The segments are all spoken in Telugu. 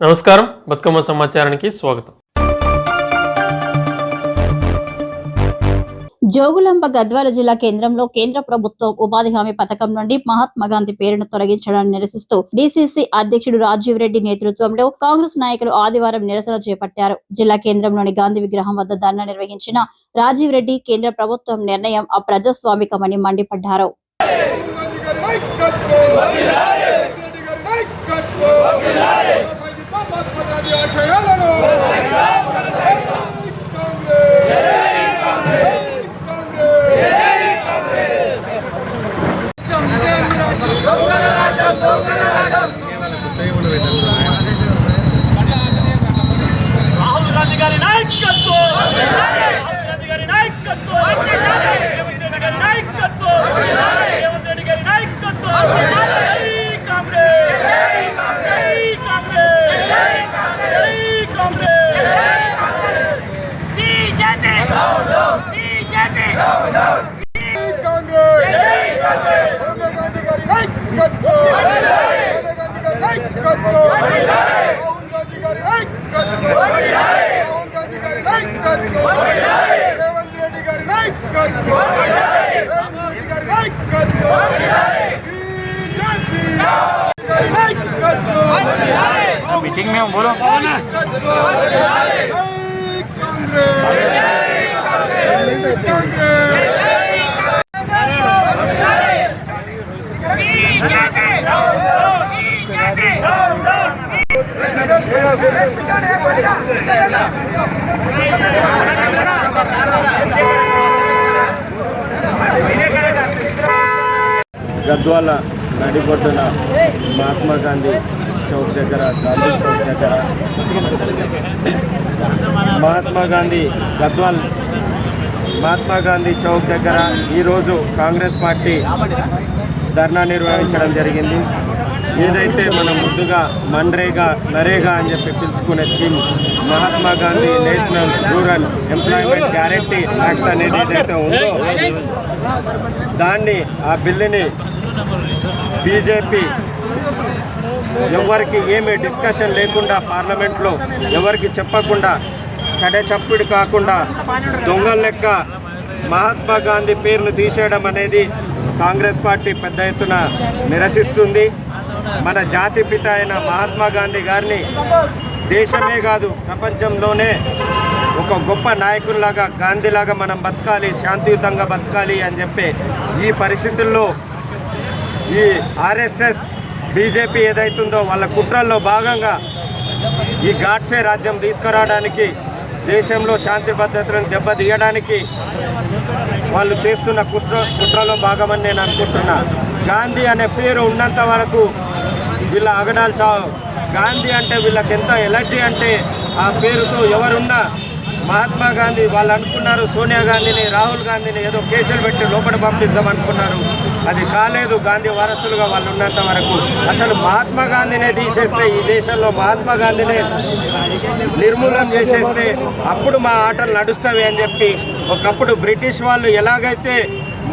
నమస్కారం, బతుకమ్మ సమాచారానికి స్వాగతం. జోగులాంబ గద్వాల జిల్లా కేంద్రంలో కేంద్ర ప్రభుత్వం ఉపాధి హామీ పథకం నుండి మహాత్మా గాంధీ పేరును తొలగించడాన్ని నిరసిస్తూ డీసీసీ అధ్యక్షుడు రాజీవ్ రెడ్డి నేతృత్వంలో కాంగ్రెస్ నాయకులు ఆదివారం నిరసన చేపట్టారు. జిల్లా కేంద్రంలోని గాంధీ విగ్రహం వద్ద ధర్నా నిర్వహించిన రాజీవ్ రెడ్డి కేంద్ర ప్రభుత్వం నిర్ణయం అప్రజాస్వామికమని మండిపడ్డారు. రాహుల్ గాంధీ గారి నాయకత్వం, రాహుల్ గాంధీ గారి నాయకత్వం, రేవంత్ రెడ్డి గారి నాయకత్వం, రేవంత్ రెడ్డి గారి నాయకత్వం. జై కాంగ్రెస్, జై కాంగ్రెస్, జై Congress, BJP down down, BJP down down, Congress, జై కాంగ్రెస్. రాహుల్ గాంధీ గారి నాయకత్వం, రాహుల్ గాంధీ గారి నాయకత్వం, రాహుల్ గాంధీ గారి నాయకత్వం, రాహుల్ గాంధీ గారి నాయకత్వం, రేవంత్ రెడ్డి గారి నాయకత్వం, రేవంత్ రెడ్డి గారి నాయకత్వం, బీజేపీ గారి నాయకత్వం. मीटिंग में बोलो जय कांग्रेस, जय कांग्रेस. గద్వాల నడిబొడ్డున మహాత్మా గాంధీ చౌక్ దగ్గర, గాంధీ చౌక్ దగ్గర మహాత్మా గాంధీ చౌక్ దగ్గర ఈరోజు కాంగ్రెస్ పార్టీ ధర్నా నిర్వహించడం జరిగింది. ఏదైతే మనం ముందుగా మన్రేగా, నరేగా అని చెప్పి పిలుచుకునే scheme, Mahatma Gandhi national rural employment guarantee act అనేది ఏదైతే ఉందో దాన్ని, ఆ బిల్లుని బీజేపీ ఎవరికి ఏమీ డిస్కషన్ లేకుండా పార్లమెంట్లో ఎవరికి చెప్పకుండా చప్పుడు కాకుండా దొంగల లెక్క మహాత్మా గాంధీ పేరును తీసేయడం అనేది కాంగ్రెస్ పార్టీ పెద్ద ఎత్తున నిరసిస్తుంది. మన జాతిపిత అయిన మహాత్మా గాంధీ గారిని దేశమే కాదు ప్రపంచంలోనే ఒక గొప్ప నాయకుల్లాగా, గాంధీలాగా మనం బతకాలి, శాంతియుతంగా బతకాలి అని చెప్పి ఈ పరిస్థితుల్లో ఈ ఆర్ఎస్ఎస్ బీజేపీ ఏదైతుందో వాళ్ళ కుట్రల్లో భాగంగా ఈ గాడ్సే రాజ్యం తీసుకురావడానికి, దేశంలో శాంతి భద్రతలను దెబ్బతీయడానికి వాళ్ళు చేస్తున్న కుట్రలో భాగమని నేను అనుకుంటున్నా. గాంధీ అనే పేరు ఉన్నంత వరకు వీళ్ళ అగడాలు చావు. గాంధీ అంటే వీళ్ళకి ఎంత ఎలర్జీ అంటే ఆ పేరుతో ఎవరున్నా, మహాత్మా గాంధీ వాళ్ళు అనుకున్నారు సోనియా గాంధీని, రాహుల్ గాంధీని ఏదో కేసులు పెట్టి లోపల పంపిస్తాం అనుకున్నారు. అది కాలేదు. గాంధీ వారసులుగా వాళ్ళు ఉన్నంత వరకు అసలు మహాత్మా గాంధీనే తీసేస్తే, ఈ దేశంలో మహాత్మా గాంధీనే నిర్మూలన చేసేస్తే అప్పుడు మా ఆటలు నడుస్తాయి అని చెప్పి ఒకప్పుడు బ్రిటిష్ వాళ్ళు ఎలాగైతే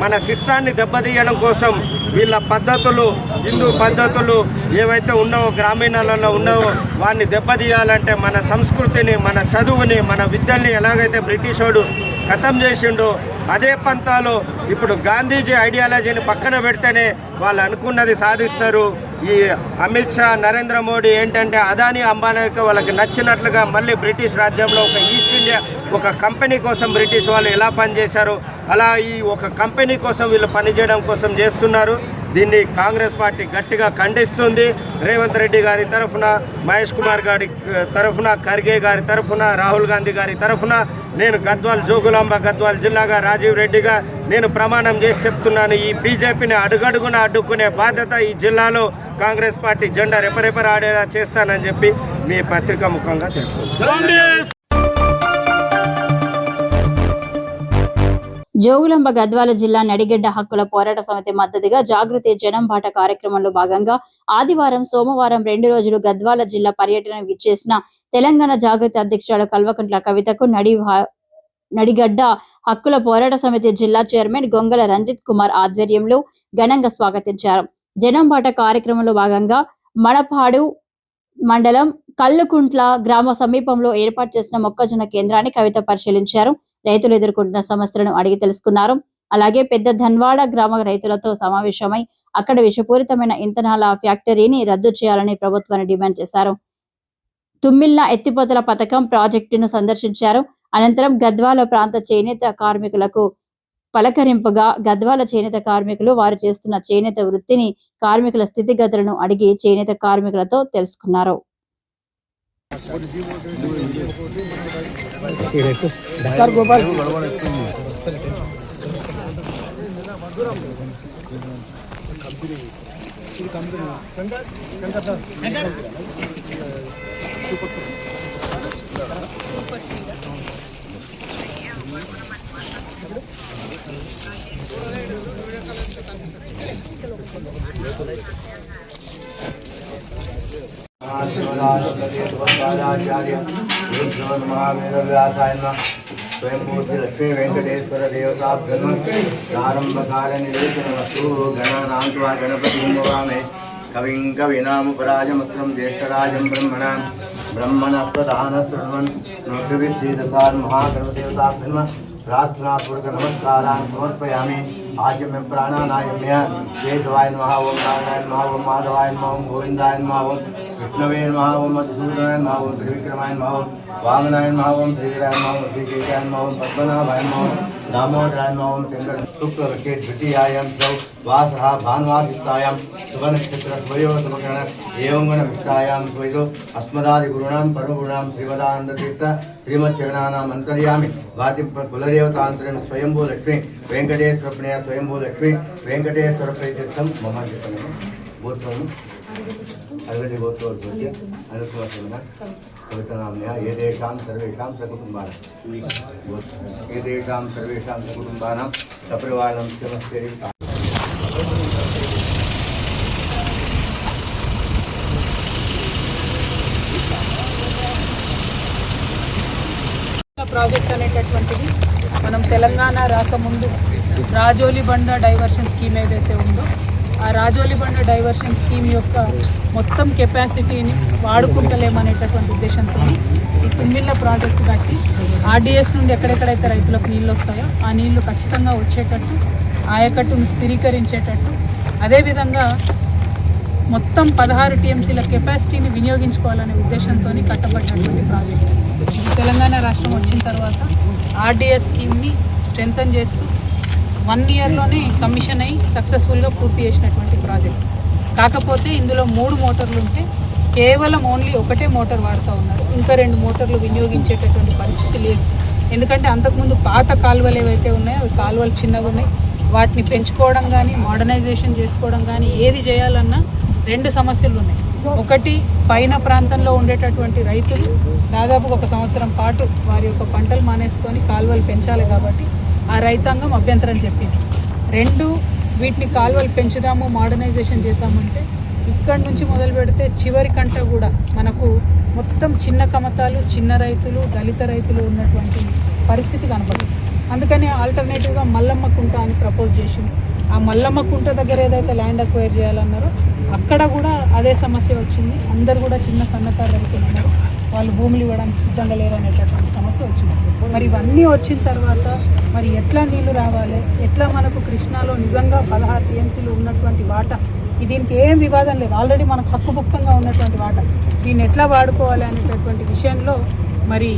మన సిస్టాన్ని దెబ్బతీయడం కోసం వీళ్ళ పద్ధతులు, హిందూ పద్ధతులు ఏవైతే ఉన్నావో, గ్రామీణాలలో ఉన్నావో వాడిని దెబ్బతీయాలంటే మన సంస్కృతిని, మన చదువుని, మన విద్యల్ని ఎలాగైతే బ్రిటిష్ వాడు ఖతం చేసిండో అదే పంతాలో ఇప్పుడు గాంధీజీ ఐడియాలజీని పక్కన పెడితేనే వాళ్ళు అనుకున్నది సాధిస్తారు. ఈ అమిత్ షా, నరేంద్ర మోడీ ఏంటంటే అదానీ, అంబానీకి వాళ్ళకి నచ్చినట్లుగా మళ్ళీ బ్రిటిష్ రాజ్యంలో ఒక ఈస్ట్ ఇండియా ఒక కంపెనీ కోసం బ్రిటిష్ వాళ్ళు ఎలా పనిచేశారు అలా ఈ ఒక కంపెనీ కోసం వీళ్ళు పనిచేయడం కోసం చేస్తున్నారు. దీన్ని కాంగ్రెస్ పార్టీ గట్టిగా ఖండిస్తుంది. రేవంత్ రెడ్డి గారి తరఫున, మహేష్ కుమార్ గారి తరఫున, ఖర్గే గారి తరఫున, రాహుల్ గాంధీ గారి తరఫున నేను జోగులాంబ గద్వాల్ జిల్లాగా రాజీవ్ రెడ్డిగా నేను ప్రమాణం చేసి చెప్తున్నాను. ఈ బీజేపీని అడుగడుగున అడ్డుకునే బాధ్యత ఈ జిల్లాలో కాంగ్రెస్ పార్టీ జెండా రెపరెపరాడేలా చేస్తానని చెప్పి మీ పత్రికా ముఖంగా తెలుస్తుంది. జోగులాంబ గద్వాల జిల్లా నడిగడ్డ హక్కుల పోరాట సమితి మద్దతుగా జాగృతి జనం బాట కార్యక్రమంలో భాగంగా ఆదివారం, సోమవారం 2 రోజులు గద్వాల జిల్లా పర్యటన విచ్చేసిన తెలంగాణ జాగృతి అధ్యక్షురాలు కల్వకుంట్ల కవితకు నడిగడ్డ హక్కుల పోరాట సమితి జిల్లా చైర్మన్ గొంగల రంజిత్ కుమార్ ఆధ్వర్యంలో ఘనంగా స్వాగతించారు. జనం బాట కార్యక్రమంలో భాగంగా మడపాడు మండలం కల్లుకుంట్ల గ్రామ సమీపంలో ఏర్పాటు చేసిన మొక్కజొన్న కేంద్రాన్ని కవిత పరిశీలించారు. రైతులు ఎదుర్కొంటున్న సమస్యలను అడిగి తెలుసుకున్నారు. అలాగే పెద్ద ధన్వాడ గ్రామ రైతులతో సమావేశమై అక్కడ విషపూరితమైన ఇంధనాల ఫ్యాక్టరీని రద్దు చేయాలని ప్రభుత్వాన్ని డిమాండ్ చేశారు. తుమ్మిళ్ల ఎత్తిపోతల పథకం ప్రాజెక్టును సందర్శించారు. అనంతరం గద్వాల ప్రాంత చేనేత కార్మికులకు పలకరింపుగా గద్వాల చేనేత కార్మికులు వారు చేస్తున్న చేనేత వృత్తిని, కార్మికుల స్థితిగతులను అడిగి చేనేత కార్మికులతో తెలుసుకున్నారు. स्वयंभूति लक्ष्मी वेंकटेश्वर देवताभ्यर्म प्रारंभ कार्य निवेशनमस्तु गणानां गणपतिं नमामि कविं कवीनामुपराजमस्त्रं ज्येष्ठराजं ब्रह्मणस्वदान शृण्वन् नोटिविश्रीदसान् महागणपतिदेवताभ्यर्म प्रार्थनापूर्वक नमस्कारान् समर्पयामि। आज मैं प्राणानायम्य केशवाय नमः, ओम नारायणाय नमः, ओम माधवाय नमः, ओम गोविंदाय नमः, ओम विष्णवे नमः, ओम मधुसूदनाय नमः, ओम त्रिविक्रमाय नमः, ओम वामनाय नमः, ओम श्रीधराय नमः, ओम श्रीकेशाय नमः, ओम पद्मनाभाय नमः, ओम दामोदराय नमः, ओम चंद्र शुक्लपक्षे द्वितीयायां च वासः भानुवासितायां शुभनक्षत्रद्वयोः एवं गणविष्टायां द्वयो अस्मदादिगुरूणां परमगुरूणां श्रीमदानन्दतीर्थ श्रीमच्चरणानाम् अन्तर्यामि वाति कुलदेवतान्तरं स्वयंभू लक्ष्मी वेंकटेश्वरप्रिया स्वयंभू लक्ष्मी वेंकटेश्वर प्रीत्यर्थं मम चित्तनं गोत्रम् अलवेदि गोत्रोद्भूत्य अनुकुलसेन कवितानाम्न्या एतेषां सर्वेषां सकुटुम्बानां सपरिवाराणां नमस्ते। ప్రాజెక్ట్ అనేటటువంటిది మనం తెలంగాణ రాకముందు రాజోలి బండ డైవర్షన్ స్కీమ్ ఏదైతే ఉందో ఆ రాజోలి బండ డైవర్షన్ స్కీమ్ యొక్క మొత్తం కెపాసిటీని వాడుకుంటలేమనేటటువంటి ఉద్దేశంతో ఈ తుమ్మిళ్ళ ప్రాజెక్టు కట్టి ఆర్డీఎస్ నుండి ఎక్కడెక్కడైతే రైతులకు నీళ్ళు వస్తాయో ఆ నీళ్లు ఖచ్చితంగా వచ్చేటట్టు, ఆయకట్టును స్థిరీకరించేటట్టు, అదేవిధంగా మొత్తం 16 టీఎంసీల కెపాసిటీని వినియోగించుకోవాలనే ఉద్దేశంతో కట్టబడినటువంటి ప్రాజెక్ట్. తెలంగాణ రాష్ట్రం వచ్చిన తర్వాత ఆర్డీఎస్ స్కీమ్ని స్ట్రెంథన్ చేస్తూ 1 ఇయర్లోనే కమిషన్ అయ్యి సక్సెస్ఫుల్గా పూర్తి చేసినటువంటి ప్రాజెక్ట్. కాకపోతే ఇందులో 3 మోటార్లు ఉంటే కేవలం ఓన్లీ ఒకటే మోటార్ వాడుతూ ఉన్నారు. ఇంకా 2 మోటార్లు వినియోగించేటటువంటి పరిస్థితి లేదు. ఎందుకంటే అంతకుముందు పాత కాలువలు ఏవైతే ఉన్నాయో అవి కాలువలు చిన్నగా ఉన్నాయి. వాటిని పెంచుకోవడం కానీ మోడర్నైజేషన్ చేసుకోవడం కానీ ఏది చేయాలన్నా 2 సమస్యలు ఉన్నాయి. ఒకటి, పైన ప్రాంతంలో ఉండేటటువంటి రైతులు దాదాపు 1 సంవత్సరం పాటు వారి యొక్క పంటలు మానేసుకొని కాలువలు పెంచాలి కాబట్టి ఆ రైతాంగం అభ్యంతరం చెప్పింది. 2, వీటిని కాలువలు పెంచుదాము, మోడర్నైజేషన్ చేద్దామంటే ఇక్కడి నుంచి మొదలు పెడితే చివరి కంట కూడా మనకు మొత్తం చిన్న కమతాలు, చిన్న రైతులు, దళిత రైతులు ఉన్నటువంటి పరిస్థితి కనబడుతుంది. అందుకని ఆల్టర్నేటివ్గా మల్లమ్మ కుంట అని ప్రపోజ్ చేసింది. ఆ మల్లమ్మ కుంట దగ్గర ఏదైతే ల్యాండ్ అక్వైర్ చేయాలన్నారో అక్కడ కూడా అదే సమస్య వచ్చింది. అందరు కూడా చిన్న సన్నకారు రైతులు ఉన్నారు, వాళ్ళు భూములు ఇవ్వడానికి సిద్ధంగా లేరు అనేటటువంటి సమస్య వచ్చింది. మరి ఇవన్నీ వచ్చిన తర్వాత మరి ఎట్లా నీళ్లు రావాలి, ఎట్లా మనకు కృష్ణాలో నిజంగా 16 టీఎంసీలు ఉన్నటువంటి వాటా, దీనికి ఏం వివాదం లేదు, ఆల్రెడీ మనకు హక్కుభుక్తంగా ఉన్నటువంటి వాటా, దీన్ని ఎట్లా వాడుకోవాలి అనేటటువంటి విషయంలో మరి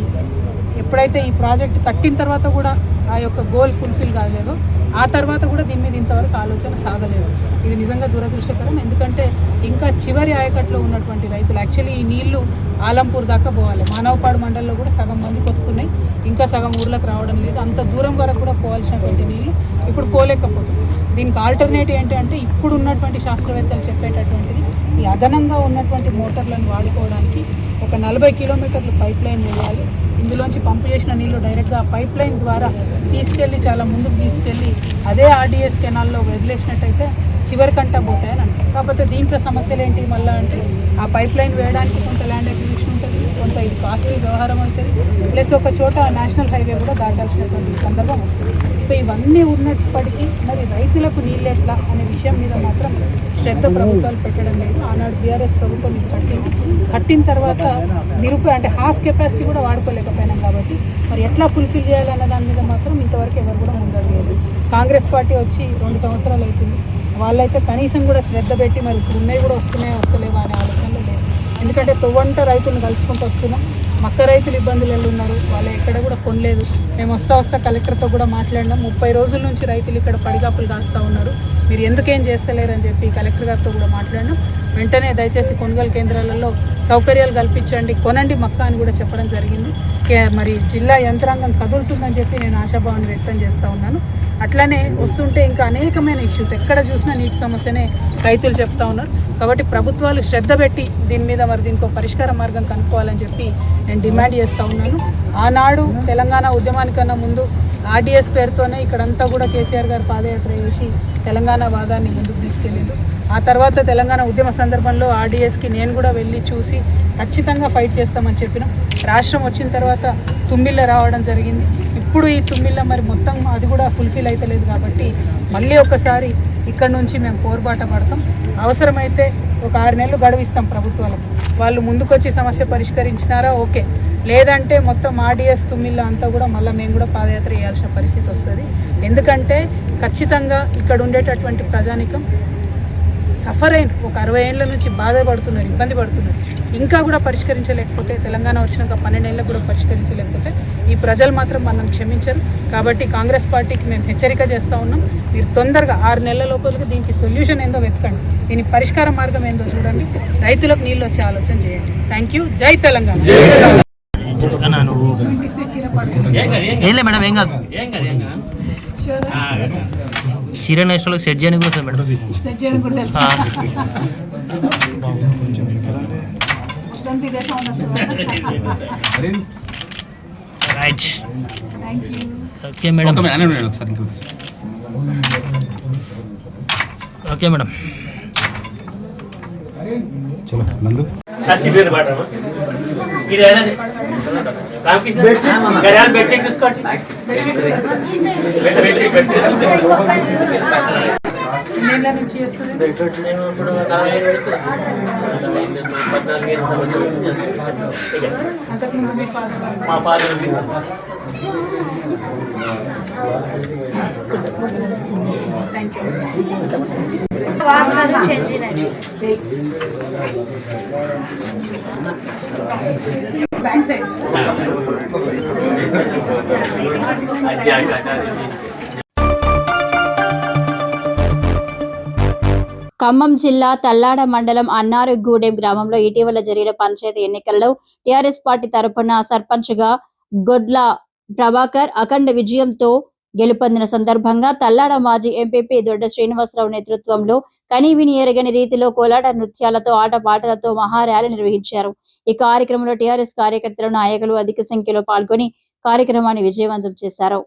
ఎప్పుడైతే ఈ ప్రాజెక్ట్ కట్టిన తర్వాత కూడా ఆ యొక్క గోల్ ఫుల్ఫిల్ కాలేదో ఆ తర్వాత కూడా దీని మీద ఇంతవరకు ఆలోచన సాగలేదు. ఇది నిజంగా దురదృష్టకరం. ఎందుకంటే ఇంకా చివరి ఆయకట్లో ఉన్నటువంటి రైతులు యాక్చువల్లీ ఈ నీళ్లు ఆలంపూర్ దాకా పోవాలి. మానవపాడు మండలంలో కూడా సగం మందికి వస్తున్నాయి, ఇంకా సగం ఊర్లకు రావడం లేదు. అంత దూరం వరకు కూడా పోవాల్సినటువంటి నీళ్లు ఇప్పుడు పోలేకపోతుంది. దీనికి ఆల్టర్నేటివ్ ఏంటంటే ఇప్పుడు ఉన్నటువంటి శాస్త్రవేత్తలు చెప్పేటటువంటిది ఈ అదనంగా ఉన్నటువంటి మోటార్లను వాడుకోవడానికి ఒక 40 కిలోమీటర్లు పైప్ లైన్ వేయాలి. ఇందులోంచి పంపు చేసిన నీళ్లు డైరెక్ట్గా పైప్ లైన్ ద్వారా తీసుకెళ్ళి చాలా ముందుకు తీసుకెళ్ళి అదే ఆర్డీఎస్ కెనాల్లో వదిలేసినట్టయితే చివరికంటా పోతాయని అంటారు. కాకపోతే దీంట్లో సమస్యలు ఏంటి మళ్ళీ అంటే ఆ పైప్ లైన్ వేయడానికి కొంత ల్యాండ్ అక్విజిషన్ ఉంటుంది, కొంత కొంత ఇది కాస్ట్లీ వ్యవహారం అవుతుంది, ప్లస్ ఒక చోట నేషనల్ హైవే కూడా దాటాల్సినటువంటి సందర్భం వస్తుంది. సో ఇవన్నీ ఉన్నప్పటికీ మరి రైతులకు నీళ్ళు ఎట్లా అనే విషయం మీద మాత్రం శ్రద్ధ ప్రభుత్వాలు పెట్టడం లేదు. ఆనాడు బీఆర్ఎస్ ప్రభుత్వం ఇది కట్టిన తర్వాత అంటే హాఫ్ కెపాసిటీ కూడా వాడుకోలేకపోయినాం కాబట్టి మరి ఎట్లా ఫుల్ఫిల్ చేయాలన్న దాని మీద మాత్రం ఇంతవరకు ఎవరు కూడా ముందడలేదు. కాంగ్రెస్ పార్టీ వచ్చి 2 సంవత్సరాలు అవుతుంది, వాళ్ళైతే కనీసం కూడా శ్రద్ధ పెట్టి మరి ఇప్పుడు ఉన్నాయి కూడా వస్తలేవా అనే ఆలోచనలు లేదు. ఎందుకంటే తొవ్వంట రైతులను కలుసుకుంటూ వస్తున్నాం, మక్క రైతులు ఇబ్బందులు ఉన్నారు, వాళ్ళు ఎక్కడ కూడా కొనలేదు. మేము వస్తా కలెక్టర్తో కూడా మాట్లాడినాం. 30 రోజుల నుంచి రైతులు ఇక్కడ పడిగాపులు కాస్తూ ఉన్నారు, మీరు ఎందుకేం చేస్తలేరని చెప్పి కలెక్టర్ గారితో కూడా మాట్లాడినాం. వెంటనే దయచేసి కొనుగోలు కేంద్రాలలో సౌకర్యాలు కల్పించండి, కొనండి మక్క అని కూడా చెప్పడం జరిగింది. మరి జిల్లా యంత్రాంగం కదులుతుందని చెప్పి నేను ఆశాభావాన్ని వ్యక్తం చేస్తూ ఉన్నాను. అట్లనే వస్తుంటే ఇంకా అనేకమైన ఇష్యూస్, ఎక్కడ చూసినా నీటి సమస్యనే రైతులు చెప్తా ఉన్నారు. కాబట్టి ప్రభుత్వాలు శ్రద్ధ పెట్టి దీని మీద మరి దీనికి పరిష్కార మార్గం కనుక్కోవాలని చెప్పి నేను డిమాండ్ చేస్తూ ఉన్నాను. ఆనాడు తెలంగాణ ఉద్యమానికన్నా ముందు ఆర్డీఎస్ పేరుతోనే ఇక్కడంతా కూడా కేసీఆర్ గారు పాదయాత్ర చేసి తెలంగాణ వాదాన్ని ముందుకు తీసుకెళ్ళారు. ఆ తర్వాత తెలంగాణ ఉద్యమ సందర్భంలో ఆర్డీఎస్కి నేను కూడా వెళ్ళి చూసి ఖచ్చితంగా ఫైట్ చేస్తామని చెప్పినాం. రాష్ట్రం వచ్చిన తర్వాత తుమ్మిళ్ళ రావడం జరిగింది. ఇప్పుడు ఈ తుమ్మిళ్ళ మరి మొత్తం అది కూడా ఫుల్ఫిల్ అవుతలేదు కాబట్టి మళ్ళీ ఒకసారి ఇక్కడ నుంచి మేము పోరుబాట పడతాం. అవసరమైతే ఒక 6 నెలలు గడువిస్తాం ప్రభుత్వాలకు, వాళ్ళు ముందుకొచ్చి సమస్య పరిష్కరించినారా ఓకే, లేదంటే మొత్తం ఆర్డీఎస్ తుమ్మిళ్ళ అంతా కూడా మళ్ళీ మేము కూడా పాదయాత్ర చేయాల్సిన పరిస్థితి వస్తుంది. ఎందుకంటే ఖచ్చితంగా ఇక్కడ ఉండేటటువంటి ప్రజానికం సఫర్ అయిన ఒక 60 ఏళ్ళ నుంచి బాధపడుతున్నారు, ఇబ్బంది పడుతున్నారు. ఇంకా కూడా పరిష్కరించలేకపోతే, తెలంగాణ వచ్చినాక 12 ఏళ్ళకు కూడా పరిష్కరించలేకపోతే ఈ ప్రజలు మాత్రం మనం క్షమించరు. కాబట్టి కాంగ్రెస్ పార్టీకి మేము హెచ్చరిక చేస్తూ ఉన్నాం, మీరు తొందరగా 6 నెలల లోపలికి దీనికి సొల్యూషన్ ఏందో వెతకండి, దీని పరిష్కార మార్గం ఏందో చూడండి, రైతులకు నీళ్ళు వచ్చే ఆలోచన చేయండి. Thank you. జై తెలంగాణ. మేడం ఏం కాదు చీర నెక్స్ట్ సెట్ చేయడానికి కూడా మేడం సెట్ చేయడం కూడా తెలుసు. Right okay madam okay madam ఎన్నేళ్ళ నుంచి చేస్తుంది? అంతకుముందు మీ father thank you. Back side Khammam జిల్లా తల్లాడ మండలం అన్నారగూడెం గ్రామంలో ఇటీవల జరిగిన పంచాయతీ ఎన్నికల్లో టీఆర్ఎస్ పార్టీ తరపున సర్పంచ్గా గొడ్ల ప్రభాకర్ అఖండ విజయంతో గెలుపొందిన సందర్భంగా తల్లాడ మాజీ ఎంపీపీ దొడ్డ శ్రీనివాసరావు నేతృత్వంలో కనీవిని ఎరగని రీతిలో కోలాట నృత్యాలతో ఆటపాటలతో మహార్యాలీ నిర్వహించారు. ఈ కార్యక్రమంలో టీఆర్ఎస్ కార్యకర్తలు నాయకులు అధిక సంఖ్యలో పాల్గొని కార్యక్రమాన్ని విజయవంతం చేశారు.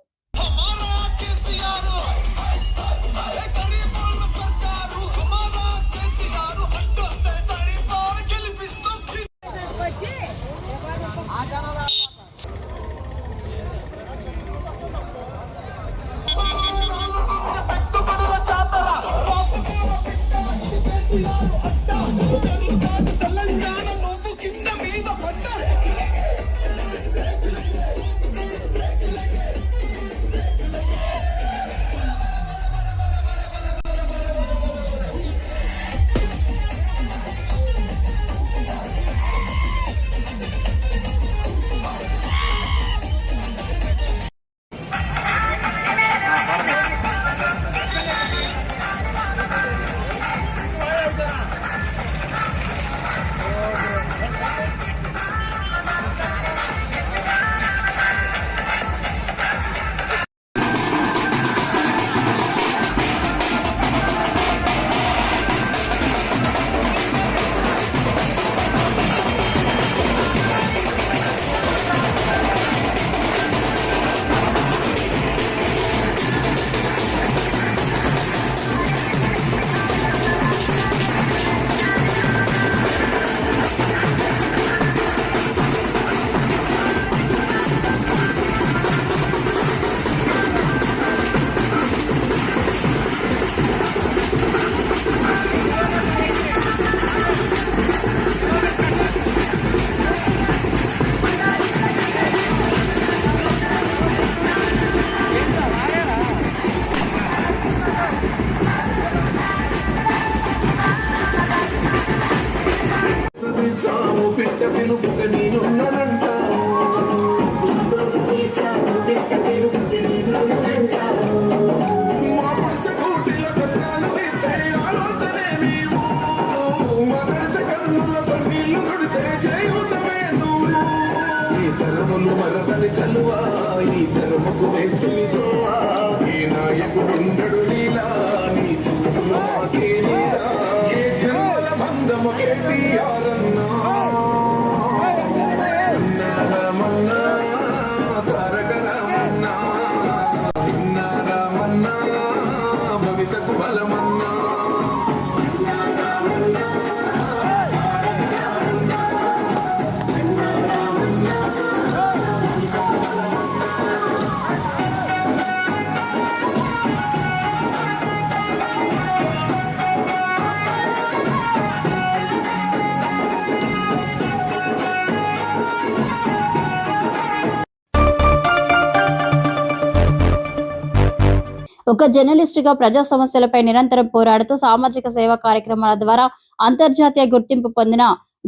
ఒక జర్నలిస్టుగా ప్రజా సమస్యలపై నిరంతరం పోరాడుతూ సామాజిక సేవా కార్యక్రమాల ద్వారా అంతర్జాతీయ గుర్తింపు పొందిన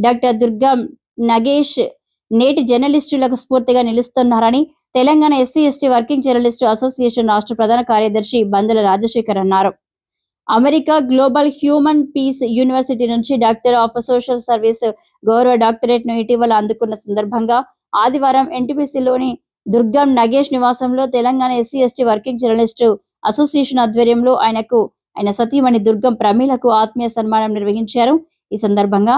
డాక్టర్ దుర్గం నగేష్ నేటి జర్నలిస్టులకు స్ఫూర్తిగా నిలుస్తున్నారని Telangana SC ST working journalist association రాష్ట్ర ప్రధాన కార్యదర్శి బందల రాజశేఖర్ అన్నారు. America global human peace university నుంచి డాక్టర్ ఆఫ్ సోషల్ సర్వీస్ గౌరవ డాక్టరేట్ ను ఇటీవల అందుకున్న సందర్భంగా ఆదివారం ఎన్టీపీసీలోని దుర్గం నగేష్ నివాసంలో Telangana SC ST working journalist association ఆధ్వర్యంలో ఆయన సతీమణి దుర్గం ప్రమీలకు ఆత్మీయ సన్మానం నిర్వహించారు. ఈ సందర్భంగా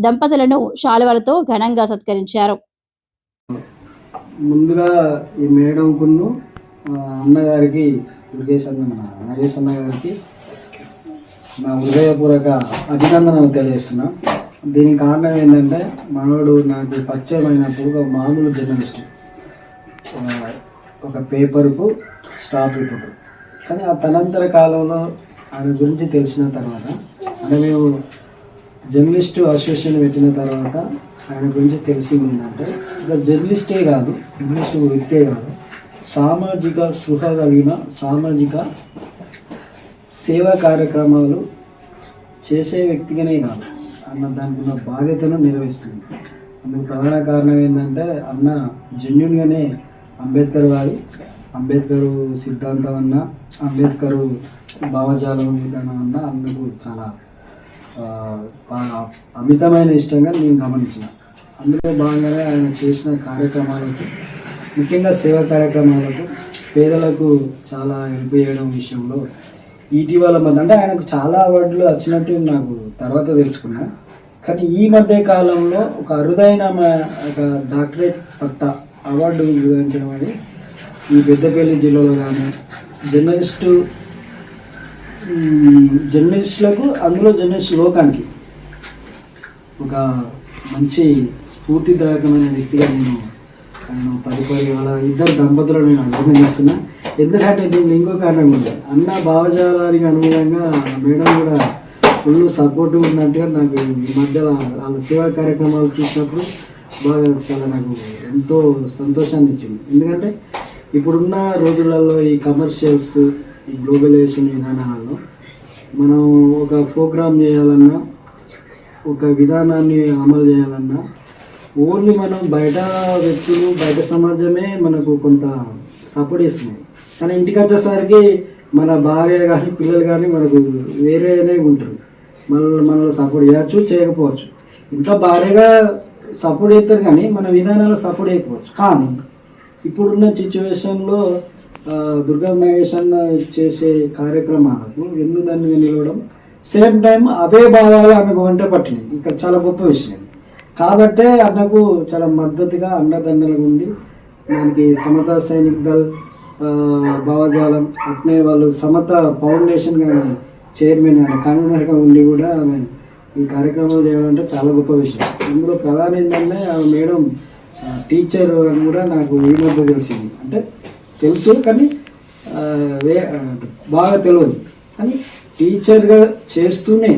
దంపతులను శాలువలతో ఘనంగా సత్కరించారు. ముందుగా ఈ మేడంకును అన్నగారికి నగేష్ అన్న గారికి నా హృదయపూర్వక అభినందనలు తెలియజేస్తున్నా. దీనికి కారణం ఏంటంటే మనోడు నాకు పరిచయమైనప్పుడు ఒక మామూలు జర్నలిస్ట్, ఒక పేపర్కు స్టాఫ్ రిపోర్టర్. కానీ ఆ తనంతర కాలంలో ఆయన గురించి తెలిసిన తర్వాత అంటే మేము జర్నలిస్టు అసోసియేషన్ పెట్టిన తర్వాత ఆయన గురించి తెలిసింది ఏంటంటే ఇక జర్నలిస్టే కాదు, జర్నలిస్టు వ్యక్తే కాదు, సామాజిక స్పృహ కలిగిన సామాజిక సేవా కార్యక్రమాలు చేసే వ్యక్తిగానే కాదు అన్న దానికి ఉన్న బాధ్యతను నిర్వహిస్తుంది. అందుకు ప్రధాన కారణం ఏంటంటే అన్న జెన్యున్గానే అంబేద్కర్ వారి అంబేద్కర్ సిద్ధాంతం అన్న అంబేద్కర్ భావజాలం విధానం అన్న అందుకు చాలా అమితమైన ఇష్టంగా నేను గమనించిన. అందులో భాగంగానే ఆయన చేసిన కార్యక్రమాలకు, ముఖ్యంగా సేవా కార్యక్రమాలకు, పేదలకు చాలా హెల్ప్ చేయడం విషయంలో ఇటీవల అంటే ఆయనకు చాలా అవార్డులు వచ్చినట్టు నాకు తర్వాత తెలుసుకున్నా. కానీ ఈ మధ్య కాలంలో ఒక అరుదైన ఒక డాక్టరేట్ పట్టా అవార్డు గురించడం అనేది ఈ పెద్దపల్లి జిల్లాలో కానీ జర్నలిస్టులకు, అందులో జర్నలిస్ట్ లోకానికి ఒక మంచి స్ఫూర్తిదాయకమైన వ్యక్తిగా నేను వాళ్ళ ఇద్దరు దంపతులను నేను అభినందిస్తున్నా. ఎందుకంటే దీనికి ఇంకో కారణం ఉంది. అన్న భావజాలానికి అనుగుణంగా మేడం కూడా ఫుల్ సపోర్ట్ ఉన్నట్టుగా నాకు ఈ మధ్య వాళ్ళ సేవా కార్యక్రమాలు చూసినప్పుడు బాగా చాలా నాకు ఎంతో సంతోషాన్ని ఇచ్చింది. ఎందుకంటే ఇప్పుడున్న రోజులలో ఈ కమర్షియల్స్, ఈ గ్లోబలైజేషన్ విధానాలలో మనం ఒక ప్రోగ్రామ్ చేయాలన్నా, ఒక విధానాన్ని అమలు చేయాలన్నా ఓన్లీ మనం బయట వ్యక్తులు, బయట సమాజమే మనకు కొంత సపోర్ట్ ఇస్తున్నాయి. కానీ ఇంటికి వచ్చేసరికి మన భార్య కానీ పిల్లలు కానీ మనకు వేరేనే ఉంటారు. మనల్ని సపోర్ట్ చేయవచ్చు, చేయకపోవచ్చు. ఇంట్లో భార్యగా సపోర్ట్ చేస్తారు కానీ మన విధానాలు సపోర్ట్ చేయకపోవచ్చు. కానీ ఇప్పుడున్న సిచ్యువేషన్లో దుర్గం నగేష్ అన్న చేసే కార్యక్రమాలకు వెన్నుదన్నుగా నిలవడం, సేమ్ టైం అవే భావాలు ఆమెకు వంట పట్టినాయి. ఇక్కడ చాలా గొప్ప విషయం. కాబట్టే అన్నకు చాలా మద్దతుగా అండదండలుగా ఉండి దానికి సమతా సైనిక్ దళ్ భావజాలం అట్నే వాళ్ళు సమత ఫౌండేషన్ కానీ చైర్మన్ కానీ కన్వీనర్గా ఉండి కూడా ఆమె ఈ కార్యక్రమాలు చేయాలంటే చాలా గొప్ప విషయం. ఇందులో ప్రధానం ఏంటంటే ఆమె మేడం టీచర్ అని కూడా నాకు ఈ మధ్య తెలిసింది. అంటే తెలుసు కానీ బాగా తెలియదు. కానీ టీచర్గా చేస్తూనే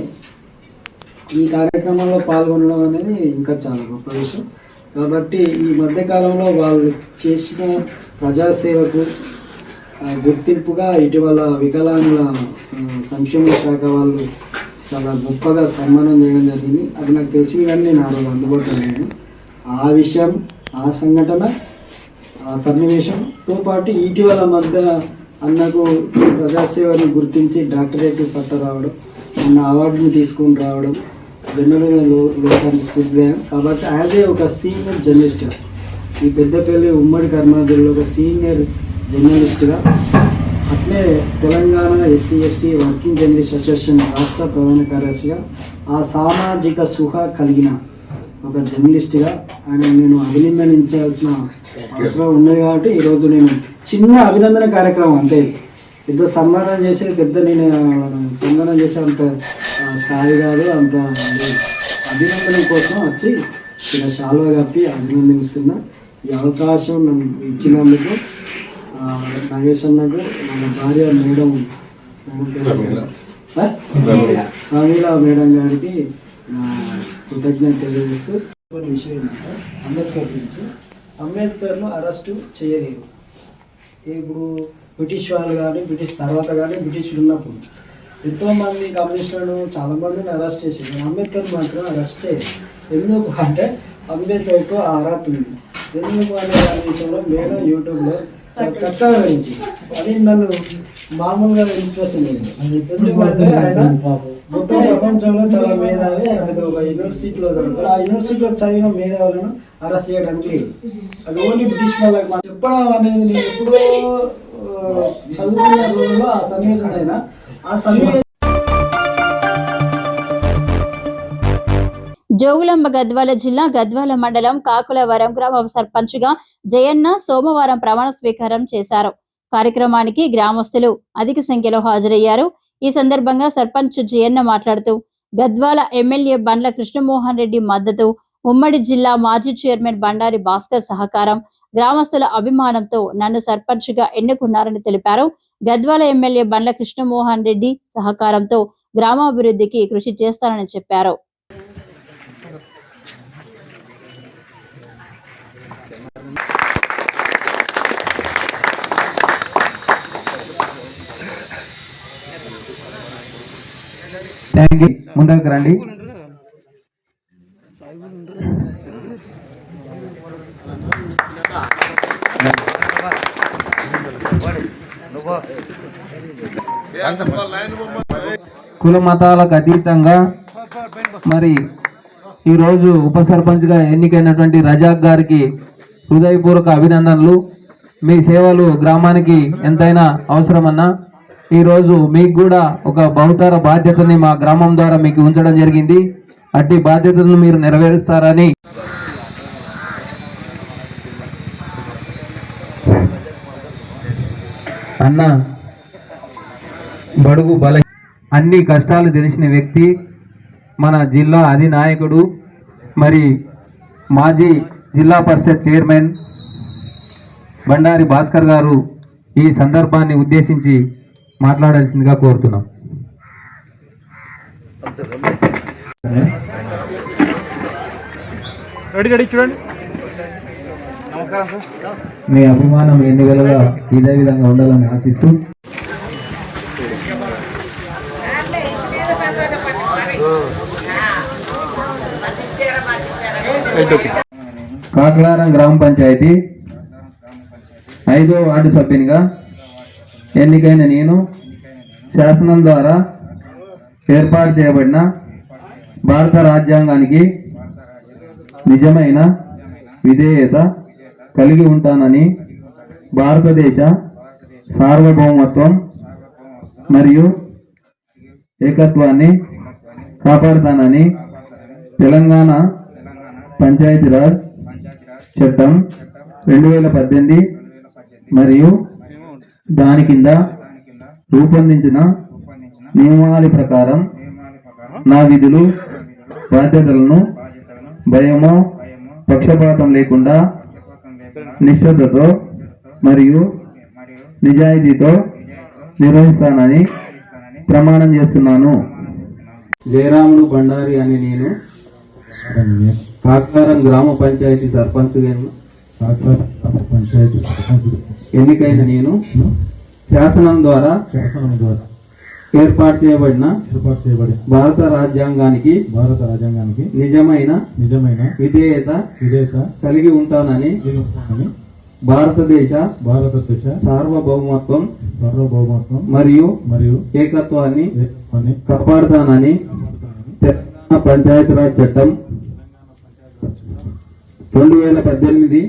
ఈ కార్యక్రమంలో పాల్గొనడం అనేది ఇంకా చాలా గొప్ప విషయం. కాబట్టి ఈ మధ్యకాలంలో వాళ్ళు చేసిన ప్రజాసేవకు గుర్తింపుగా ఇటీవల వికలాంగుల సంక్షేమ శాఖ వాళ్ళు చాలా గొప్పగా సన్మానం చేయడం జరిగింది. అది నాకు తెలిసింది కానీ నేను ఆ రోజు అందుబాటులో లేను. ఆ విషయం, ఆ సంఘటన, ఆ సన్నివేశంతో పాటు ఇటీవల మధ్య అన్నకు ప్రజాసేవని గుర్తించి డాక్టరేట్ పట్ట రావడం, అన్న అవార్డుని తీసుకొని రావడం జనరల్గా లోకానికి స్ఫూర్తిదాయం. కాబట్టి యాజ్ ఏ ఒక సీనియర్ జర్నలిస్ట్గా, ఈ పెద్దపల్లి ఉమ్మడి కర్నూలు జిల్లాలో ఒక సీనియర్ జర్నలిస్ట్గా, అట్లే Telangana SC ST working journalist association రాష్ట్ర ప్రధాన కార్యదర్శిగా ఆ సామాజిక సుఖ కలిగిన ఒక జర్నలిస్ట్గా ఆయన నేను అభినందించాల్సిన అవసరం ఉన్నది. కాబట్టి ఈరోజు నేను చిన్న అభినందన కార్యక్రమం, అంటే పెద్ద సన్మానం చేసే నేను సన్మానం చేసే అంత స్థాయి కాదు, అంత అభినందన కోసం వచ్చి ఇలా శాలువా కప్పి అభినందిస్తున్నా. ఈ అవకాశం నన్ను ఇచ్చినందుకు నాగేష్ అన్నకు, మన భార్య మేడం ప్రమీల మేడం గారికి కృతజ్ఞత తెలియజేస్తూ విషయం ఏంటంటే అంబేద్కర్ గురించి, అంబేద్కర్ను అరెస్టు చేయలేదు. ఇప్పుడు బ్రిటిష్ వాళ్ళు కానీ, బ్రిటిష్ తర్వాత కానీ, బ్రిటిష్ ఉన్నప్పుడు ఎంతోమంది కమ్యూనిస్టులను చాలామందిని అరెస్ట్ చేసేది, అంబేద్కర్ మాత్రం అరెస్ట్ చేయలేదు. ఎందుకు అంటే అంబేద్కర్కు అర్హత ఉంది. ఎందుకు అనే దాని విషయంలో నేను యూట్యూబ్లో చక్కగా గురించి అది నన్ను మామూలుగా ఇంట్రెస్ట్ లేదు. ఎందుకంటే ఆయన మొత్తం ప్రపంచంలో చాలా మేధావి, ఆయనకు ఒక యూనివర్సిటీలో చదువుతారు. ఆ యూనివర్సిటీలో చదివిన మేధావులను అరెస్ట్ చేయడానికి లేదు. అది ఓన్లీ బ్రిటిష్ వాళ్ళకి చెప్పడం అనేది నేను ఎప్పుడో చదువుకున్న రోజుల్లో ఆ సన్నివేశం అయినా ఆ సన్నివేశం. జోగులాంబ గద్వాల జిల్లా గద్వాల మండలం కాకులవరం గ్రామ సర్పంచ్గా జయన్న సోమవారం ప్రమాణ స్వీకారం చేశారు. కార్యక్రమానికి గ్రామస్తులు అధిక సంఖ్యలో హాజరయ్యారు. ఈ సందర్భంగా సర్పంచ్ జయన్న మాట్లాడుతూ గద్వాల ఎమ్మెల్యే బండ్ల కృష్ణమోహన్ రెడ్డి మద్దతు, ఉమ్మడి జిల్లా మాజీ చైర్మన్ బండారి భాస్కర్ సహకారం, గ్రామస్తుల అభిమానంతో నన్ను సర్పంచ్గా ఎన్నుకున్నారని తెలిపారు. గద్వాల ఎమ్మెల్యే బండ్ల కృష్ణమోహన్ రెడ్డి సహకారంతో గ్రామాభివృద్ధికి కృషి చేస్తానని చెప్పారు. ముందుకు రండి. కుల మతాలకు అతీతంగా మరి ఈరోజు ఉప సర్పంచ్గా ఎన్నికైనటువంటి రజాక్ గారికి హృదయపూర్వక అభినందనలు. మీ సేవలు గ్రామానికి ఎంతైనా అవసరమన్నా ఈరోజు మీకు కూడా ఒక బహుతర బాధ్యతని మా గ్రామం ద్వారా మీకు ఉంచడం జరిగింది. అట్టి బాధ్యతలను మీరు నెరవేరుస్తారని అన్న బడుగు బల అన్ని కష్టాలు తెలిసిన వ్యక్తి, మన జిల్లా అధినాయకుడు, మరి మాజీ జిల్లా పరిషత్ చైర్మన్ బండారి భాస్కర్ గారు ఈ సందర్భాన్ని ఉద్దేశించి మాట్లాడాల్సిందిగా కోరుతున్నాం. చూడండి. నమస్కారం సార్. మీ అభిమానం ఎన్నికలుగా ఇదే విధంగా ఉండాలని ఆశిస్తూ కాకులారం గ్రామ పంచాయతీ 5వ వార్డు సభ్యునిగా ఎన్నికైన నేను శాసనం ద్వారా ఏర్పాటు చేయబడిన భారత రాజ్యాంగానికి నిజమైన విధేయత కలిగి ఉంటానని, భారతదేశ సార్వభౌమత్వం మరియు ఏకత్వాన్ని కాపాడుతానని తెలంగాణ పంచాయతీరాజ్ చట్టం 2018 మరియు దాని కింద రూపొందించిన నియమావళి ప్రకారం నా విధులు బాధ్యతలను భయమో పక్షపాతం లేకుండా నిష్ఠతో మరియు నిజాయితీతో నిర్వహిస్తానని ప్రమాణం చేస్తున్నాను. జయరాములు బండారి అని నేను కాకులారం గ్రామ పంచాయతీ సర్పంచ్గా ఎన్నికైన నేను శాసనం ద్వారా ఏర్పాటు చేయబడిన భారత రాజ్యాంగానికి నిజమైన విధేయత కలిగి ఉంటానని భారతదేశ సార్వభౌమత్వం మరియు ఏకత్వాన్ని కాపాడుతానని తెలంగాణ పంచాయతీరాజ్ చట్టం 2018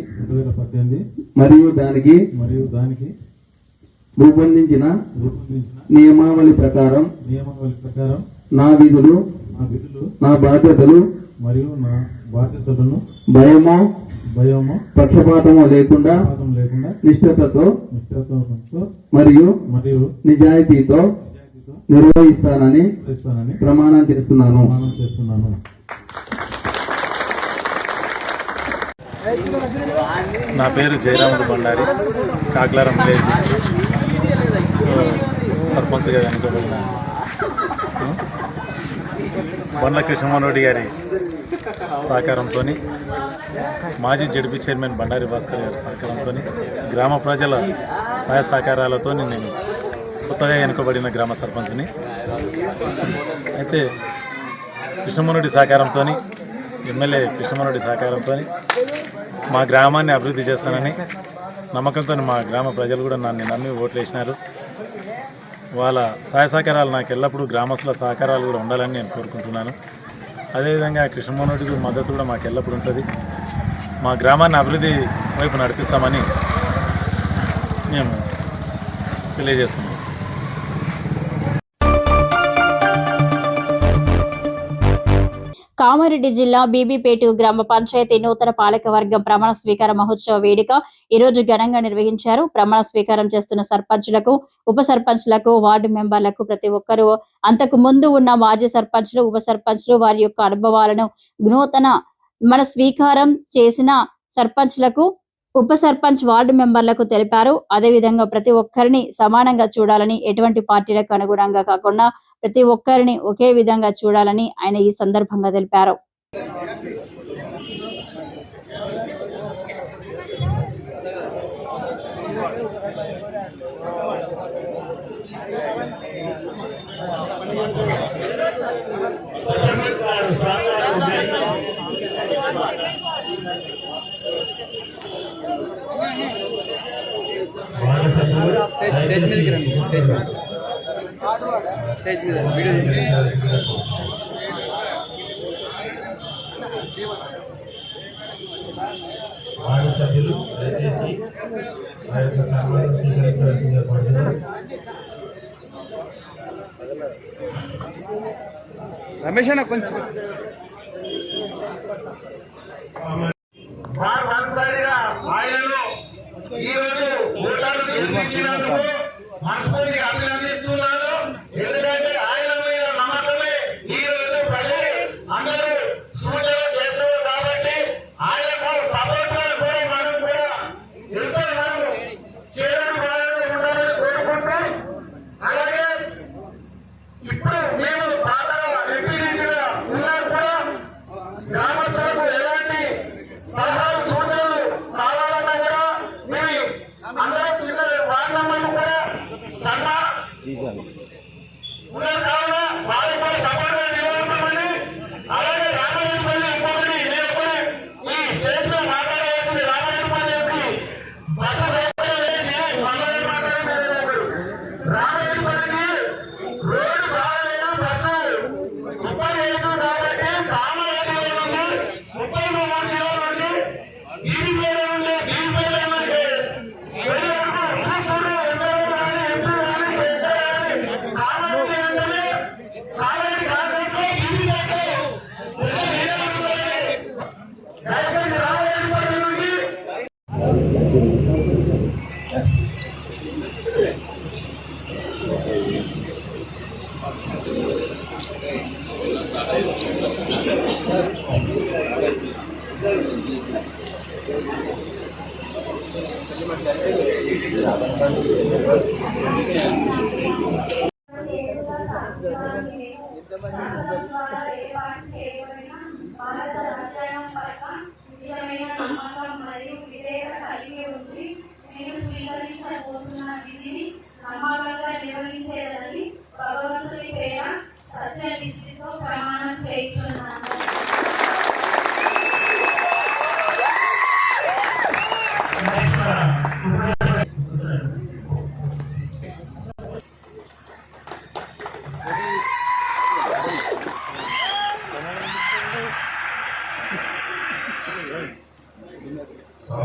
మరియు దానికి రూపొందించిన నియమావళి ప్రకారం నా విధులు నా బాధ్యతలు భయమో పక్షపాతమో లేకుండా నిష్ఠతో మరియు నిజాయితీతో నిర్వహిస్తానని ప్రమాణం చేస్తున్నాను. నా పేరు జయరాముడు బండారి, కాకలారం విలేజ్ సర్పంచ్గా ఎన్నుకోబడిన బండ్ల కృష్ణమోహన్ రెడ్డి గారి సహకారంతో, మాజీ జడ్పీ చైర్మన్ బండారి భాస్కర్ గారి సహకారంతో, గ్రామ ప్రజల సహాయ సహకారాలతో నేను కొత్తగా ఎన్నుకోబడిన గ్రామ సర్పంచ్ని. అయితే కృష్ణమోహన్ రెడ్డి సహకారంతో, ఎమ్మెల్యే కృష్ణమోహన్ రెడ్డి సహకారంతో మా గ్రామాన్ని అభివృద్ధి చేస్తానని నమ్మకంతో మా గ్రామ ప్రజలు కూడా నన్ను నమ్మి ఓట్లు వేసినారు. వాళ్ళ సహాయ సహకారాలు నాకు ఎల్లప్పుడూ గ్రామస్తుల సహకారాలు కూడా ఉండాలని నేను కోరుకుంటున్నాను. అదేవిధంగా కృష్ణమోహన్ రెడ్డి మద్దతు కూడా మాకు ఎల్లప్పుడూ ఉంటుంది. మా గ్రామాన్ని అభివృద్ధి వైపు నడిపిస్తామని మేము తెలియజేస్తున్నాం. కామారెడ్డి జిల్లా బీబీపేట గ్రామ పంచాయతీ నూతన పాలకవర్గం ప్రమాణ స్వీకార మహోత్సవ వేడుక ఈ రోజు ఘనంగా నిర్వహించారు. ప్రమాణ స్వీకారం చేస్తున్న సర్పంచులకు, ఉప సర్పంచ్లకు, వార్డు మెంబర్లకు ప్రతి ఒక్కరూ అంతకు ముందు ఉన్న మాజీ సర్పంచ్లు, ఉప సర్పంచ్లు వారి యొక్క అనుభవాలను మన స్వీకారం చేసిన సర్పంచ్లకు, ఉప సర్పంచ్, వార్డు మెంబర్లకు తెలిపారు. అదేవిధంగా ప్రతి ఒక్కరిని సమానంగా చూడాలని, ఎటువంటి పార్టీలకు అనుగుణంగా కాకుండా ప్రతి ఒక్కరిని ఒకే విధంగా చూడాలని ఆయన ఈ సందర్భంగా తెలిపారు. రమేష్ అన్న కొంచెం ఈరోజు ఓటాలు గెలిపించినందుకు మనస్ఫూర్తిగా అభినందిస్తున్నాను. ఎందుకంటే ఆయన మీద నమ్మకమే ఈ రోజు ప్రజలు అందరూ సూచనలు చేస్తున్నారు కాబట్టి ఆయనకు సపోర్ట్ కూడా మనం కూడా ఎంతో మనం చేయడం ఉండాలని కోరుకుంటూ, అలాగే ఇప్పుడు మేము పాత ఎంపీడీసీగా ఉన్నా కూడా గ్రామస్తులకు ఎలాంటి సలహాలు సూచనలు కావాలన్నా కూడా మేము అందరూ చిన్న వాడినమ్మని కూడా సన్నా ఉన్నారు కావున వాళ్ళకి కూడా సపోర్ట్ గా నిలబడతామని, అలాగే రామరెడ్డిపల్లి ఇంకొకటి నేను ఈ స్టేజ్ లో మాట్లాడవచ్చింది. రామరెడ్డిపల్లికి బస్సు సౌకర్యం వేసి మండలం మాట్లాడారు. రామరెడ్డిపల్లికి రోడ్డు బాగాలేదు, బస్సు ఇబ్బంది అవుతుంది కాబట్టి కామారెడ్డి నుండి 33 జిల్లాల నుండి ఈడిపేట నుండి ఈడిపేట నుండి వెళ్ళి వరకు చూస్తున్నారు. ఎమ్మెల్యే కానీ ఎంపీ కానీ ఎక్కడ కానీ కామారెడ్డి అంటేనే కామారెడ్డి కాన్సెన్స్ లో ఈడిపేటలో దయచేసి రామరెడ్డిపల్లి నుండి భారత రాజ్యాంగం పట్ల నిజమైన నమ్మకం మరియు విధేయత కలిగి ఉండి నేను స్వీకరించబోతున్న విధిని నమ్మకంగా నిర్వహించేదని భగవంతుని పేర సత్యనిష్ఠతో ప్రమాణం చేయుచున్నాను.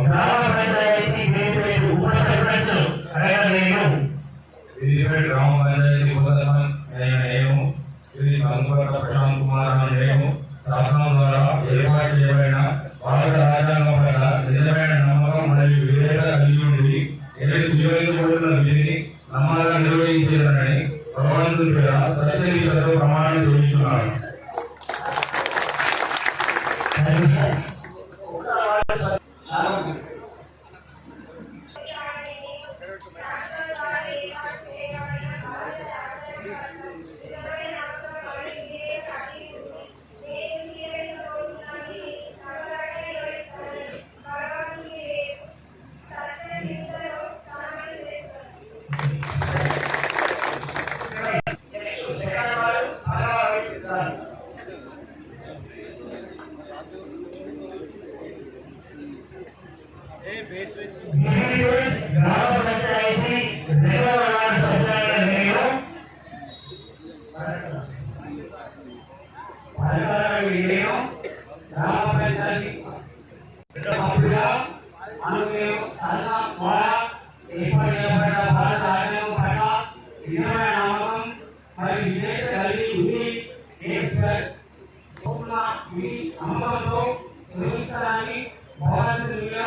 గ్రామ పంచాయతీ వేరు ఉప సర్పంచ్ అనగా నేను గ్రామ పంచాయతీ ఉప సర్పంచ్ నేను శ్రీ సంకోట ప్రశాంత్ కుమార్ నేను శాసనం ద్వారా ఏర్పాటు చేయబడిన భారత రాజ్యాంగం పట్ల నిజమైన నమ్మకం మరియు విధేయత కలిగి ఉండి ఏది సుయోగించబడిన విధిని నమ్మకంగా నిర్వహించేదని భగవంతుని పేర సత్యనిష్టతో ప్రమాణం చేస్తున్నాను. గ్రామ పంచాయతీ రెండవ వార్డు సభ్యులైన నేను గ్రామ పంచాయతీ సభ్యులుగా ఏర్పాటు చేయబడిన భారత రాజ్యాంగం పట్ల నిజమైన నమ్మకం మరియు విధేయత కలిగి ఉండి ఈ నమ్మకంతో నిర్వహించడానికి భగవంతుని మీద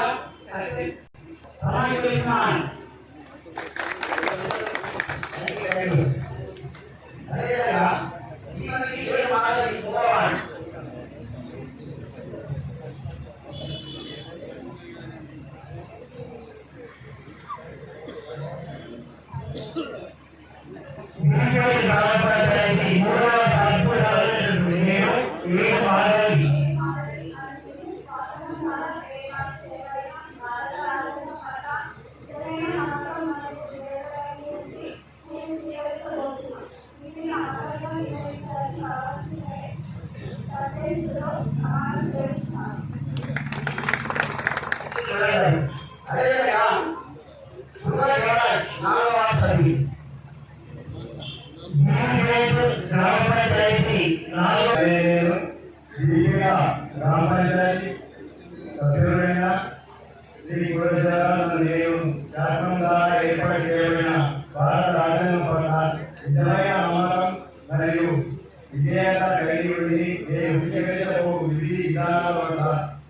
ప్రమాణం చేస్తున్నాను. గ్రామ పంచాయతీ మూడవ సభ్యురాలు నేను ఏ మాధవి గ్రామ పంచాయతీ గ్రామ పంచాయతీ సభ్యులైన శ్రీ నేను శాసనం ద్వారా ఏర్పాటు చేయబడిన భారత రాజ్యాంగం పట్ల నిజమైన నమ్మకం మరియు విజేత కలిగి ఉండి నేను విధి విధానాల పట్ల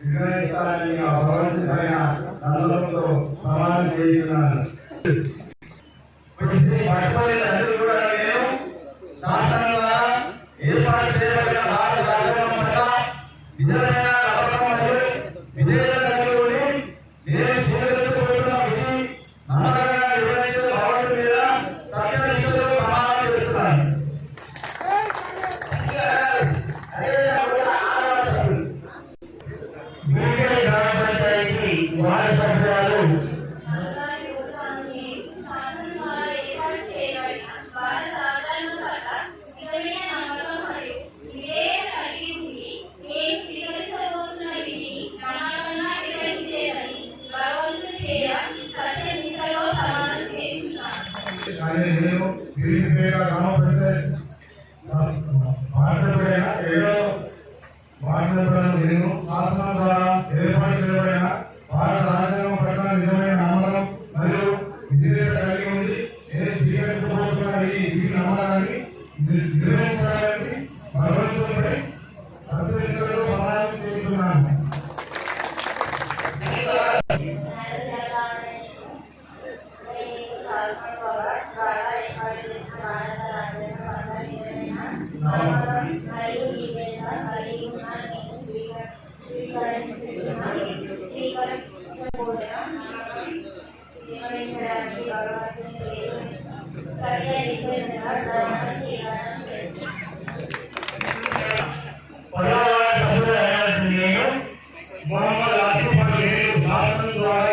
నిర్వహిస్తానని భగవంతుని పైన నమ్మకంతో ప్రమాణం చేస్తున్నాను. శాసనం ద్వారా ఏర్పాటు చేయబడిన భారత రాజ్యాంగం పట్ల నిజమైన నమ్మకం మరియు విధేయత కలిగి ఉండి నేను స్వీకరించబడుతున్న విధి నమ్మకంగా నిర్వహించే భగవంతుని మీద సత్యనిష్టతో ప్రమాణం చేస్తున్నాను. గ్రామ పంచాయతీ వార్డు సభ్యురాలు నేను గ్రామ పంచాయతీ నేను శాసనం ద్వారా ఏర్పాటు చేయబడిన భారత రాజ్యాంగం పట్ల నిజమైన నమ్మకం మరియు విధేయత కలిగి ఉంది నేను స్వీకరించబోతున్న ఈ నమ్మకాన్ని నిర్వహించడానికి భగవంతునిపై సత్యనిష్టతో ప్రమాణం చేస్తున్నాను. మొహమ్మద్ ఆసిఫ్ శాసనం ద్వారా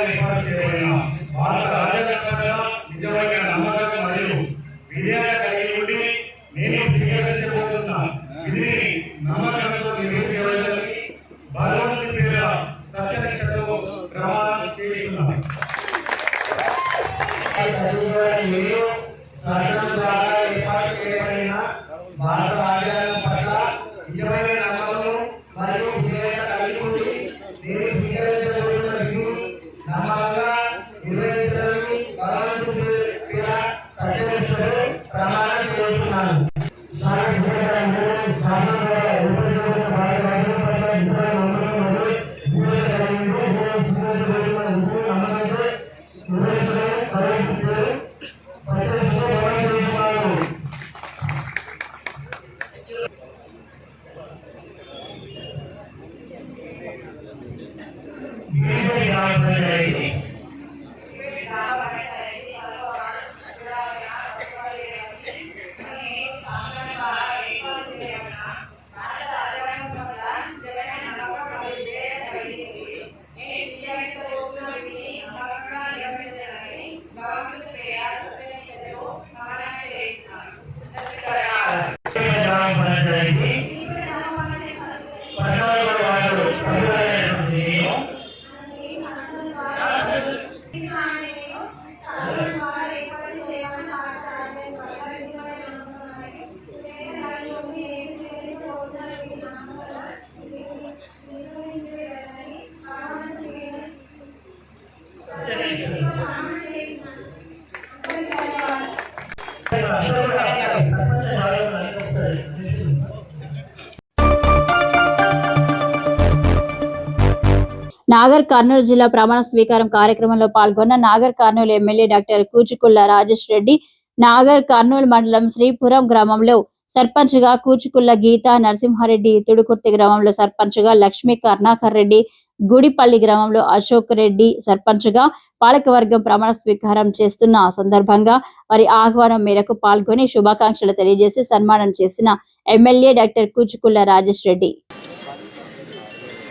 నాగర్ కర్నూలు జిల్లా ప్రమాణ స్వీకారం కార్యక్రమంలో పాల్గొన్న నాగర్ కర్నూలు ఎమ్మెల్యే డాక్టర్ కూచుకుల్ల రాజేష్ రెడ్డి నాగర్ కర్నూలు మండలం శ్రీపురం గ్రామంలో సర్పంచ్ గా కూచుకుల్ల గీతా నరసింహారెడ్డి, తుడుకుర్తి గ్రామంలో సర్పంచ్ గా లక్ష్మీ కర్ణాకర్ రెడ్డి, గుడిపల్లి గ్రామంలో అశోక్ రెడ్డి సర్పంచ్ గా పాలకవర్గం ప్రమాణ స్వీకారం చేస్తున్న సందర్భంగా వారి ఆహ్వానం మేరకు పాల్గొని శుభాకాంక్షలు తెలియజేసి సన్మానం చేసిన ఎమ్మెల్యే డాక్టర్ కూచుకుల్ల రాజేష్ రెడ్డి.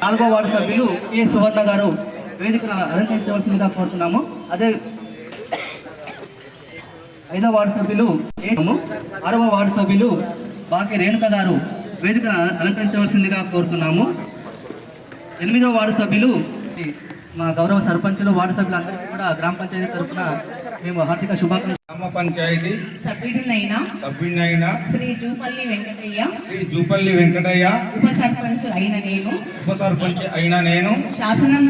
4వ వార్డు సభ్యులు ఏ సువర్ణ గారు వేదికను అలంకరించవలసిందిగా కోరుతున్నాము. అదే 5వ వార్డు సభ్యులు 6వ వార్డు సభ్యులు బాకి రేణుక గారు వేదికను అలంకరించవలసిందిగా కోరుతున్నాము. 8వ వార్డు సభ్యులు మా గౌరవ సర్పంచులు, వార్డు సభ్యులందరికీ కూడా గ్రామ పంచాయతీ తరఫున మేము హార్దిక శుభాకాంక్షలు. గ్రామ పంచాయతీ సభ్యుడైన శ్రీ జూపల్లి వెంకటయ్య ఉప సర్పంచ్ అయిన నేను శాసనం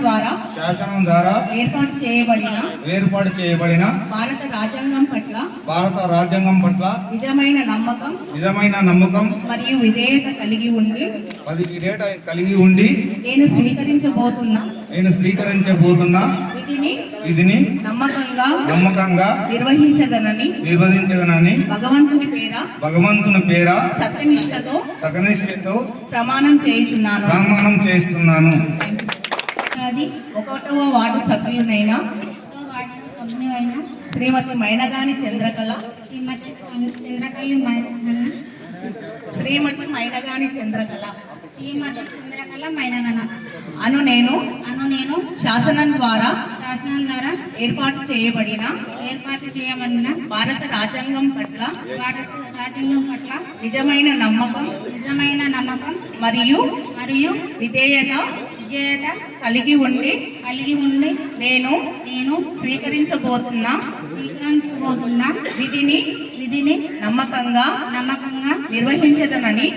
ద్వారా ఏర్పాటు చేయబడిన భారత రాజ్యాంగం పట్ల నిజమైన నమ్మకం మరియు విధేయత కలిగి ఉండి నేను స్వీకరించబోతున్న విధిని నమ్మకంగా నిర్వహించదనని భగవంతుని పేర సత్యనిష్టతో ప్రమాణం చేస్తున్నాను. 1వ వార్డు సభ్యునైన శ్రీమతి మైనగాని చంద్రకళ అను నేను శాసనం ద్వారా ఏర్పాటు చేయబడిన భారత రాజ్యాంగం పట్ల నిజమైన నమ్మకం మరియు విధేయత కలిగి ఉండి నేను స్వీకరించబోతున్న విధిని నమ్మకంగా నిర్వహించదనని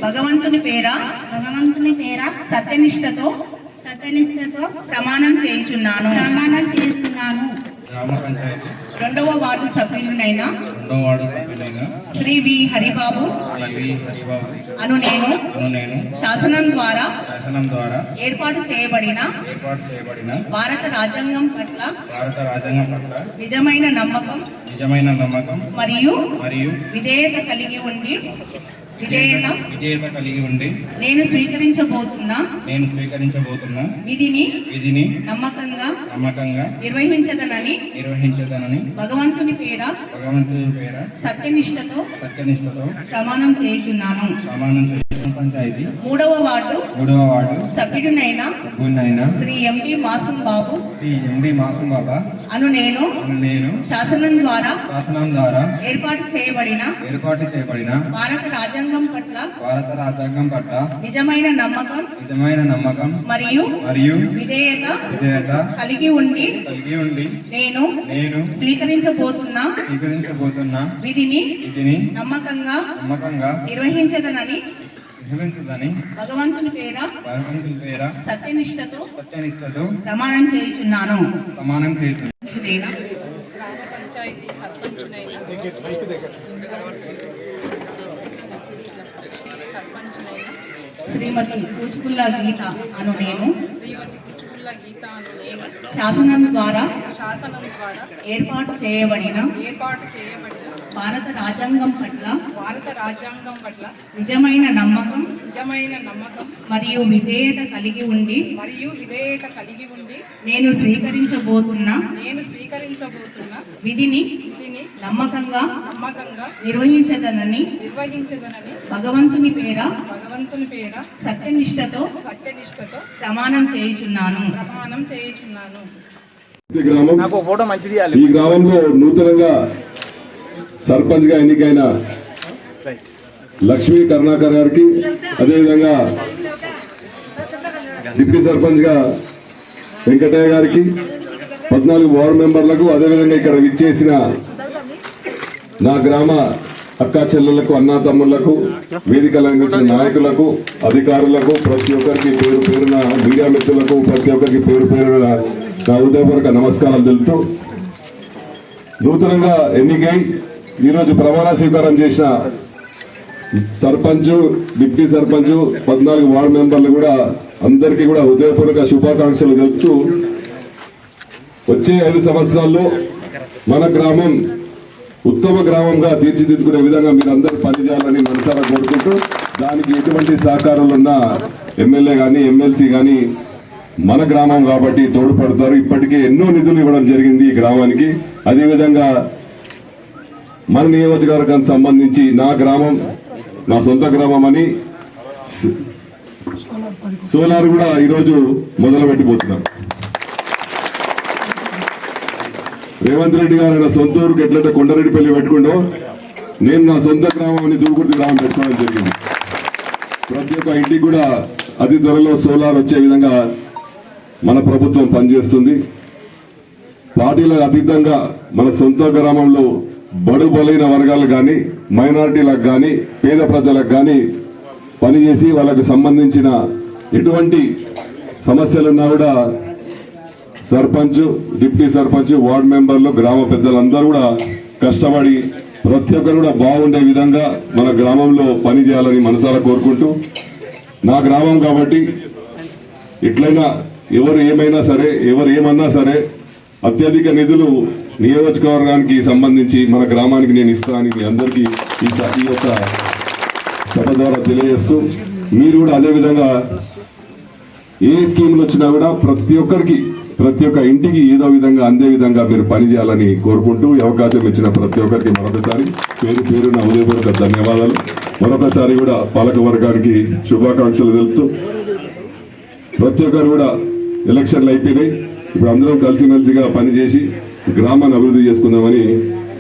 భగవంతుని పేర సత్యనిష్టతో ప్రమాణం చేస్తున్నాను. 2వ వార్డు సభ్యులైన శ్రీ వి హరిబాబు అను నేను శాసనం ద్వారా ఏర్పాటు చేయబడిన భారత రాజ్యాంగం పట్ల నిజమైన నమ్మకం మరియు విధేయత కలిగి ఉండి నేను స్వీకరించబోతున్న విధిని నమ్మకంగా నిర్వహించదనని భగవంతుని పేర సత్యనిష్టతో ప్రమాణం చేస్తున్నాను. 3వ వార్డు సభ్యుడినైన శ్రీ ఎండి మాసం బాబు అను నేను శాసనం ద్వారా ఏర్పాటు చేయబడిన భారత రాజ్యాంగం పట్ల నిజమైన నమ్మకం మరియు విధేయత కలిగి ఉండి నేను స్వీకరించబోతున్న విధిని నమ్మకంగా నిర్వహించదనని భగవంతుని పేర సత్యనిష్టతో ప్రమాణం చేస్తున్నాను. పంచాయతీ సర్పంచునైన శ్రీమతి కూచుకుల్ల గీత అను నేను రంగుల గీత అను నేను శాసనం ద్వారా శాసనం ద్వారా ఏర్పాటు చేయబడిన భారత రాజ్యాంగం పట్ల నిజమైన నమ్మకం మరియు విధేయత కలిగి ఉండి నేను స్వీకరించబోతున్న విధిని నమ్మకంగా నిర్వహించదనని భగవంతుని పేర సత్యనిష్టతో ప్రమాణం చేయుచున్నాను. ఈ గ్రామంలో నూతనంగా సర్పంచ్ గా ఎన్నికైన లక్ష్మీ కరుణాకర్ గారికి, అదేవిధంగా డిప్యూటీ సర్పంచ్ గా వెంకటయ్య గారికి, 14 వార్డు మెంబర్లకు, అదేవిధంగా ఇక్కడ విచ్చేసిన నా గ్రామ అక్కా చెల్లెళ్లకు, అన్నా తమ్ముళ్లకు, వేదిక అలంకరించిన నాయకులకు, అధికారులకు, ప్రతి ఒక్కరికి పేరు పేరున, మీడియా మిత్రులకు ప్రతి ఒక్కరికి పేరు పేరున నా హృదయపూర్వక నమస్కారాలు తెలుపుతూ, నూతనంగా ఎన్నికై ఈరోజు ప్రమాణ స్వీకారం చేసిన సర్పంచ్, డిప్యూటీ సర్పంచ్, 14 వార్డు మెంబర్లు కూడా అందరికీ కూడా హృదయపూర్వక శుభాకాంక్షలు తెలుపుతూ, వచ్చే 5 సంవత్సరాల్లో మన గ్రామం ఉత్తమ గ్రామంగా తీర్చిదిద్దుకునే విధంగా మీరు అందరూ పనిచేయాలని మనసారా కోరుకుంటూ, దానికి ఎటువంటి సహకారాలు ఉన్నా ఎమ్మెల్యే కానీ ఎమ్మెల్సీ కానీ మన గ్రామం కాబట్టి తోడ్పడతారు. ఇప్పటికే ఎన్నో నిధులు ఇవ్వడం జరిగింది ఈ గ్రామానికి. అదేవిధంగా మన నియోజకవర్గానికి సంబంధించి నా గ్రామం, నా సొంత గ్రామం అని సోలార్ కూడా ఈరోజు మొదలు పెట్టిపోతున్నాం. రేవంత్ రెడ్డి గారు ఆయన సొంత ఊరికి ఎట్లయితే కొండరెడ్డిపల్లి పెట్టుకుంటో, నేను నా సొంత గ్రామం అని దుర్గుర్తి గ్రామం పెట్టుకోవడం జరిగింది. ప్రతి ఒక్క ఇంటికి కూడా అతి త్వరలో సోలార్ వచ్చే విధంగా మన ప్రభుత్వం పనిచేస్తుంది. పార్టీలకు అతీతంగా మన సొంత గ్రామంలో బడు బలైన వర్గాలు కానీ, మైనారిటీలకు కానీ, పేద ప్రజలకు కానీ పనిచేసి వాళ్ళకి సంబంధించిన ఎటువంటి సమస్యలున్నా కూడా సర్పంచ్, డిప్యూటీ సర్పంచ్, వార్డు మెంబర్లు, గ్రామ పెద్దలందరూ కూడా కష్టపడి ప్రతి ఒక్కరు కూడా బాగుండే విధంగా మన గ్రామంలో పనిచేయాలని మనసారా కోరుకుంటూ, నా గ్రామం కాబట్టి ఎట్లయినా ఎవరు ఏమైనా సరే, ఎవరు ఏమన్నా సరే, అత్యధిక నిధులు నియోజకవర్గానికి సంబంధించి మన గ్రామానికి నేను ఇస్తానని మీ అందరికీ ఈ యొక్క సభ ద్వారా తెలియజేస్తూ, మీరు కూడా అదేవిధంగా ఏ స్కీములు వచ్చినా కూడా ప్రతి ఒక్క ఇంటికి ఏదో విధంగా అందే విధంగా మీరు పనిచేయాలని కోరుకుంటూ, ఈ అవకాశం ఇచ్చిన ప్రతి ఒక్కరికి మరొకసారి పేరు పేరున హృదయపూర్వక ధన్యవాదాలు. మరొకసారి కూడా పాలక వర్గానికి శుభాకాంక్షలు తెలుపుతూ, ప్రతి ఒక్కరు కూడా ఎలక్షన్లు అయిపోయినాయి, ఇప్పుడు అందరం కలిసిమెలిసిగా పనిచేసి గ్రామాన్ని అభివృద్ధి చేసుకుందామని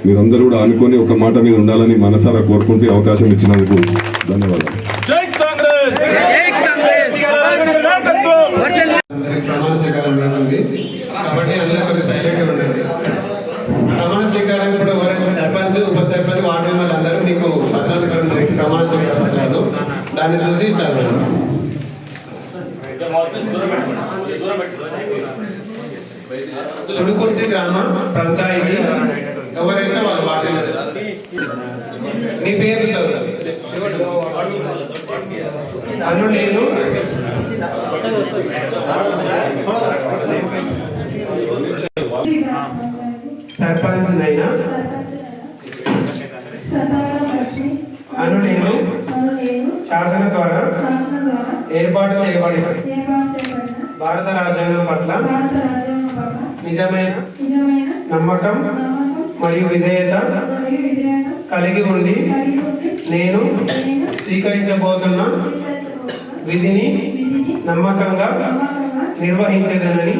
మీరందరూ కూడా అనుకొని ఒక మాట మీద ఉండాలని మనసారా కోరుకుంటూ అవకాశం ఇచ్చినందుకు ధన్యవాదాలు. ప్రమాణ స్వీకారం ఉంది కాబట్టి అందరూ కొంచెం సైలెంట్గా ఉండండి. ప్రమాణ స్వీకారం ఇప్పుడు ఎవరైనా సర్పంచ్, ఉప సర్పంచ్, వార్డు మెంబర్లు అందరూ మీకు పత్రాలు ప్రమాణ స్వీకారం పత్రాలు దాన్ని చూసి చదవండి. తుడుకుర్తి గ్రామ పంచాయతీ ఎవరైతే వాళ్ళు వార్డు నీ పేరు చదువు. అను నేను సర్పంచ్ అయినా అను నేను శాసన ద్వారా ఏర్పాటు చేయబడిన భారత రాజ్యాంగం పట్ల నిజమైన నమ్మకం మరియు విధేయత కలిగి ఉండి నేను స్వీకరించబోతున్న విధిని నమ్మకంగా నిర్వహించదనని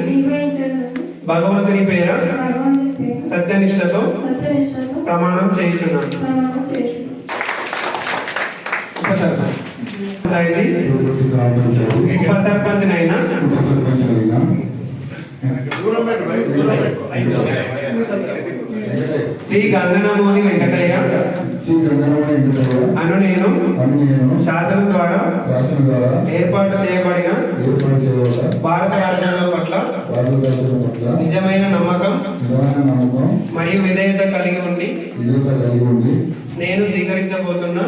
భగవంతుని పేర సత్యనిష్టతో ప్రమాణం చేయుచున్నాను. ఉప సర్పంచ్ అయినా శ్రీ గంగనమోని వెంకటయ్య అను నేను శాసనం ద్వారా ఏర్పాటు చేయబడిన భారత రాజ్యాంగం పట్ల నిజమైన నమ్మకం మరియు విధేయత కలిగి ఉండి నేను స్వీకరించబోతున్న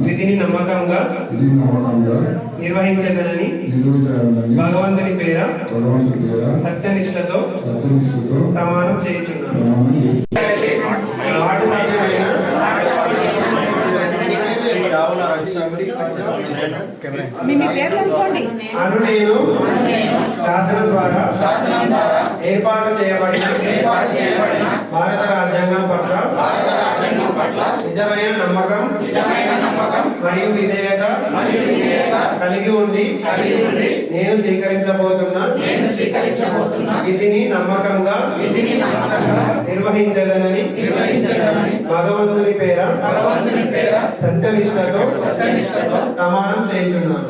విధిని నమ్మకంగా నిర్వహించదనని భగవంతుని పేర సత్యనిష్టతో ప్రమాణం చేయుచున్నాను. అను నేను శాసనం ద్వారా ఏర్పాటు చేయబడిన భారత రాజ్యాంగం పట్ల నిజమైన నమ్మకం మరియు విధేయత కలిగి ఉండి నేను స్వీకరించబోతున్న విధిని నమ్మకంగా నిర్వహించదనని భగవంతుని పేర సత్యనిష్టతో ప్రమాణం చేయుచున్నాను.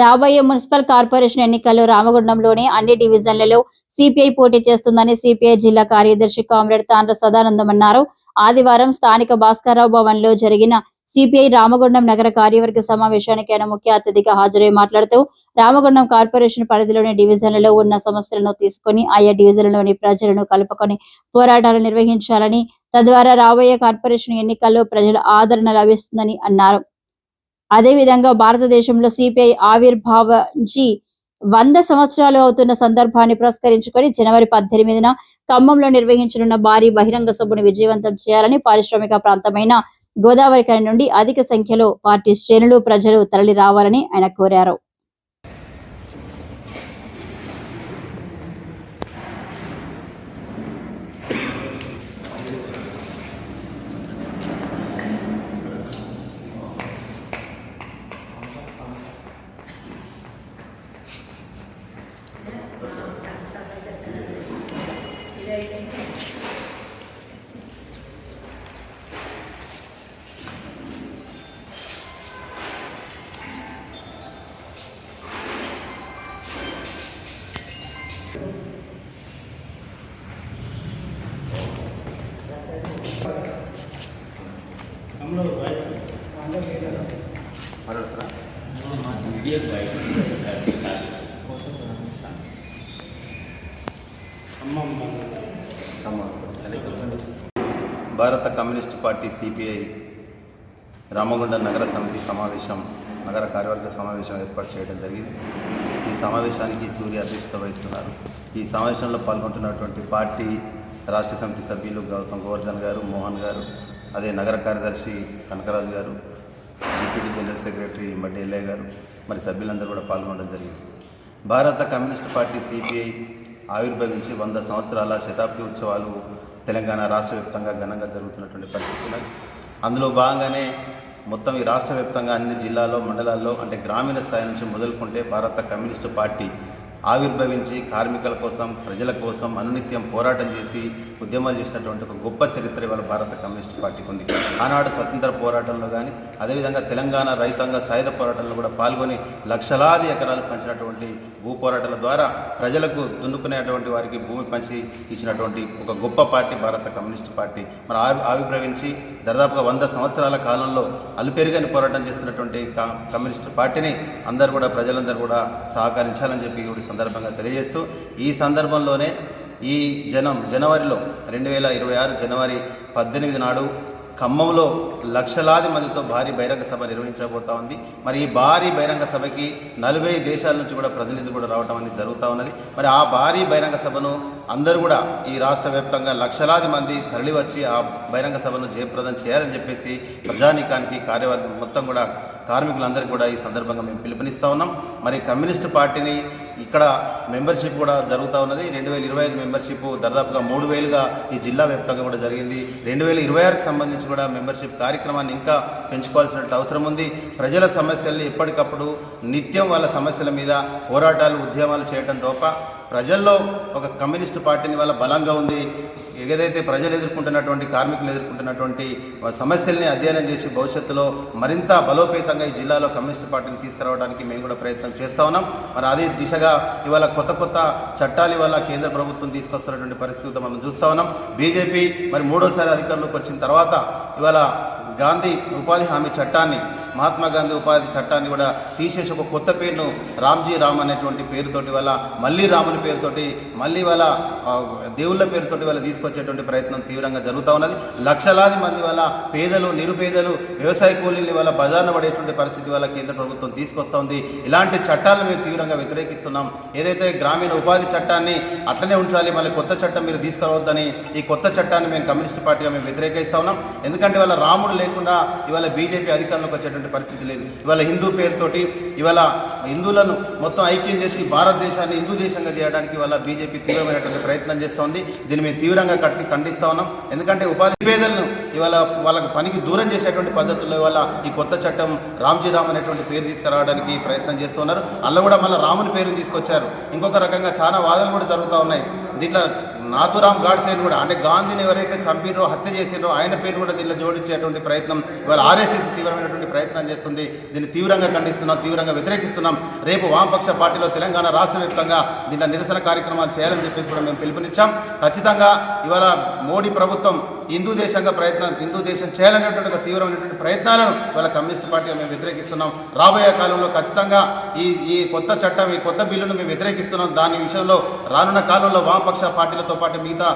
రాబోయే మున్సిపల్ కార్పొరేషన్ ఎన్నికల్లో రామగుండంలోని అన్ని డివిజన్లలో సిపిఐ పోటీ చేస్తుందని సిపిఐ జిల్లా కార్యదర్శి కామ్రేడ్ తాండ్ర సదానందం అన్నారు. ఆదివారం స్థానిక భాస్కర్రావు భవన్ లో జరిగిన సిపిఐ రామగుండం నగర కార్యవర్గ సమావేశానికి ఆయన ముఖ్య అతిథిగా హాజరై మాట్లాడుతూ రామగుండం కార్పొరేషన్ పరిధిలోని డివిజన్లలో ఉన్న సమస్యలను తీసుకుని ఆయా డివిజన్లలోని ప్రజలను కలుపుకొని పోరాటాలు నిర్వహించాలని, తద్వారా రాబోయే కార్పొరేషన్ ఎన్నికల్లో ప్రజల ఆదరణ లభిస్తుందని అన్నారు. అదేవిధంగా భారతదేశంలో సిపిఐ ఆవిర్భావించి 100 సంవత్సరాలు అవుతున్న సందర్భాన్ని పురస్కరించుకొని జనవరి 18న ఖమ్మంలో నిర్వహించనున్న భారీ బహిరంగ సభను విజయవంతం చేయాలని, పారిశ్రామిక ప్రాంతమైన గోదావరి కని నుండి అధిక సంఖ్యలో పార్టీ శ్రేణులు ప్రజలు తరలి రావాలని ఆయన కోరారు. భారత కమ్యూనిస్టు పార్టీ సిపిఐ రామగుండం నగర సమితి సమావేశం, నగర కార్యవర్గ సమావేశం ఏర్పాటు చేయడం జరిగింది. ఈ సమావేశానికి సూర్య అధ్యక్షత వహిస్తున్నారు. ఈ సమావేశంలో పాల్గొంటున్నటువంటి పార్టీ రాష్ట్ర సమితి సభ్యులు గౌతమ్ గోవర్ధన్ గారు, మోహన్ గారు, అదే నగర కార్యదర్శి కనకరాజు గారు, డిప్యూటీ జనరల్ సెక్రటరీ మడ్డి ఎల్లయ్య గారు, మరి సభ్యులందరూ కూడా పాల్గొనడం జరిగింది. భారత కమ్యూనిస్టు పార్టీ సిపిఐ ఆవిర్భవించి 100 సంవత్సరాల శతాబ్ది ఉత్సవాలు తెలంగాణ రాష్ట్ర వ్యాప్తంగా ఘనంగా జరుగుతున్నటువంటి పరిస్థితులు. అందులో భాగంగానే మొత్తం ఈ రాష్ట్ర వ్యాప్తంగా అన్ని జిల్లాల్లో, మండలాల్లో, అంటే గ్రామీణ స్థాయి నుంచి మొదలుకుంటే భారత కమ్యూనిస్టు పార్టీ ఆవిర్భవించి కార్మికుల కోసం, ప్రజల కోసం అనునిత్యం పోరాటం చేసి ఉద్యమాలు చేసినటువంటి ఒక గొప్ప చరిత్ర ఇవాళ భారత కమ్యూనిస్టు పార్టీకి ఉంది. ఆనాడు స్వతంత్ర పోరాటంలో కానీ, అదేవిధంగా తెలంగాణ రైతాంగ సాయుధ పోరాటంలో కూడా పాల్గొని లక్షలాది ఎకరాలు పంచినటువంటి భూ పోరాటాల ద్వారా ప్రజలకు దున్నుకునేటువంటి వారికి భూమి పంచి ఇచ్చినటువంటి ఒక గొప్ప పార్టీ భారత కమ్యూనిస్టు పార్టీ. మరి ఆవిర్భవించి దాదాపుగా 100 సంవత్సరాల కాలంలో అలుపెరుగని పోరాటం చేస్తున్నటువంటి కమ్యూనిస్టు పార్టీని అందరూ కూడా, ప్రజలందరూ కూడా సహకరించాలని చెప్పి ఈ సందర్భంగా తెలియజేస్తూ, ఈ సందర్భంలోనే ఈ జనవరిలో 2026 జనవరి 18 నాడు ఖమ్మంలో లక్షలాది మందితో భారీ బహిరంగ సభ నిర్వహించబోతా ఉంది. మరి ఈ భారీ బహిరంగ సభకి 40 దేశాల నుంచి కూడా ప్రతినిధులు కూడా రావడం అనేది జరుగుతూ ఉన్నది. మరి ఆ భారీ బహిరంగ సభను అందరూ కూడా ఈ రాష్ట్ర వ్యాప్తంగా లక్షలాది మంది తరలి వచ్చి ఆ బహిరంగ సభను జయప్రదం చేయాలని చెప్పేసి ప్రజానీకానికి, కార్యవర్గం మొత్తం కూడా, కార్మికులందరికీ కూడా ఈ సందర్భంగా మేము పిలుపునిస్తూ ఉన్నాం. మరి కమ్యూనిస్టు పార్టీని ఇక్కడ మెంబర్షిప్ కూడా జరుగుతూ ఉన్నది. 2025 మెంబర్షిప్ దాదాపుగా 3000గా ఈ జిల్లా వ్యాప్తంగా కూడా జరిగింది. 2026కి సంబంధించి కూడా మెంబర్షిప్ కార్యక్రమాన్ని ఇంకా పెంచుకోవాల్సిన అవసరం ఉంది. ప్రజల సమస్యల్ని ఎప్పటికప్పుడు నిత్యం వాళ్ళ సమస్యల మీద పోరాటాలు, ఉద్యమాలు చేయడం తప్ప ప్రజల్లో ఒక కమ్యూనిస్టు పార్టీని వాళ్ళ బలంగా ఉంది. ఏదైతే ప్రజలు ఎదుర్కొంటున్నటువంటి, కార్మికులు ఎదుర్కొంటున్నటువంటి సమస్యల్ని అధ్యయనం చేసి భవిష్యత్తులో మరింత బలోపేతంగా ఈ జిల్లాలో కమ్యూనిస్టు పార్టీని తీసుకురావడానికి మేము కూడా ప్రయత్నం చేస్తూ ఉన్నాం. మరి అదే దిశగా ఇవాళ కొత్త చట్టాలు ఇవాళ కేంద్ర ప్రభుత్వం తీసుకొస్తున్నటువంటి పరిస్థితి మనం చూస్తూ ఉన్నాం. బీజేపీ మరి 3వ సారి అధికారంలోకి వచ్చిన తర్వాత ఇవాళ గాంధీ ఉపాధి హామీ చట్టాన్ని మహాత్మా గాంధీ ఉపాధి చట్టాన్ని కూడా తీసేసి ఒక కొత్త పేరును రామ్జీ రామ్ అనేటువంటి పేరుతోటి వల్ల మళ్ళీ రాముని పేరుతోటి మళ్ళీ వాళ్ళ దేవుళ్ళ పేరుతోటి వాళ్ళ తీసుకొచ్చేటువంటి ప్రయత్నం తీవ్రంగా జరుగుతూ ఉన్నది. లక్షలాది మంది వల్ల పేదలు నిరుపేదలు వ్యవసాయ కూలీలు వల్ల బజార్న పడేటువంటి పరిస్థితి వల్ల కేంద్ర ప్రభుత్వం తీసుకొస్తూ ఉంది. ఇలాంటి చట్టాలను మేము తీవ్రంగా వ్యతిరేకిస్తున్నాం. ఏదైతే గ్రామీణ ఉపాధి చట్టాన్ని అట్లనే ఉంచాలి, మళ్ళీ కొత్త చట్టం మీరు తీసుకురావద్దని ఈ కొత్త చట్టాన్ని మేము కమ్యూనిస్ట్ పార్టీగా మేము వ్యతిరేకిస్తూ ఉన్నాం. ఎందుకంటే ఇవాళ రాముడు లేకుండా ఇవాళ బీజేపీ అధికారంలోకి వచ్చేటువంటి పరిస్థితి లేదు. ఇవాళ హిందూ పేరుతోటి ఇవాళ హిందువులను మొత్తం ఐక్యం చేసి భారతదేశాన్ని హిందూ దేశంగా చేయడానికి ఇవాళ బీజేపీ తీవ్రమైనటువంటి ప్రయత్నం చేస్తోంది. దీన్ని మేము తీవ్రంగా ఖండిస్తూ ఉన్నాం. ఎందుకంటే ఉపాధి పేదలను ఇవాళ వాళ్ళకి పనికి దూరం చేసేటువంటి పద్ధతుల్లో ఇవాళ ఈ కొత్త చట్టం రామ్జీ రామ్ అనేటువంటి పేరు తీసుకురావడానికి ప్రయత్నం చేస్తున్నారు. అందులో కూడా మళ్ళీ రాముని పేరుని తీసుకొచ్చారు. ఇంకొక రకంగా చాలా వాదనలు కూడా జరుగుతూ ఉన్నాయి. దీంట్లో నాథురామ్ గాడ్సేని కూడా అంటే గాంధీని ఎవరైతే చంపినో హత్య చేసినో ఆయన పేరు కూడా దీనిలో జోడించేటువంటి ప్రయత్నం ఇవాళ ఆర్ఎస్ఎస్ తీవ్రమైనటువంటి ప్రయత్నం చేస్తుంది. దీన్ని తీవ్రంగా ఖండిస్తున్నాం, తీవ్రంగా వ్యతిరేకిస్తున్నాం. రేపు వామపక్ష పార్టీలో తెలంగాణ రాష్ట్ర వ్యాప్తంగా దీంట్లో నిరసన కార్యక్రమాలు చేయాలని చెప్పేసి కూడా మేము పిలుపునిచ్చాం. ఖచ్చితంగా ఇవాళ మోడీ ప్రభుత్వం హిందూ దేశం చేయాలనేటువంటి తీవ్రమైనటువంటి ప్రయత్నాలను ఇవాళ కమ్యూనిస్ట్ పార్టీగా మేము వ్యతిరేకిస్తున్నాం. రాబోయే కాలంలో ఖచ్చితంగా ఈ కొత్త చట్టం ఈ కొత్త బిల్లును మేము వ్యతిరేకిస్తున్నాం. దాని విషయంలో రానున్న కాలంలో వామపక్ష పార్టీలతో పాటు మిగతా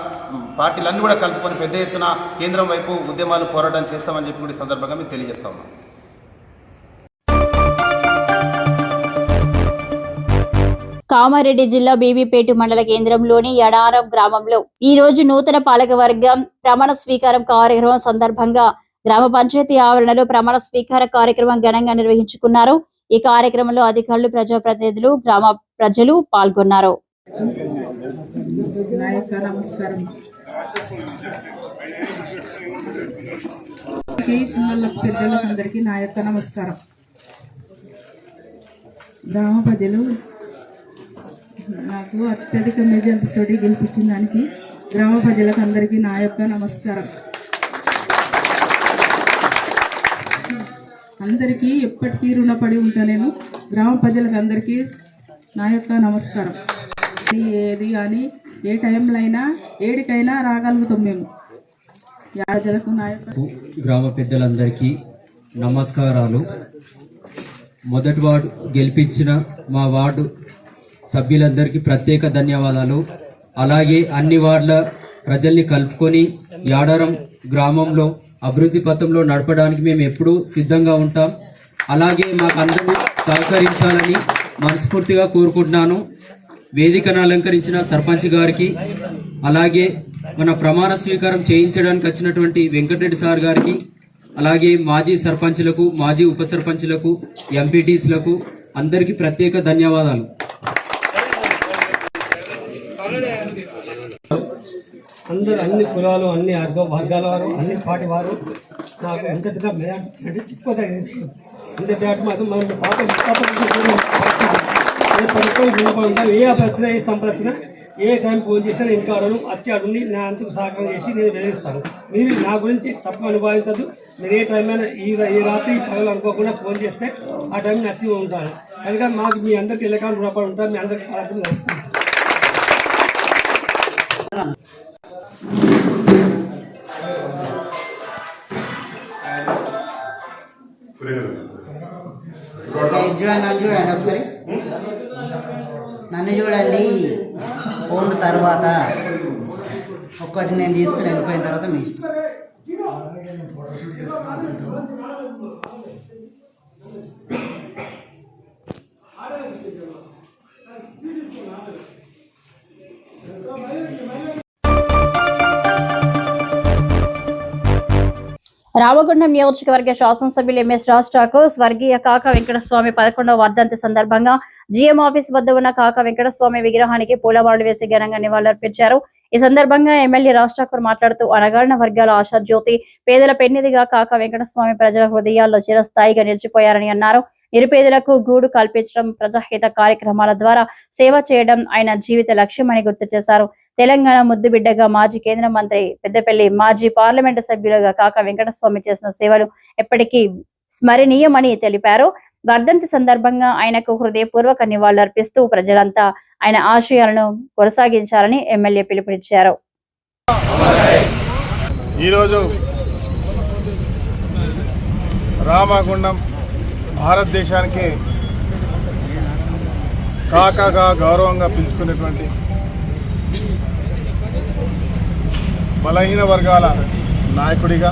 పార్టీలన్నీ కూడా కలుపుకొని పెద్ద ఎత్తున కేంద్రం వైపు ఉద్యమాలు పోరాటం చేస్తామని చెప్పి కూడా సందర్భంగా మేము తెలియజేస్తా ఉన్నాం. కామారెడ్డి జిల్లా బీబీపేట మండల కేంద్రంలోని యడారం గ్రామంలో ఈ రోజు నూతన పాలకవర్గం ప్రమాణ స్వీకారం కార్యక్రమం సందర్భంగా గ్రామ పంచాయతీ ఆవరణలో ప్రమాణ స్వీకార కార్యక్రమం ఘనంగా నిర్వహించుకున్నారు. ఈ కార్యక్రమంలో అధికారులు, ప్రజాప్రతినిధులు, గ్రామ ప్రజలు పాల్గొన్నారు. పెద్దలందరికీ నా యొక్క నమస్కారం. గ్రామ ప్రజలు నాకు అత్యధిక మెజార్టీతో గెలిపించిన దానికి గ్రామ ప్రజలకు అందరికీ నా యొక్క నమస్కారం. అందరికీ ఎప్పటికీ రుణపడి ఉంటా. నేను గ్రామ ప్రజలకు అందరికీ నా యొక్క నమస్కారం. ఏది కానీ ఏ టైంలో అయినా ఏడికైనా రాగలుగుతాం మేము. ప్రజలకు నా యొక్క గ్రామ పెద్దలందరికీ నమస్కారాలు. మొదటి వార్డు గెలిపించిన మా వార్డు సభ్యులందరికీ ప్రత్యేక ధన్యవాదాలు. అలాగే అన్ని వార్డుల ప్రజల్ని కలుపుకొని యాడారం గ్రామంలో అభివృద్ధి పథంలో నడపడానికి మేము ఎప్పుడూ సిద్ధంగా ఉంటాం. అలాగే మాకు అందరూ సహకరించాలని మనస్ఫూర్తిగా కోరుకుంటున్నాను. వేదికను అలంకరించిన సర్పంచ్ గారికి, అలాగే మన ప్రమాణ స్వీకారం చేయించడానికి వచ్చినటువంటి వెంకటరెడ్డి సార్ గారికి, అలాగే మాజీ సర్పంచ్లకు, మాజీ ఉప సర్పంచ్లకు, ఎంపీటీస్లకు అందరికీ ప్రత్యేక ధన్యవాదాలు. అందరూ అన్ని కులాలు, అన్ని వర్గాల వారు, అన్ని పార్టీ వారు నాకు ఎంత పెద్ద మెజార్టీ ఇచ్చినట్టు చెప్పదగిన విషయం. ఇంత మెజార్టీ మాత్రం మనం ఏ వచ్చినా ఏ సంపద వచ్చినా ఏ టైం ఫోన్ చేసినా నేను ఇంకా అడను, వచ్చి అడుని నా అంతకు సహకారం చేసి నేను వెలిగిస్తాను. మీరు నా గురించి తప్పు అనుభవించదు. మీరు ఏ టైం అయినా ఈ రాత్రి పగలు అనుకోకుండా ఫోన్ చేస్తే ఆ టైం నచ్చి ఉంటాను. కనుక మాకు మీ అందరికి ఎల్లకాలం రుణపడి ఉంటాను. మీ అందరికి పదకొండు నడుస్తాను. చూడండి ఒకసారి నన్ను చూడండి. ఫోన్ తర్వాత ఒక్కటి నేను తీసుకుని వెళ్ళిపోయిన తర్వాత మీ ఇష్టం. రామగుండం నియోజకవర్గ శాసనసభ్యులు ఎంఎస్ రాష్ట్రకు స్వర్గీయ కాకా వెంకటస్వామి 11వ వర్ధంతి సందర్భంగా జీఎం ఆఫీస్ వద్ద ఉన్న కాకా వెంకటస్వామి విగ్రహానికి పూలమాలలు వేసి ఘనంగా నివాళులర్పించారు. ఈ సందర్భంగా ఎమ్మెల్యే రాష్ట్రాకర్ మాట్లాడుతూ అణగారిన వర్గాల ఆశాజ్యోతి, పేదల పెన్నిదిగా కాకా వెంకటస్వామి ప్రజల హృదయాల్లో చిరస్థాయిగా నిలిచిపోయారని అన్నారు. నిరుపేదలకు గూడు కల్పించడం, ప్రజాహిత కార్యక్రమాల ద్వారా సేవ చేయడం ఆయన జీవిత లక్ష్యమని గుర్తు చేశారు. తెలంగాణ ముద్దుబిడ్డగా మాజీ కేంద్ర మంత్రి, పెద్దపల్లి మాజీ పార్లమెంటు సభ్యులుగా కాకా వెంకటస్వామి చేసిన సేవలు ఎప్పటికీ స్మరణీయమని తెలిపారు. వర్ధంతి సందర్భంగా ఆయనకు హృదయపూర్వక నివాళులర్పిస్తూ ప్రజలంతా ఆయన ఆశయాలను కొనసాగించాలని ఎమ్మెల్యే పిలుపునిచ్చారు. ఈరోజు రామగుండం భారతదేశానికి కాకాగా గౌరవంగా పిలుచుకునేటువంటి బలహీన వర్గాల నాయకుడిగా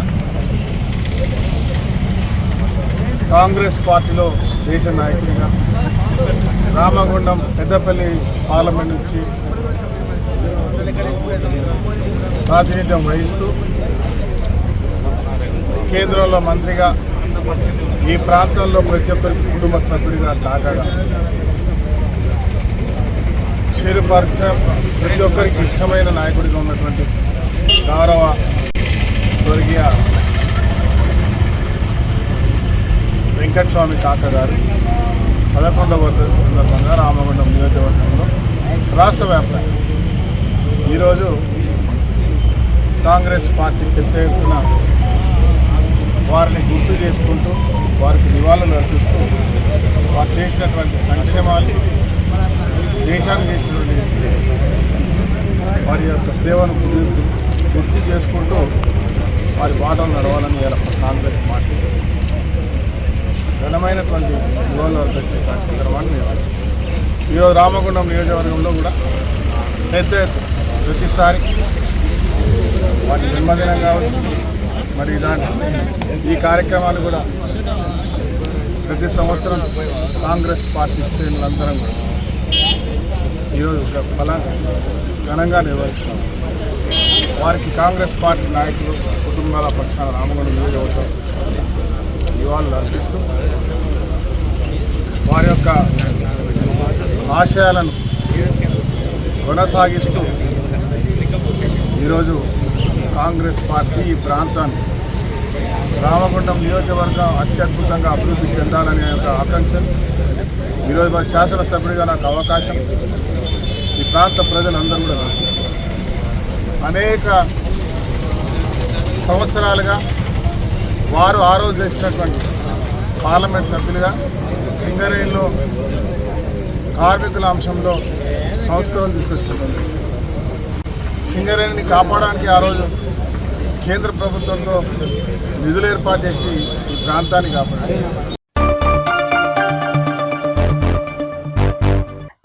కాంగ్రెస్ పార్టీలో దేశ నాయకుడిగా రామగుండం పెద్దపల్లి పార్లమెంట్ నుంచి ప్రాతినిధ్యం వహిస్తూ కేంద్రంలో మంత్రిగా ఈ ప్రాంతంలో ప్రతి ఒక్కరికి కుటుంబ సభ్యుడిగా తాకగా చేరుపరచ ప్రతి ఒక్కరికి ఇష్టమైన నాయకుడిగా ఉన్నటువంటి గౌరవ స్వర్గీయ వెంకటస్వామి తాత గారు 11వ వర్ధంతి సందర్భంగా రామగుండం నియోజకవర్గంలో రాష్ట్ర వ్యాప్తంగా ఈరోజు కాంగ్రెస్ పార్టీ పెద్ద ఎత్తున వారిని గుర్తు చేసుకుంటూ వారికి నివాళులు అర్పిస్తూ వారు చేసినటువంటి సంక్షేమాలు దేశానికి చేసినటువంటి వారి యొక్క సేవను గుర్తు చేసుకుంటూ వారి బాటలు నడవాలని కాంగ్రెస్ పార్టీ ఘనమైనటువంటి నివాళులు అర్పించే కార్యక్రమాన్ని నిర్వహించారు. ఈరోజు రామగుండం నియోజకవర్గంలో కూడా పెద్ద ఎత్తున ప్రతిసారి వారి జన్మదినం కావచ్చు మరి ఇలాంటి ఈ కార్యక్రమాలు కూడా ప్రతి సంవత్సరం కాంగ్రెస్ పార్టీ శ్రేణులందరం కూడా ఈరోజు ఘనంగా నిర్వహిస్తున్నాం. వారికి కాంగ్రెస్ పార్టీ నాయకులు కుటుంబాల పక్షాన రామగుండం నియోజకవర్గం నివాళులు అర్పిస్తూ వారి యొక్క ఆశయాలను కొనసాగిస్తూ ఈరోజు కాంగ్రెస్ పార్టీ ఈ ప్రాంతాన్ని రామగుండం నియోజకవర్గం అత్యద్భుతంగా అభివృద్ధి చెందాలనే ఒక ఆకాంక్షలు ఈరోజు మరి శాసనసభ్యుడిగా నాకు అవకాశం ఈ ప్రాంత ప్రజలందరూ కూడా అనేక సంవత్సరాలుగా వారు ఆ రోజు చేసినటువంటి పార్లమెంట్ సభ్యులుగా సింగరేణిలో కార్మికుల అంశంలో సంస్కరణ తీసుకొచ్చినటువంటి సింగరేణిని కాపాడడానికి ఆ రోజు కేంద్ర ప్రభుత్వంతో నిధులు ఏర్పాటు చేసి ఈ ప్రాంతాన్ని కాపాడారు.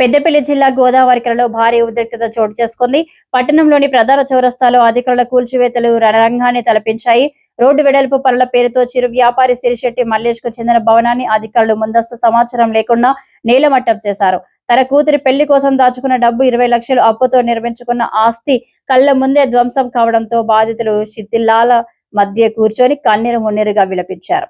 పెద్దపల్లి జిల్లా గోదావరికరలో భారీ ఉద్రిక్తత చోటు చేసుకుంది. పట్టణంలోని ప్రధాన చౌరస్తాలో అధికారుల కూల్చివేతలు రణరంగాన్ని తలపించాయి. రోడ్డు వెడల్పు పనుల పేరుతో చిరు వ్యాపారి సిరిశెట్టి మల్లేష్ కు చెందిన భవనాన్ని అధికారులు ముందస్తు సమాచారం లేకుండా నేలమట్టం చేశారు. తన కూతురి పెళ్లి కోసం దాచుకున్న డబ్బు 20 లక్షలు అప్పుతో నిర్మించుకున్న ఆస్తి కళ్ల ముందే ధ్వంసం కావడంతో బాధితులు శిథిలాల మధ్య కూర్చొని కన్నీరు మున్నీరుగా విలపించారు.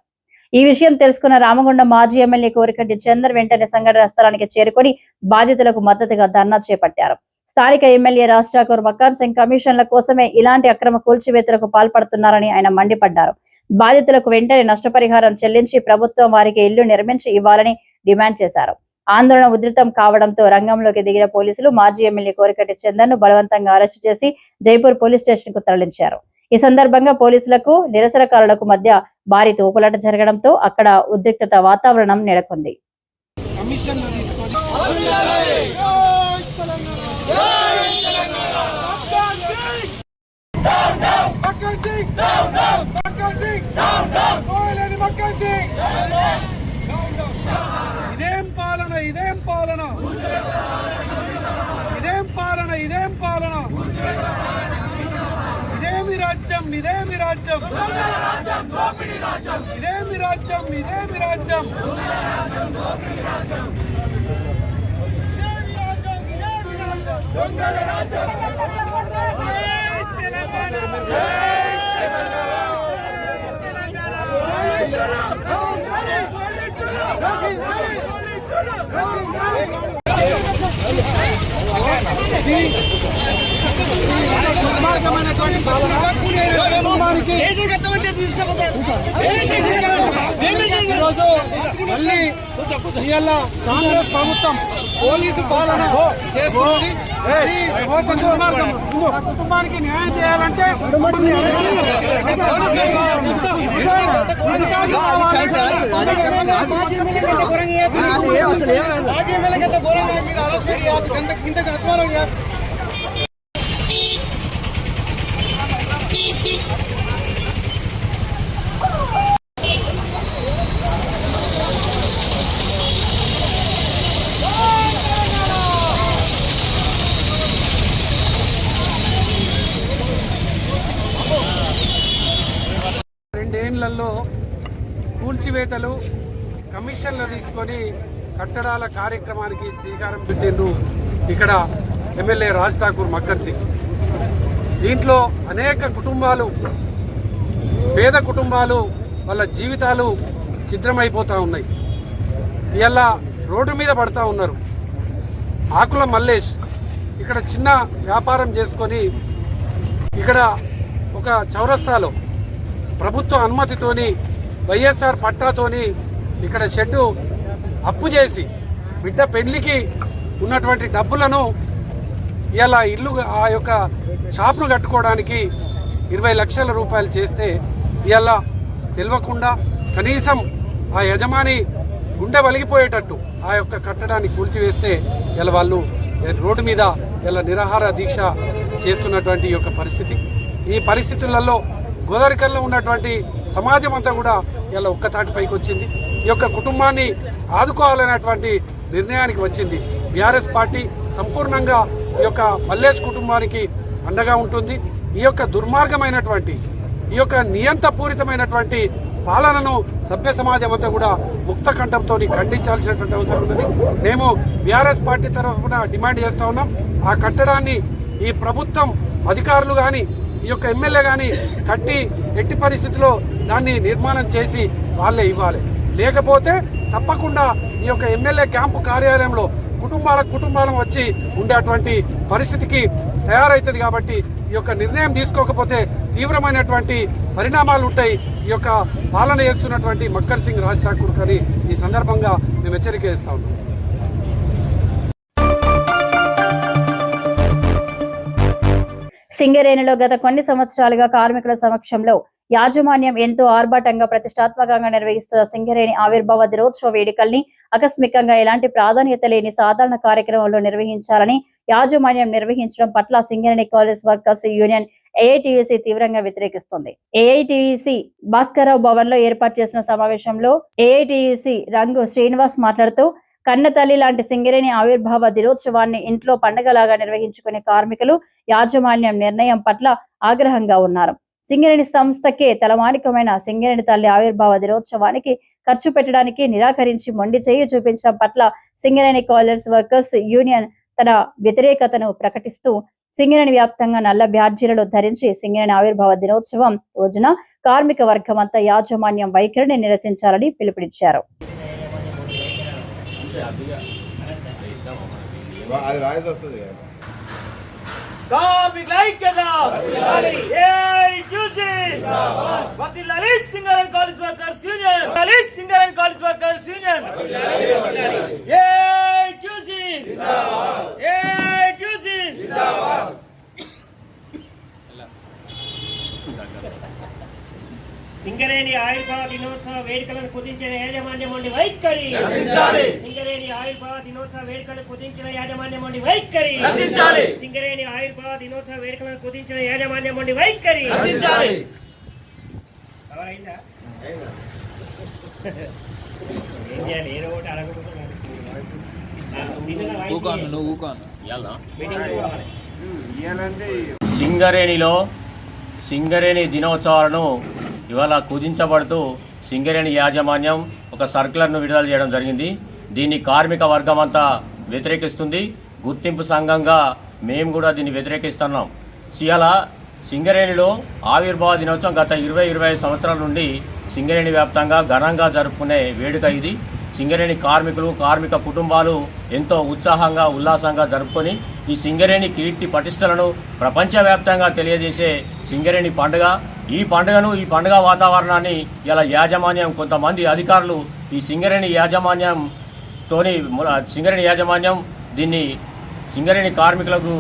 ఈ విషయం తెలుసుకున్న రామగుండం మాజీ ఎమ్మెల్యే కోరికటి చందర్ వెంటనే సంఘటన స్థలానికి చేరుకొని బాధితులకు మద్దతుగా ధర్నా చేపట్టారు. స్థానిక ఎమ్మెల్యే రాజ్ ఠాకూర్ మకాన్ సింగ్ కమిషన్ల కోసమే ఇలాంటి అక్రమ కూల్చివేతలకు పాల్పడుతున్నారని ఆయన మండిపడ్డారు. బాధితులకు వెంటనే నష్టపరిహారం చెల్లించి ప్రభుత్వం వారికి ఇల్లు నిర్మించి ఇవ్వాలని డిమాండ్ చేశారు. ఆందోళన ఉధృతం కావడంతో రంగంలోకి దిగిన పోలీసులు మాజీ ఎమ్మెల్యే కోరికటి చందర్ ను బలవంతంగా అరెస్టు చేసి జైపూర్ పోలీస్ స్టేషన్ కు తరలించారు. ఈ సందర్భంగా పోలీసులకు నిరసనకారులకు మధ్య భారీ తోపులాట జరగడంతో అక్కడ ఉద్రిక్తత వాతావరణం నెలకొంది. ఇదేం పాలన ఇదేం పాలన ఇదేం పాలన ఇదేం పాలన ఇదేమి రాజ్యం ఇదేమి రాజ్యం ఇదేమి రాజ్యం ఇదేమి రాజ్యం దొంగల రాజ్యం మళ్ళీ ఇవాళ కాంగ్రెస్ ప్రభుత్వం పోలీసు పాలన చేస్తున్నది. కుటుంబానికి న్యాయం చేయాలంటే 2 ఏళ్లలో కూల్చివేతలు కమిషన్లు తీసుకొని కట్టడాల కార్యక్రమానికి శ్రీకారం చుట్టిండ్రు ఇక్కడ ఎమ్మెల్యే రాజ్ ఠాకూర్ మక్కన్ సింగ్. దీంట్లో అనేక కుటుంబాలు, పేద కుటుంబాలు వాళ్ళ జీవితాలు ఛిద్రమైపోతూ ఉన్నాయి. ఇలా రోడ్డు మీద పడుతూ ఉన్నారు. ఆకుల మల్లేష్ ఇక్కడ చిన్న వ్యాపారం చేసుకొని ఇక్కడ ఒక చౌరస్తాలో ప్రభుత్వ అనుమతితోని వైఎస్ఆర్ పట్టాతోని ఇక్కడ షెడ్డు అప్పు చేసి బిడ్డ పెళ్లికి ఉన్నటువంటి డబ్బులను ఇలా ఇల్లు ఆ యొక్క షాపును కట్టుకోవడానికి 20 లక్షల రూపాయలు చేస్తే ఇలా తెలియకుండా కనీసం ఆ యజమాని గుండె వలిగిపోయేటట్టు ఆ యొక్క కట్టడాన్ని కూల్చివేస్తే ఇలా వాళ్ళు రోడ్డు మీద ఇలా నిరాహార దీక్ష చేస్తున్నటువంటి ఈ యొక్క పరిస్థితి. ఈ పరిస్థితులలో గోదావరికల్లో ఉన్నటువంటి సమాజం అంతా కూడా ఇలా ఒక్కతాటిపైకి వచ్చింది. ఈ యొక్క కుటుంబాన్ని ఆదుకోవాలనేటువంటి నిర్ణయానికి వచ్చింది. బీఆర్ఎస్ పార్టీ సంపూర్ణంగా ఈ యొక్క మల్లేష్ కుటుంబానికి అండగా ఉంటుంది. ఈ యొక్క దుర్మార్గమైనటువంటి, ఈ యొక్క నియంతపూరితమైనటువంటి పాలనను సభ్య సమాజం అంతా కూడా ముక్త కంఠంతో ఖండించాల్సినటువంటి అవసరం ఉన్నది. మేము బీఆర్ఎస్ పార్టీ తరఫున డిమాండ్ చేస్తూ ఉన్నాం. ఆ కట్టడాన్ని ఈ ప్రభుత్వం అధికారులు కానీ ఈ యొక్క ఎమ్మెల్యే కానీ కట్టి ఎట్టి పరిస్థితిలో దాన్ని నిర్మాణం చేసి వాళ్ళే ఇవ్వాలి. లేకపోతే తప్పకుండా ఈ యొక్క ఎమ్మెల్యే క్యాంపు కార్యాలయంలో కుటుంబాల వచ్చి ఉండేటువంటి పరిస్థితికి తయారవుతుంది. కాబట్టి ఈ యొక్క నిర్ణయం తీసుకోకపోతే తీవ్రమైనటువంటి పరిణామాలు ఉంటాయి. ఈ యొక్క పాలన చేస్తున్నటువంటి మక్కన్ సింగ్ రాజ్ ఠాకూర్ గారి ఈ సందర్భంగా మేము హెచ్చరిక చేస్తా ఉన్నాం. సింగరేణిలో గత కొన్ని సంవత్సరాలుగా కార్మికుల సమక్షంలో యాజమాన్యం ఎంతో ఆర్భాటంగా ప్రతిష్టాత్మకంగా నిర్వహిస్తున్న సింగరేణి ఆవిర్భావ దినోత్సవ వేడుకల్ని ఆకస్మికంగా ఎలాంటి ప్రాధాన్యత లేని సాధారణ కార్యక్రమంలో నిర్వహించాలని యాజమాన్యం నిర్వహించడం పట్ల Singareni college workers union AITUC తీవ్రంగా వ్యతిరేకిస్తుంది. ఏఐటియుసి భాస్కరరావు భవన్ లో ఏర్పాటు చేసిన సమావేశంలో ఏఐటియుసి రంగు శ్రీనివాస్ మాట్లాడుతూ కన్న తల్లి లాంటి సింగరేణి ఆవిర్భావ దినోత్సవాన్ని ఇంట్లో పండగలాగా నిర్వహించుకునే కార్మికులు యాజమాన్యం నిర్ణయం పట్ల ఆగ్రహంగా ఉన్నారు. సింగరేణి సంస్థకే తలమానికమైన సింగరేణి తల్లి ఆవిర్భావ దినోత్సవానికి ఖర్చు పెట్టడానికి నిరాకరించి మొండి చేయి చూపించడం పట్ల సింగరేణి కాలేజ్ వర్కర్స్ యూనియన్ తన వ్యతిరేకతను ప్రకటిస్తూ సింగరేణి వ్యాప్తంగా నల్ల బ్యాడ్జీలను ధరించి సింగరేణి ఆవిర్భావ దినోత్సవం రోజున కార్మిక వర్గం అంతా యాజమాన్యం వైఖరిని నిరసించాలని పిలుపునిచ్చారు. కార్మికుల ఐక్యత ఏఐటియుసి వర్ధిల్లాలి Singareni college workers union Singareni college workers union AITUC AITUC Singareni ఆవిర్భావ దినోత్సవ వేడుకలను కుదించిన యాజమాన్యం ఉండి వైఖరి. సింగరేణి ఆవిర్భావ దినోత్సవ వేడుకలను కుదించిన యాజమాన్యం ఉండి వైఖరి. సింగరేణి ఆవిర్భావ దినోత్సవ వేడుకలను కుదించిన యాజమాన్యం ఉండి వైఖరి. ఎవరైందా ఏదో ఒకటి సింగరేణిలో సింగరేణి దినోత్సవాలను ఇవాళ కుదించబడుతూ సింగరేణి యాజమాన్యం ఒక సర్క్యులర్ను విడుదల చేయడం జరిగింది. దీన్ని కార్మిక వర్గం అంతా వ్యతిరేకిస్తుంది. గుర్తింపు సంఘంగా మేము కూడా దీన్ని వ్యతిరేకిస్తున్నాం. ఇవాళ సింగరేణిలో ఆవిర్భావ దినోత్సవం గత 20-25 సంవత్సరాల నుండి సింగరేణి వ్యాప్తంగా ఘనంగా జరుపుకునే వేడుక ఇది. సింగరేణి కార్మికులు, కార్మిక కుటుంబాలు ఎంతో ఉత్సాహంగా, ఉల్లాసంగా జరుపుకొని ఈ సింగరేణి కీర్తి పటిష్టలను ప్రపంచవ్యాప్తంగా తెలియజేసే సింగరేణి పండుగ. ఈ పండుగను, ఈ పండుగ వాతావరణాన్ని ఇలా యాజమాన్యం, కొంతమంది అధికారులు ఈ సింగరేణి యాజమాన్యం దీన్ని సింగరేణి కార్మికులకు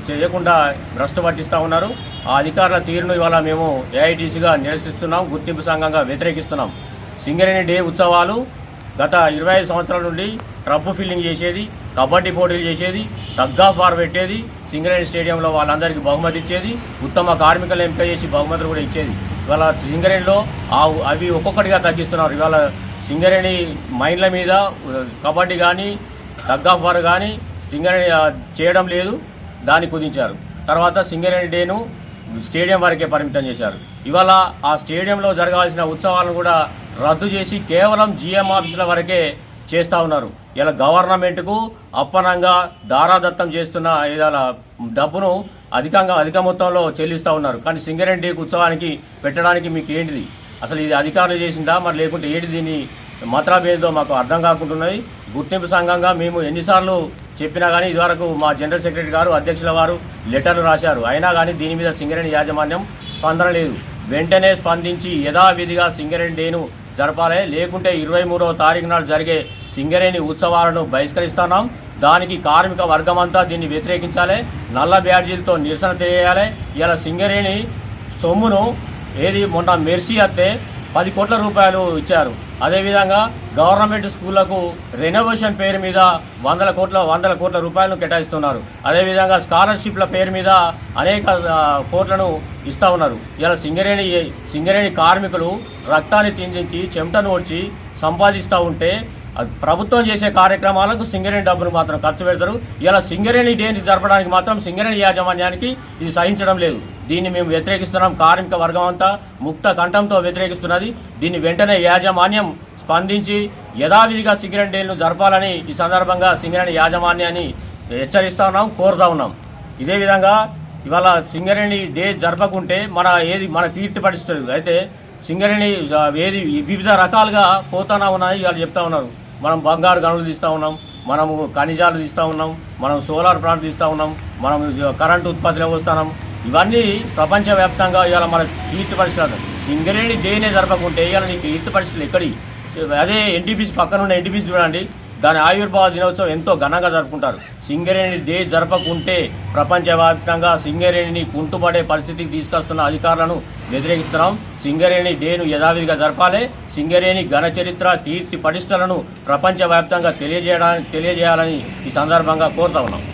చేయకుండా భ్రష్టు పట్టిస్తూ ఉన్నారు. ఆ అధికారుల తీరును ఇవాళ మేము ఏఐటీసీగా నిరసిస్తున్నాం, గుర్తింపు సంఘంగా వ్యతిరేకిస్తున్నాం. సింగరేణి డే ఉత్సవాలు గత 25 సంవత్సరాల నుండి ట్రబ్బు ఫిల్లింగ్ చేసేది, కబడ్డీ పోటీలు చేసేది, తగ్గా ఫార్ పెట్టేది, సింగరేణి స్టేడియంలో వాళ్ళందరికీ బహుమతి ఇచ్చేది, ఉత్తమ కార్మికులు ఎంపిక చేసి బహుమతులు కూడా ఇచ్చేది. ఇవాళ సింగరేణిలో అవి ఒక్కొక్కటిగా తగ్గిస్తున్నారు. ఇవాళ సింగరేణి మైన్ల మీద కబడ్డీ కానీ, తగ్గా ఫార్ కానీ సింగరేణి చేయడం లేదు, దాన్ని కుదించారు. తర్వాత సింగరేణి డేను స్టేడియం వరకే పరిమితం చేశారు. ఇవాళ ఆ స్టేడియంలో జరగాల్సిన ఉత్సవాలను కూడా రద్దు చేసి కేవలం జిఎం ఆఫీసుల వరకే చేస్తూ ఉన్నారు. ఇలా గవర్నమెంట్కు అప్పనంగా దారాదత్తం చేస్తున్న ఏదైనా డబ్బును అధిక మొత్తంలో చెల్లిస్తూ ఉన్నారు. కానీ సింగరేణి ఉత్సవానికి పెట్టడానికి మీకు ఏంటిది? అసలు ఇది అధికారులు చేసిందా మరి లేకుంటే ఏంటి? దీన్ని మతలబేదో మాకు అర్థం కాకుంటున్నది. గుర్తింపు సంఘంగా మేము ఎన్నిసార్లు చెప్పినా కానీ ఇదివరకు మా జనరల్ సెక్రటరీ గారు, అధ్యక్షుల వారు లెటర్లు రాశారు. అయినా కానీ దీని మీద సింగరేణి యాజమాన్యం స్పందన లేదు. వెంటనే స్పందించి యథావిధిగా సింగరేణి డేను జరపాలి, లేకుంటే 23వ తారీఖు నాడు జరిగే సింగరేణి ఉత్సవాలను బహిష్కరిస్తున్నాం. దానికి కార్మిక వర్గం అంతా దీన్ని వ్యతిరేకించాలి, నల్ల బ్యాడ్జీలతో నిరసన తెలియాలి. ఇలా సింగరేణి సొమ్మును మొన్న మెర్సీ అత్తే 10 కోట్ల రూపాయలు ఇచ్చారు. అదేవిధంగా గవర్నమెంట్ స్కూళ్లకు రెనోవేషన్ పేరు మీద వందల కోట్ల రూపాయలను కేటాయిస్తున్నారు. అదేవిధంగా స్కాలర్షిప్ల పేరు మీద అనేక కోట్లను ఇస్తూ ఉన్నారు. ఇలా సింగరేణి కార్మికులు రక్తాన్ని చిందించి చెమటను వచ్చి సంపాదిస్తూ ఉంటే ప్రభుత్వం చేసే కార్యక్రమాలకు సింగరేణి డబ్బులు మాత్రం ఖర్చు పెడతారు. ఇలా సింగరేణి డేని జరపడానికి మాత్రం సింగరేణి యాజమాన్యానికి ఇది సహించడం లేదు. దీన్ని మేము వ్యతిరేకిస్తున్నాం. కార్మిక వర్గం అంతా ముక్త కంఠంతో వ్యతిరేకిస్తున్నది. దీన్ని వెంటనే యాజమాన్యం స్పందించి యథావిధిగా సింగరేణి డేను జరపాలని ఈ సందర్భంగా సింగరేణి యాజమాన్యాన్ని హెచ్చరిస్తూ ఉన్నాం, కోరుతూ ఉన్నాం. ఇదే విధంగా ఇవాళ సింగరేణి డే జరపకుంటే మన కీర్తి పడిస్తుంది. అయితే సింగరేణి వివిధ రకాలుగా పోతానే ఉన్నాయి. ఇవాళ చెప్తా ఉన్నారు, మనం బంగారు గనులు తీస్తూ ఉన్నాం, మనము ఖనిజాలు తీస్తూ ఉన్నాం, మనం సోలార్ ప్లాంట్ తీస్తూ ఉన్నాం, మనం కరెంటు ఉత్పత్తిలో వస్తున్నాం. ఇవన్నీ ప్రపంచవ్యాప్తంగా ఇవాళ మన కీర్తి పరిస్థితులు. సింగరేణి డేనే జరపకుంటే ఇవాళ నీకు కీర్తి పరిస్థితులు ఎక్కడి? అదే ఎన్టీపీసీ పక్కనున్న ఎన్టీపీసీ చూడండి, దాని ఆవిర్భావ దినోత్సవం ఎంతో ఘనంగా జరుపుకుంటారు. సింగరేణి డే జరపకుంటే ప్రపంచవ్యాప్తంగా సింగరేణిని కుంటుపడే పరిస్థితికి తీసుకొస్తున్న అధికారులను వ్యతిరేకిస్తున్నాం. సింగరేణి డేను యథావిధిగా జరపాలి. సింగరేణి ఘన చరిత్ర, కీర్తి పరిస్థితులను ప్రపంచవ్యాప్తంగా తెలియజేయాలని ఈ సందర్భంగా కోరుతా ఉన్నాం.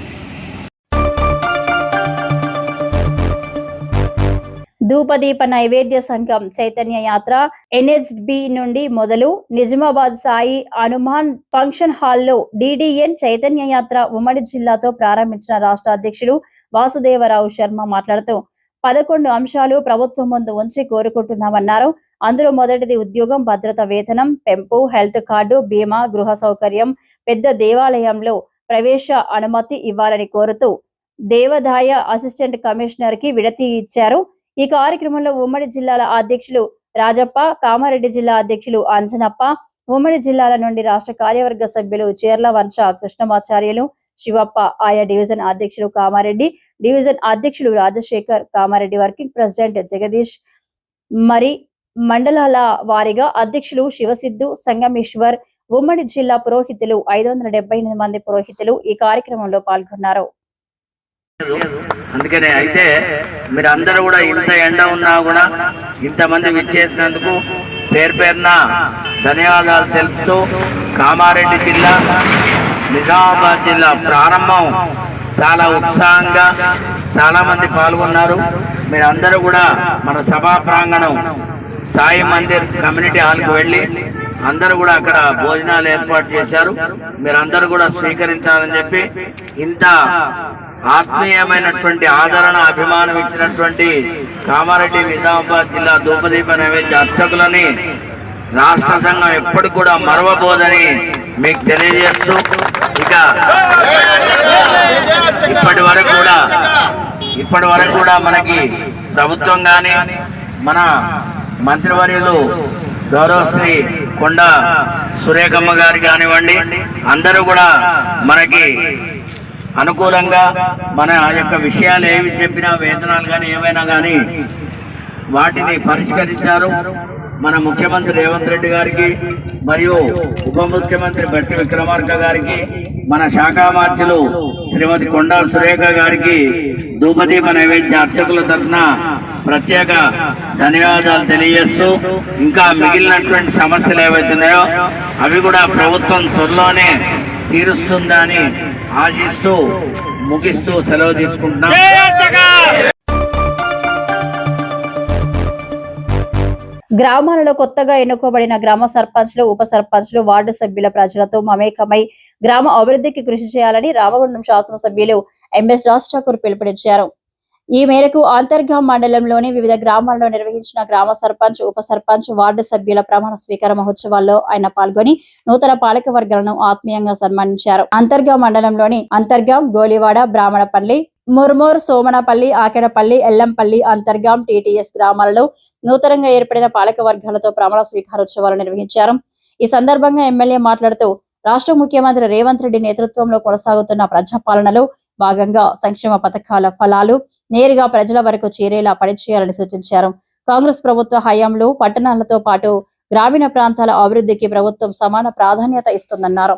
ధూపదీప నైవేద్య సంఘం చైతన్య యాత్ర ఎన్హెచ్బి నుండి మొదలు నిజామాబాద్ సాయి హనుమాన్ ఫంక్షన్ హాల్లో డిడిఎన్ చైతన్య యాత్ర ఉమ్మడి జిల్లాతో ప్రారంభించిన రాష్ట్ర అధ్యక్షులు వాసుదేవరావు శర్మ మాట్లాడుతూ 11 అంశాలు ప్రభుత్వం ముందు ఉంచి కోరుకుంటున్నామన్నారు. అందులో మొదటిది ఉద్యోగం, భద్రత, వేతనం పెంపు, హెల్త్ కార్డు, బీమా, గృహ సౌకర్యం, పెద్ద దేవాలయంలో ప్రవేశ అనుమతి ఇవ్వాలని కోరుతూ దేవాదాయ అసిస్టెంట్ కమిషనర్ కి విడతి ఇచ్చారు. ఈ కార్యక్రమంలో ఉమ్మడి జిల్లాల అధ్యక్షులు రాజప్ప, కామారెడ్డి జిల్లా అధ్యక్షులు అంజనప్ప, ఉమ్మడి జిల్లాల నుండి రాష్ట్ర కార్యవర్గ సభ్యులు చీర్ల వంశ కృష్ణమాచార్యులు, శివప్ప, ఆయా డివిజన్ అధ్యక్షులు కామారెడ్డి, డివిజన్ అధ్యక్షులు రాజశేఖర్, కామారెడ్డి వర్కింగ్ ప్రెసిడెంట్ జగదీష్, మరి మండలాల వారీగా అధ్యక్షులు శివసిద్ధు, సంగమేశ్వర్, ఉమ్మడి జిల్లా పురోహితులు 578 మంది పురోహితులు ఈ కార్యక్రమంలో పాల్గొన్నారు. అందుకనే అయితే మీరు అందరూ కూడా ఇంత ఎండ ఉన్నా కూడా ఇంతమంది విచ్చేసినందుకు పేరున ధన్యవాదాలు తెలుపుతూ కామారెడ్డి జిల్లా, నిజామాబాద్ జిల్లా ప్రారంభం చాలా ఉత్సాహంగా చాలా మంది పాల్గొన్నారు. మీరందరూ కూడా మన సభా ప్రాంగణం సాయి మందిర్ కమ్యూనిటీ హాల్కి వెళ్ళి అందరూ కూడా అక్కడ భోజనాలు ఏర్పాటు చేశారు. మీరందరూ కూడా స్వీకరించాలని చెప్పి ఇంత ఆత్మీయమైనటువంటి ఆదరణ, అభిమానం ఇచ్చినటువంటి కామారెడ్డి నిజామాబాద్ జిల్లా ధూపదీప నైవేద్య అర్చకులని రాష్ట్ర సంఘం ఎప్పటికి కూడా మరవబోదని మీకు తెలియజేస్తూ, ఇక ఇప్పటి వరకు కూడా మనకి ప్రభుత్వం కానీ మన మంత్రివర్యులు గౌరవశ్రీ కొండ సురేఖమ్మ గారు కానివ్వండి, అందరూ కూడా మనకి అనుకూలంగా మన యొక్క విషయాలు ఏవి చెప్పినా, వేతనాలు కానీ ఏమైనా కానీ వాటిని పరిష్కరించారు. మన ముఖ్యమంత్రి రేవంత్ రెడ్డి గారికి మరియు ఉప ముఖ్యమంత్రి బట్టి విక్రమార్క గారికి, మన శాఖ మార్చులు శ్రీమతి కొండా సురేఖ గారికి ధూపదీప నైవేద్య అర్చకుల తరఫున ప్రత్యేక ధన్యవాదాలు తెలియజేస్తూ, ఇంకా మిగిలినటువంటి సమస్యలు ఏవైతున్నాయో అవి కూడా ప్రభుత్వం త్వరలోనే తీరుస్తుందని ఆశిస్తూ ముగిస్తూ సెలవు తీసుకుంటున్నాం. గ్రామాలలో కొత్తగా ఎన్నుకోబడిన గ్రామ సర్పంచ్లు, ఉప సర్పంచ్లు, వార్డు సభ్యుల ప్రజలతో మమేకమై గ్రామ అభివృద్ధికి కృషి చేయాలని రామగుండం శాసనసభ్యులు ఎంఎస్ రాజ్ ఠాకూర్ పిలుపునిచ్చారు. ఈ మేరకు అంతర్గాం మండలంలోని వివిధ గ్రామాల్లో నిర్వహించిన గ్రామ సర్పంచ్, ఉప సర్పంచ్, వార్డు సభ్యుల ప్రమాణ స్వీకార మహోత్సవాల్లో ఆయన పాల్గొని నూతన పాలక వర్గాలను ఆత్మీయంగా సన్మానించారు. అంతర్గాం మండలంలోని అంతర్గాం, గోలివాడ, బ్రాహ్మణపల్లి, ముర్మూర్, సోమనపల్లి, ఆకెడపల్లి, ఎల్లంపల్లి, అంతర్గాం, టీటీఎస్ గ్రామాలలో నూతనంగా ఏర్పడిన పాలక వర్గాలతో ప్రమాణ స్వీకారోత్సవాలు నిర్వహించారు. ఈ సందర్భంగా ఎమ్మెల్యే మాట్లాడుతూ రాష్ట్ర ముఖ్యమంత్రి రేవంత్ రెడ్డి నేతృత్వంలో కొనసాగుతున్న ప్రజాపాలనలో భాగంగా సంక్షేమ పథకాల ఫలాలు నేరుగా ప్రజల వరకు చేరేలా పనిచేయాలని సూచించారు. కాంగ్రెస్ ప్రభుత్వ హయాంలో పట్టణాలతో పాటు గ్రామీణ ప్రాంతాల అభివృద్ధికి ప్రభుత్వం సమాన ప్రాధాన్యత ఇస్తుందన్నారు.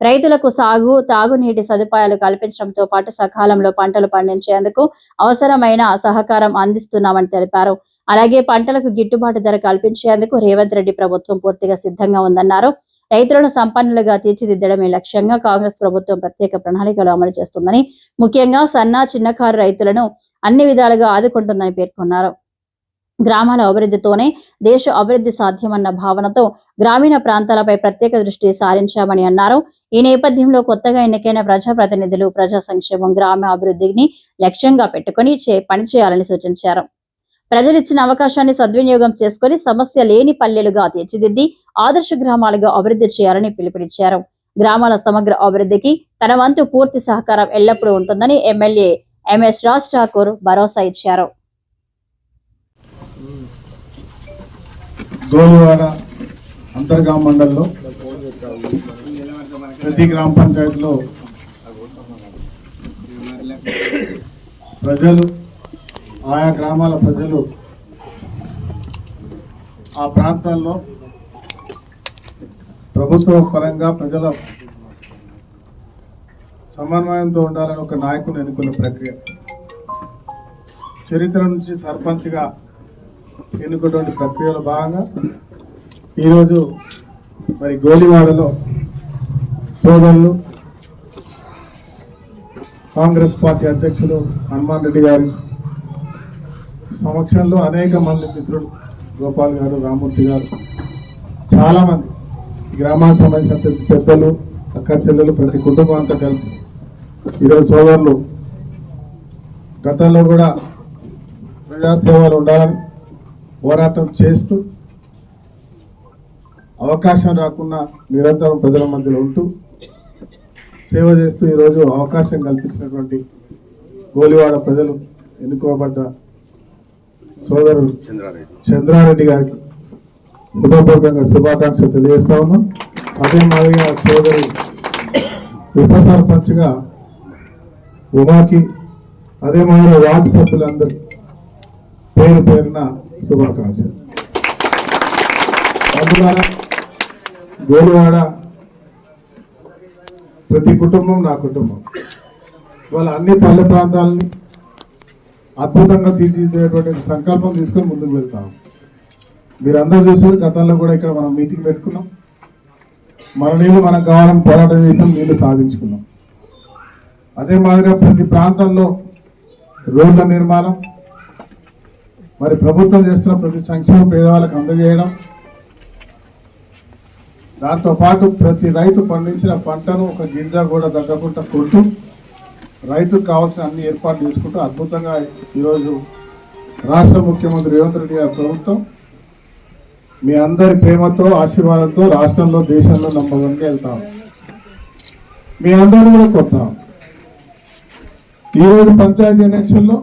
రైతులకు సాగు, తాగునీటి సదుపాయాలు కల్పించడంతో పాటు సకాలంలో పంటలు పండించేందుకు అవసరమైన సహకారం అందిస్తున్నామని తెలిపారు. అలాగే పంటలకు గిట్టుబాటు ధర కల్పించేందుకు రేవంత్ రెడ్డి ప్రభుత్వం పూర్తిగా సిద్ధంగా ఉందన్నారు. రైతులను సంపన్నులుగా తీర్చిదిద్దడమే లక్ష్యంగా కాంగ్రెస్ ప్రభుత్వం ప్రత్యేక ప్రణాళికలు అమలు చేస్తుందని, ముఖ్యంగా సన్న, చిన్నకారు రైతులను అన్ని విధాలుగా ఆదుకుంటుందని పేర్కొన్నారు. గ్రామాల అభివృద్ధితోనే దేశ అభివృద్ధి సాధ్యమన్న భావనతో గ్రామీణ ప్రాంతాలపై ప్రత్యేక దృష్టి సారించామని అన్నారు. ఈ నేపథ్యంలో కొత్తగా ఎన్నికైన ప్రజాప్రతినిధులు ప్రజా సంక్షేమం, గ్రామ అభివృద్ధిని లక్ష్యంగా పెట్టుకుని పనిచేయాలని సూచించారు. ప్రజలిచ్చిన అవకాశాన్ని సద్వినియోగం చేసుకుని సమస్య లేని పల్లెలుగా తీర్చిదిద్ది ఆదర్శ గ్రామాలుగా అభివృద్ధి చేయాలని పిలుపునిచ్చారు. గ్రామాల సమగ్ర అభివృద్ధికి తన వంతు పూర్తి సహకారం ఎల్లప్పుడూ ఉంటుందని ఎమ్మెల్యే ఎంఎస్ రాజ్ ఠాకూర్ భరోసా ఇచ్చారు. గోలువాడ అంతర్గాం మండలంలో ప్రతి గ్రామ పంచాయతీలో ప్రజలు, ఆయా గ్రామాల ప్రజలు ఆ ప్రాంతాల్లో ప్రభుత్వ పరంగా ప్రజల సమన్వయంతో ఉండాలని ఒక నాయకుని ఎన్నుకునే ప్రక్రియ. చరిత్ర నుంచి సర్పంచ్గా ఎన్నుకున్నటువంటి ప్రక్రియలో భాగంగా ఈరోజు మరి గోలివాడలో సోదరులు కాంగ్రెస్ పార్టీ అధ్యక్షులు హనుమాన్ రెడ్డి గారి సమక్షంలో అనేక మంది మిత్రులు, గోపాల్ గారు, రామూర్తి గారు, చాలామంది గ్రామానికి సంబంధించిన పెద్దలు, అక్క చెల్లెలు, ప్రతి కుటుంబం అంతా కలిసి ఈరోజు సోదరులు గతంలో కూడా ప్రజాసేవలు ఉండాలని పోరాటం చేస్తూ అవకాశం రాకుండా నిరంతరం ప్రజల మధ్యలో ఉంటూ సేవ చేస్తూ ఈరోజు అవకాశం కల్పించినటువంటి గోలివాడ ప్రజలు ఎన్నుకోబడ్డ సోదరుడు చంద్రారెడ్డి గారికి హృదయపూర్వకంగా శుభాకాంక్షలు తెలియజేస్తా ఉన్నాం. అదే మాదిరిగా సోదరు ఉప సర్పంచ్గా ఉమాకి, అదే మాదిరిగా వార్డు సభ్యులందరూ పేరు పేరున శుభాకాంక్షలు. అందువల్ల గోలువాడ ప్రతి కుటుంబం నా కుటుంబం. వాళ్ళ అన్ని పల్లె ప్రాంతాలని అద్భుతంగా తీర్చిదిద్దేటువంటి సంకల్పం తీసుకొని ముందుకు వెళ్తాం. మీరందరూ చూసారు, గతంలో కూడా ఇక్కడ మనం మీటింగ్ పెట్టుకున్నాం. మన నీళ్ళు మనకు కావాలని పోరాటం చేసాం, నీళ్లు సాధించుకున్నాం. అదే మాదిరిగా ప్రతి ప్రాంతంలో రోడ్ల నిర్మాణం, మరి ప్రభుత్వం చేస్తున్న ప్రతి సంక్షేమ పేదవాళ్ళకు అందజేయడం, దాంతోపాటు ప్రతి రైతు పండించిన పంటను ఒక గింజ కూడా తగ్గకుండా కొంటూ రైతుకు కావాల్సిన అన్ని ఏర్పాట్లు చేసుకుంటూ అద్భుతంగా ఈరోజు రాష్ట్ర ముఖ్యమంత్రి రేవంత్ రెడ్డి గారి ప్రభుత్వం మీ అందరి ప్రేమతో, ఆశీర్వాదంతో రాష్ట్రంలో, దేశంలో నమ్మకంగా వెళ్తాం. మీ అందరూ కూడా కొడతాం. ఈరోజు పంచాయతీ ఎలక్షన్లో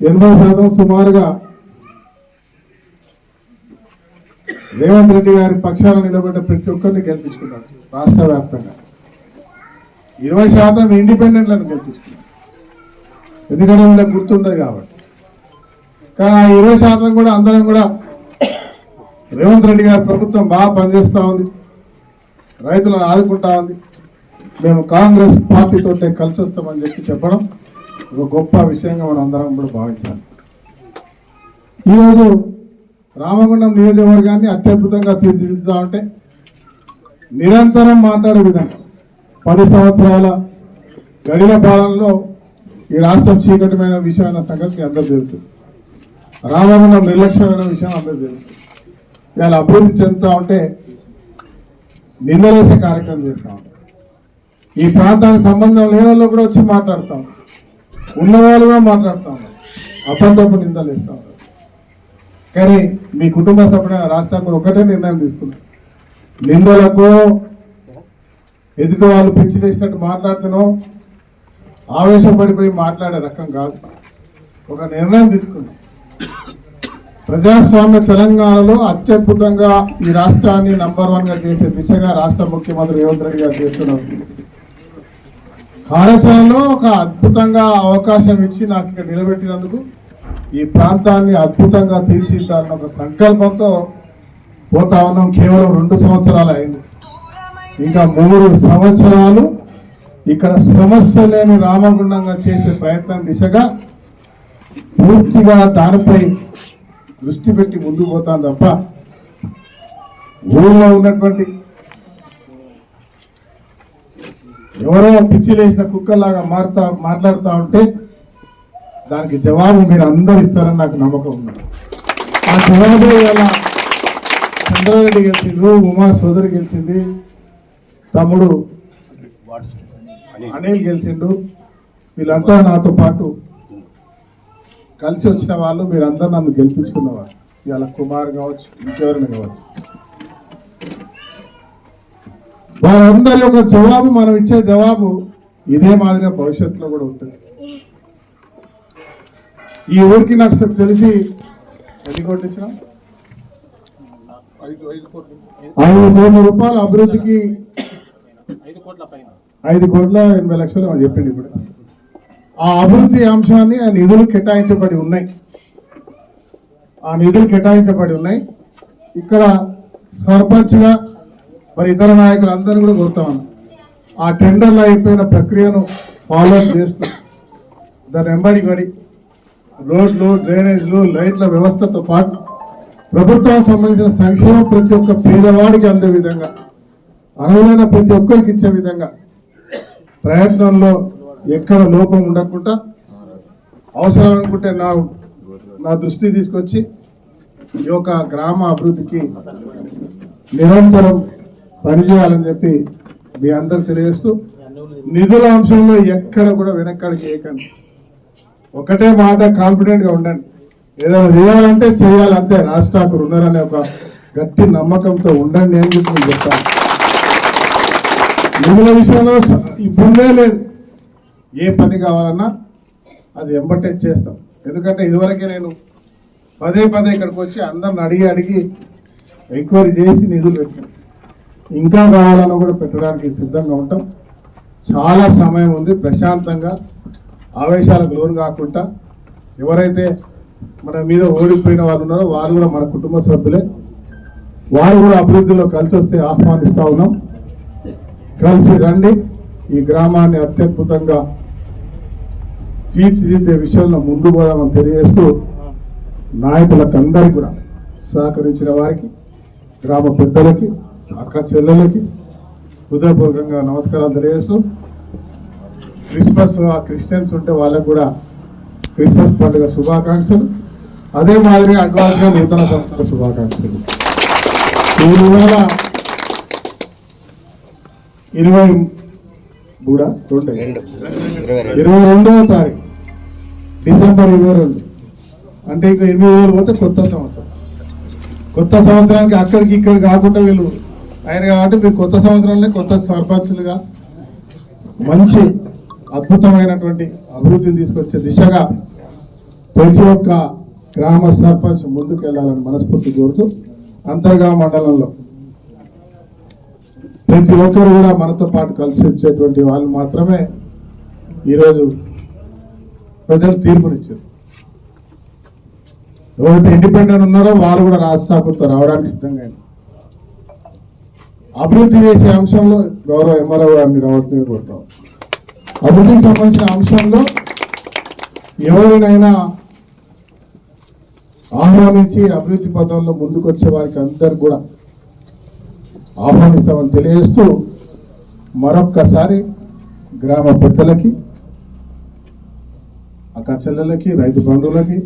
80% సుమారుగా రేవంత్ రెడ్డి గారి పక్షాన నిలబడ్డ ప్రతి ఒక్కరిని గెలిపించుకున్నారు. రాష్ట్ర వ్యాప్తంగా 20% ఇండిపెండెంట్లను గెలిపించుకున్నారు. ఎందుకంటే వీళ్ళకి గుర్తుండదు కాబట్టి. కానీ ఆ 20% కూడా అందరం కూడా రేవంత్ రెడ్డి గారి ప్రభుత్వం బాగా పనిచేస్తూ ఉంది, రైతులను ఆదుకుంటా ఉంది, మేము కాంగ్రెస్ పార్టీతో కలిసి వస్తామని చెప్పడం ఒక గొప్ప విషయంగా మనం అందరం కూడా భావించాలి. ఈరోజు రామగుండం నియోజకవర్గాన్ని అత్యద్భుతంగా తీర్చిదిద్దామంటే నిరంతరం మాట్లాడే విధంగా 10 సంవత్సరాల గడిల పాలనలో ఈ రాష్ట్రం చీకటమైన విషయం అన్న సంగతి అందరూ తెలుసు. రామగుండం నిర్లక్ష్యమైన విషయం అందరూ తెలుసు. ఇవాళ అభివృద్ధి చెందుతూ ఉంటే నిందలేసే కార్యక్రమం చేస్తూ ఉంటాం. ఈ ప్రాంతానికి సంబంధం లేని వాళ్ళు కూడా వచ్చి మాట్లాడుతాం. ఉన్నవాళ్ళుగా మాట్లాడుతూ ఉన్నారు, అప్పటికప్పుడు నిందలు వేస్తూ ఉన్నారు. కానీ మీ కుటుంబ సభ్యుడైన రాష్ట్రానికి ఒకటే నిర్ణయం తీసుకున్నారు, నిందలకు ఎదుటి వాళ్ళు పిచ్చి చేసినట్టు మాట్లాడుతున్నాం, ఆవేశపడిపోయి మాట్లాడే రకం కాదు. ఒక నిర్ణయం తీసుకున్నాం, ప్రజాస్వామ్య తెలంగాణలో అత్యద్భుతంగా ఈ రాష్ట్రాన్ని నంబర్ 1 గా చేసే దిశగా రాష్ట్ర ముఖ్యమంత్రి రేవంత్ రెడ్డి గారు చేస్తున్నారు. కార్యాచరణలో ఒక అద్భుతంగా అవకాశం ఇచ్చి నాకు ఇక్కడ నిలబెట్టినందుకు ఈ ప్రాంతాన్ని అద్భుతంగా తీర్చిదిద్దాలన్న ఒక సంకల్పంతో పోతా ఉన్నాం. కేవలం 2 సంవత్సరాలు అయింది, ఇంకా 3 సంవత్సరాలు ఇక్కడ సమస్య లేని రామగుండంగా చేసే ప్రయత్నం దిశగా పూర్తిగా దానిపై దృష్టి పెట్టి ముందుకు పోతాను తప్ప ఊళ్ళో ఉన్నటువంటి ఎవరో పిచ్చిలేసిన కుక్కలాగా మాట్లాడుతూ ఉంటే దానికి జవాబు మీరు అందరు ఇస్తారని నాకు నమ్మకం ఉంది. ఆ జవాబు ఇలా చంద్రారెడ్డి గెలిచిండు, ఉమా సోదరి గెలిచింది, తమ్ముడు అనిల్ గెలిచిండు, వీళ్ళంతా నాతో పాటు కలిసి వచ్చిన వాళ్ళు, మీరందరూ నన్ను గెలిపించుకున్నవారు. ఇవాళ కుమార్ కావచ్చు, ఇంకెవరైనా కావచ్చు, వారందరి యొక్క జవాబు, మనం ఇచ్చే జవాబు ఇదే మాదిరిగా భవిష్యత్తులో కూడా ఉంటుంది. ఈ ఊరికి నాకు తెలిసి ఎన్ని కోట్లు ఇచ్చినా 5 కోట్ల రూపాయల అభివృద్ధికి 5,80,00,000 అని చెప్పింది. ఇప్పుడు ఆ అభివృద్ధి అంశాన్ని ఆ నిధులు కేటాయించబడి ఉన్నాయి. ఇక్కడ సర్పంచ్గా మరి ఇతర నాయకులు అందరూ కూడా కోరుతామన్నా, ఆ టెండర్లో అయిపోయిన ప్రక్రియను ఫాలో చేస్తూ దాని వెంబడి రోడ్లు, డ్రైనేజ్లు, లైట్ల వ్యవస్థతో పాటు ప్రభుత్వానికి సంబంధించిన సంక్షేమం ప్రతి ఒక్క పేదవాడికి అందే విధంగా, అర్హులైన ప్రతి ఒక్కరికి ఇచ్చే విధంగా ప్రయత్నంలో ఎక్కడ లోపం ఉండకుండా అవసరం అనుకుంటే నా దృష్టి తీసుకొచ్చి ఈ యొక్క గ్రామ అభివృద్ధికి నిరంతరం పనిచేయాలని చెప్పి మీ అందరు తెలియజేస్తూ, నిధుల అంశంలో ఎక్కడ కూడా వెనక్కడికి వేయకండి. ఒకటే మాట, కాన్ఫిడెంట్గా ఉండండి. ఏదైనా చేయాలంటే చేయాలంటే రాష్ట్రానికి ఉన్నారనే ఒక గట్టి నమ్మకంతో ఉండండి అని చెప్పి నేను చెప్తాను. నిధుల విషయంలో ఇబ్బందే లేదు, ఏ పని కావాలన్నా అది ఎంబటే చేస్తాం. ఎందుకంటే ఇదివరకే నేను పదే ఇక్కడికి వచ్చి అందరిని అడిగి ఎంక్వైరీ చేసి నిధులు పెట్టాను. ఇంకా కావాలన్నా కూడా పెట్టడానికి సిద్ధంగా ఉంటాం. చాలా సమయం ఉంది, ప్రశాంతంగా ఆవేశాలకు లోను కాకుండా ఎవరైతే మన మీద ఓడిపోయిన వాళ్ళు ఉన్నారో వారు కూడా మన కుటుంబ సభ్యులే, వారు కూడా అభివృద్ధిలో కలిసి వస్తే ఆహ్వానిస్తూ ఉన్నాం. కలిసి రండి, ఈ గ్రామాన్ని అత్యద్భుతంగా తీర్చిదిద్దే విషయంలో ముందు పోదామని తెలియజేస్తూ, నాయకులకు అందరికీ కూడా సహకరించిన వారికి, గ్రామ పెద్దలకి, అక్క చెల్లెలకి హృదయపూర్వకంగా నమస్కారాలు తెలియజేస్తూ, క్రిస్మస్ క్రిస్టియన్స్ ఉంటే వాళ్ళకు కూడా క్రిస్మస్ పండుగ శుభాకాంక్షలు, అదే మాదిరిగా అడ్వాన్స్గా నూతన సంవత్సర శుభాకాంక్షలు. ఈ నెల 22వ తారీఖు డిసెంబర్ 22, అంటే ఇంకా 8 రోజులు పోతే కొత్త సంవత్సరం. కొత్త సంవత్సరానికి అక్కడికి ఇక్కడ కాకుండా వీళ్ళు ఆయన కాబట్టి మీరు కొత్త సంవత్సరంలో కొత్త సర్పంచులుగా మంచి అద్భుతమైనటువంటి అభివృద్ధిని తీసుకొచ్చే దిశగా ప్రతి ఒక్క గ్రామ సర్పంచ్ ముందుకు వెళ్ళాలని మనస్ఫూర్తి కోరుతూ, అంతర్గామ మండలంలో ప్రతి ఒక్కరు కూడా మనతో పాటు కలిసి వచ్చేటువంటి వాళ్ళు మాత్రమే ఈరోజు ప్రజలు తీర్పునిచ్చారు. ఎవరైతే ఇండిపెండెంట్ ఉన్నారో వాళ్ళు కూడా రాష్ట్రాలతో రావడానికి సిద్ధంగా. అభివృద్ధి చేసే అంశంలో గౌరవ ఎంఆర్ఓ గారిని రావాల్సిందిగా కోరుతాం. అభివృద్ధికి సంబంధించిన అంశంలో ఎవరినైనా ఆహ్వానించి అభివృద్ధి పథంలో ముందుకు వచ్చే వారికి అందరు కూడా ఆహ్వానిస్తామని తెలియజేస్తూ, మరొక్కసారి గ్రామ పెద్దలకి, అక్క చెల్లెలకి, రైతు బంధువులకి,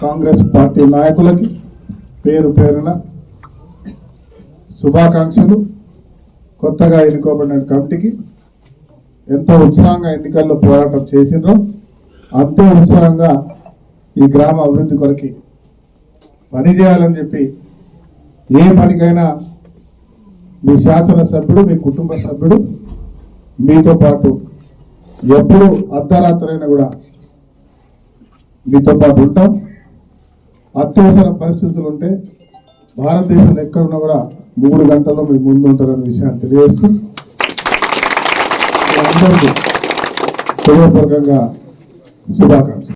కాంగ్రెస్ పార్టీ నాయకులకి పేరున శుభాకాంక్షలు. కొత్తగా ఎన్నుకోబడిన కమిటీకి ఎంతో ఉత్సాహంగా ఎన్నికల్లో పోరాటం చేసినారో అంతే ఉత్సాహంగా ఈ గ్రామ అభివృద్ధి కొరకి పనిచేయాలని చెప్పి ఏ పనికైనా మీ శాసనసభ్యుడు మీ కుటుంబ సభ్యుడు మీతో పాటు ఎప్పుడు అర్ధరాత్రైనా కూడా మీతో పాటు ఉంటాం. అత్యవసర పరిస్థితులు ఉంటే భారతదేశంలో ఎక్కడున్నా కూడా 3 గంటల్లో మీ ముందు ఉంటారనే విషయాన్ని తెలియజేస్తూ అందరికీ హృదయపూర్వకంగా శుభాకాంక్షలు.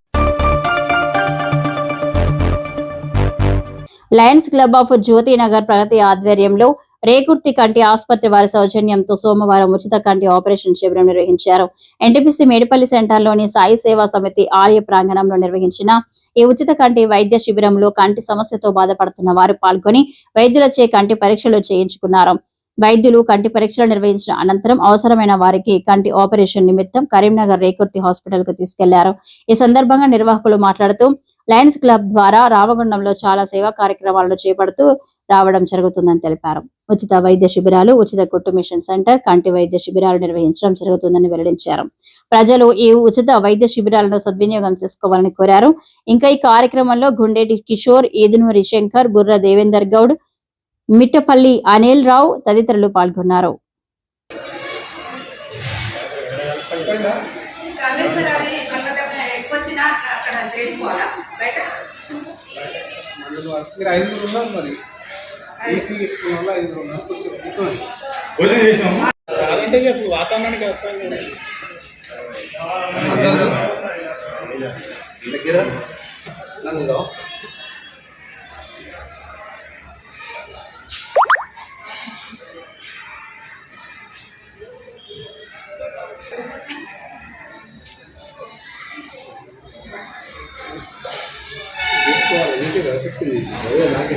లయన్స్ క్లబ్ ఆఫ్ జ్యోతినగర్ ప్రగతి ఆధ్వర్యంలో రేకుర్తి కంటి ఆసుపత్రి వారి సౌజన్యంతో సోమవారం ఉచిత కంటి ఆపరేషన్ శిబిరం నిర్వహించారు. ఎన్టీపీసీ మేడిపల్లి సెంటర్లోని సాయి సేవా సమితి ఆలయ ప్రాంగణంలో నిర్వహించిన ఈ ఉచిత కంటి వైద్య శిబిరంలో కంటి సమస్యతో బాధపడుతున్న వారు పాల్గొని వైద్యులచే కంటి పరీక్షలు చేయించుకున్నారు. వైద్యులు కంటి పరీక్షలు నిర్వహించిన అనంతరం అవసరమైన వారికి కంటి ఆపరేషన్ నిమిత్తం కరీంనగర్ రేకుర్తి హాస్పిటల్ కు తీసుకెళ్లారు. ఈ సందర్భంగా నిర్వాహకులు మాట్లాడుతూ లయన్స్ క్లబ్ ద్వారా రామగుండంలో చాలా సేవా కార్యక్రమాలను చేపడుతూ రావడం జరుగుతుందని తెలిపారు. ఉచిత వైద్య శిబిరాలు, ఉచిత కుట్టు మిషన్ సెంటర్, కంటి వైద్య శిబిరాలు నిర్వహించడం జరుగుతుందని వెల్లడించారు. ప్రజలు ఈ ఉచిత వైద్య శిబిరాలను సద్వినియోగం చేసుకోవాలని కోరారు. ఇంకా ఈ కార్యక్రమంలో గుండెటి కిషోర్, ఈదునూరి శంకర్, బుర్ర దేవేందర్ గౌడ్, మిట్టపల్లి అనిల్ రావు తదితరులు పాల్గొన్నారు. వాతావరణానికి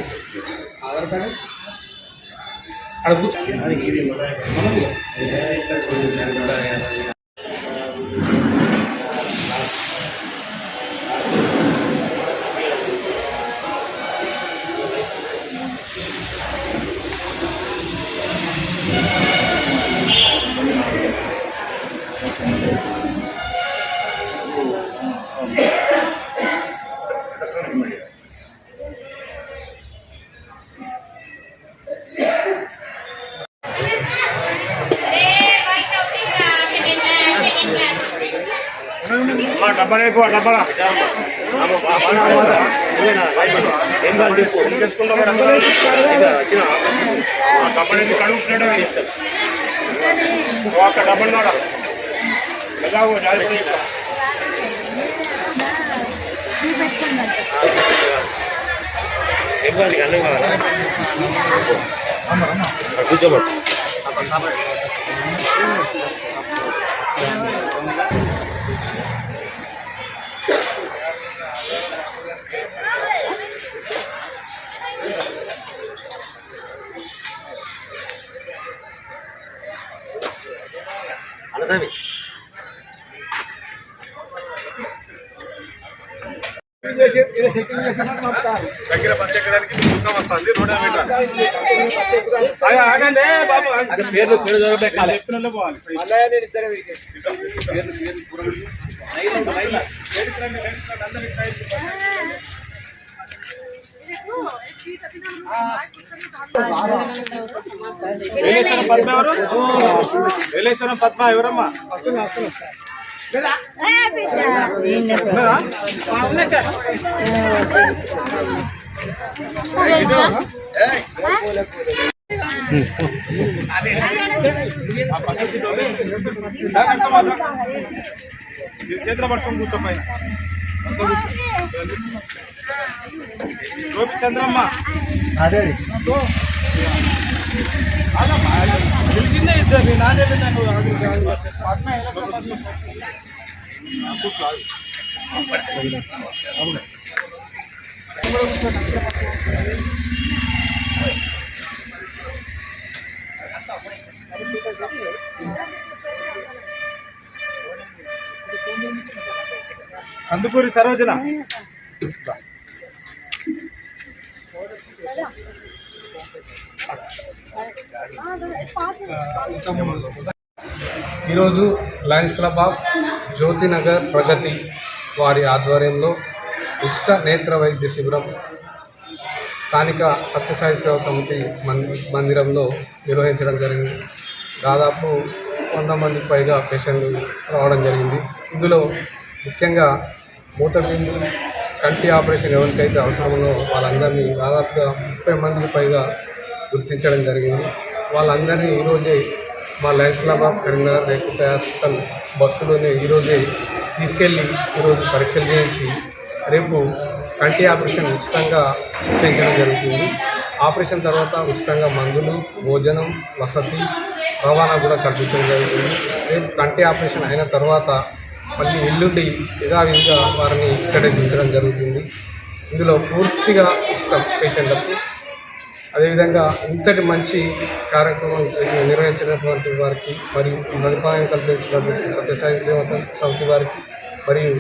ఆధార్ కార్డు అక్కడ కూర్చొని డబ్బా డబ్బా ఏం కాదు చేసుకుంటాం డబ్బా కడుగుతున్నాడు ఒక డబ్బలు నాడ ఏం కాదు నీకు అన్నం కావాలా కూర్చోబట్టు దగ్గర పచ్చడానికి దుఃఖం వస్తుంది. ఆగండి బాబు, పేర్లు చదవబెట్టాలి. వేలేశ్వరం పద్మ ఎవరమ్మా? చేతుల పట్టుకొని కూర్చో పైన. గోపి చంద్రమ్మ తెలిసిందే ఇద్దరు నా చెప్పిన కందుకూరి సరోజన ఈరోజు లయన్స్ క్లబ్ ఆఫ్ జ్యోతినగర్ ప్రగతి వారి ఆధ్వర్యంలో ఉచిత నేత్ర వైద్య శిబిరం స్థానిక సత్యసాయి సేవ సమితి మందిరంలో నిర్వహించడం జరిగింది. దాదాపు 100 మందికి పైగా పేషెంట్లు రావడం జరిగింది. ఇందులో ముఖ్యంగా మూతబిందు కంటి ఆపరేషన్ ఎవరికైతే అవసరమో వాళ్ళందరినీ దాదాపుగా 30 మందికి పైగా గుర్తించడం జరిగింది. వాళ్ళందరినీ ఈరోజే మా లయన్స్లాబాద్ కరీంనగర్ రేకుత హాస్పిటల్ బస్సులోనే ఈరోజే తీసుకెళ్ళి ఈరోజు పరీక్షలు చేయించి రేపు కంటి ఆపరేషన్ ఉచితంగా చేయించడం జరుగుతుంది. ఆపరేషన్ తర్వాత ఉచితంగా మందులు, భోజనం, వసతి, రవాణా కూడా కల్పించడం జరుగుతుంది. రేపు కంటి ఆపరేషన్ అయిన తర్వాత మళ్ళీ ఎల్లుండి యథావిధిగా వారిని ఇక్కడే దించడం జరుగుతుంది. ఇందులో పూర్తిగా ఉచితం పేషెంట్లకు. అదేవిధంగా ఇంతటి మంచి కార్యక్రమం నిర్వహించినటువంటి వారికి మరియు ఈ సదుపాయం కల్పించినటువంటి సత్యసాయి సేవ సమితి వారికి మరియు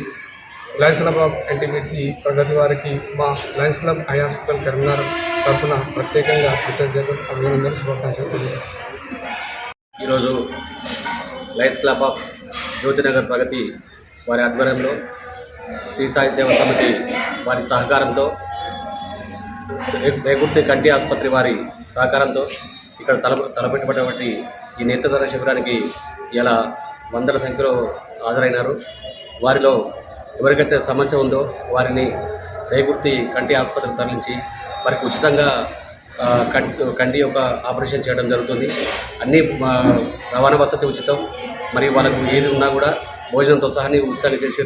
లయన్స్ క్లబ్ ఆఫ్ ఎన్టీపీసీ ప్రగతి వారికి మా Lions club eye hospital Karimnagar తరఫున ప్రత్యేకంగా కృతజ్ఞతలు, అభినందనలు, శుభాకాంక్షలు తెలియజేస్తాం. ఈరోజు లయన్స్ క్లబ్ ఆఫ్ జ్యోతినగర్ ప్రగతి వారి ఆధ్వర్యంలో శ్రీ సాయి సేవ సమితి వారి సహకారంతో రేగుర్తి కంటి ఆసుపత్రి వారి సహకారంతో ఇక్కడ తలపెట్టబడినటువంటి ఈ నేత్రదాన శిబిరానికి ఇలా వందల సంఖ్యలో హాజరైనారు. వారిలో ఎవరికైతే సమస్య ఉందో వారిని రేగుర్తి కంటి ఆసుపత్రికి తరలించి వారికి ఉచితంగా కంటి యొక్క ఆపరేషన్ చేయడం జరుగుతుంది. అన్ని రవాణా వసతి ఉచితం. మరి వాళ్ళకు ఏది ఉన్నా కూడా భోజనంతో సహా ఉచితంగా చేసి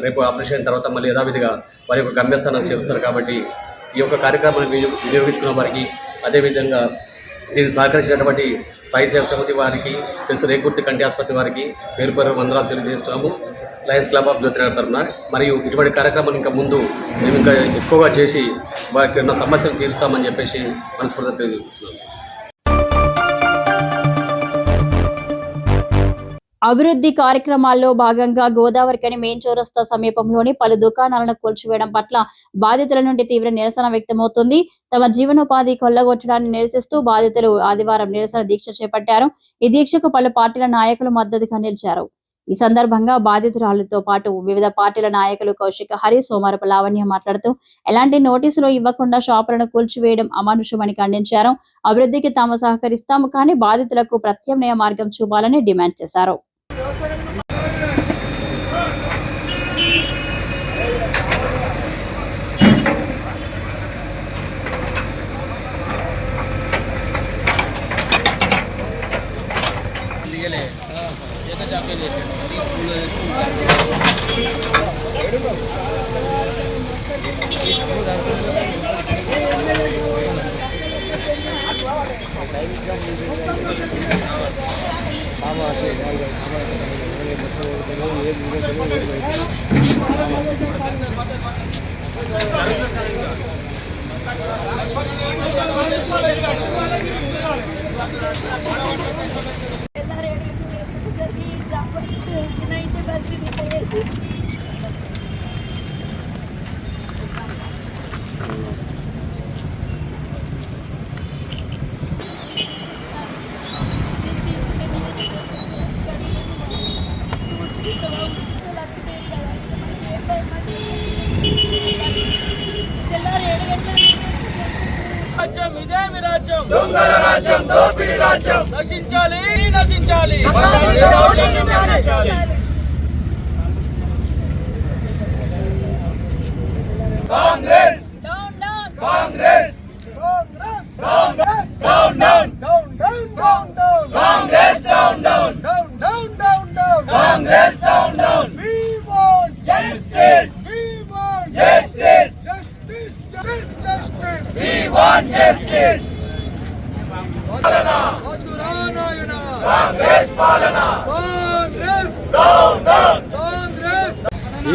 రేపు ఆపరేషన్ అయిన తర్వాత మళ్ళీ యథావిధిగా వారి యొక్క గమ్యస్థానం చేస్తారు. కాబట్టి ఈ యొక్క కార్యక్రమాన్ని వినియోగించుకున్న వారికి, అదేవిధంగా దీనికి సహకరించినటువంటి సాయి సేవ సమితి వారికి, ప్లస్ రేకుర్తి కంటి ఆసుపత్రి వారికి పేరు పేరు వందనాలు తెలియజేస్తున్నాము లయన్స్ క్లబ్ ఆఫ్ జ్యోతినగర్ తరఫున. మరియు ఇటువంటి కార్యక్రమాలు ఇంకా ముందు మేము ఇంకా ఎక్కువగా చేసి వారికి ఉన్న సమస్యలు తీరుస్తామని చెప్పేసి మనస్ఫూర్తిగా తెలియజేస్తున్నాము. అభివృద్ధి కార్యక్రమాల్లో భాగంగా గోదావరికని మెయిన్ చౌరస్తా సమీపంలోని పలు దుకాణాలను కూల్చివేయడం పట్ల బాధితుల నుండి తీవ్ర నిరసన వ్యక్తమవుతుంది. తమ జీవనోపాధి కొల్లగొట్టడాన్ని నిరసిస్తూ బాధితులు ఆదివారం నిరసన దీక్ష చేపట్టారు. ఈ దీక్షకు పలు పార్టీల నాయకులు మద్దతుగా నిలిచారు. ఈ సందర్భంగా బాధితురాలతో పాటు వివిధ పార్టీల నాయకులు కౌశిక హరి, సోమారపు లావణ్య మాట్లాడుతూ ఎలాంటి నోటీసులు ఇవ్వకుండా షాపులను కూల్చివేయడం అమానుషమని ఖండించారు. అభివృద్ధికి తాము సహకరిస్తాము, కానీ బాధితులకు ప్రత్యామ్నాయ మార్గం చూపాలని డిమాండ్ చేశారు.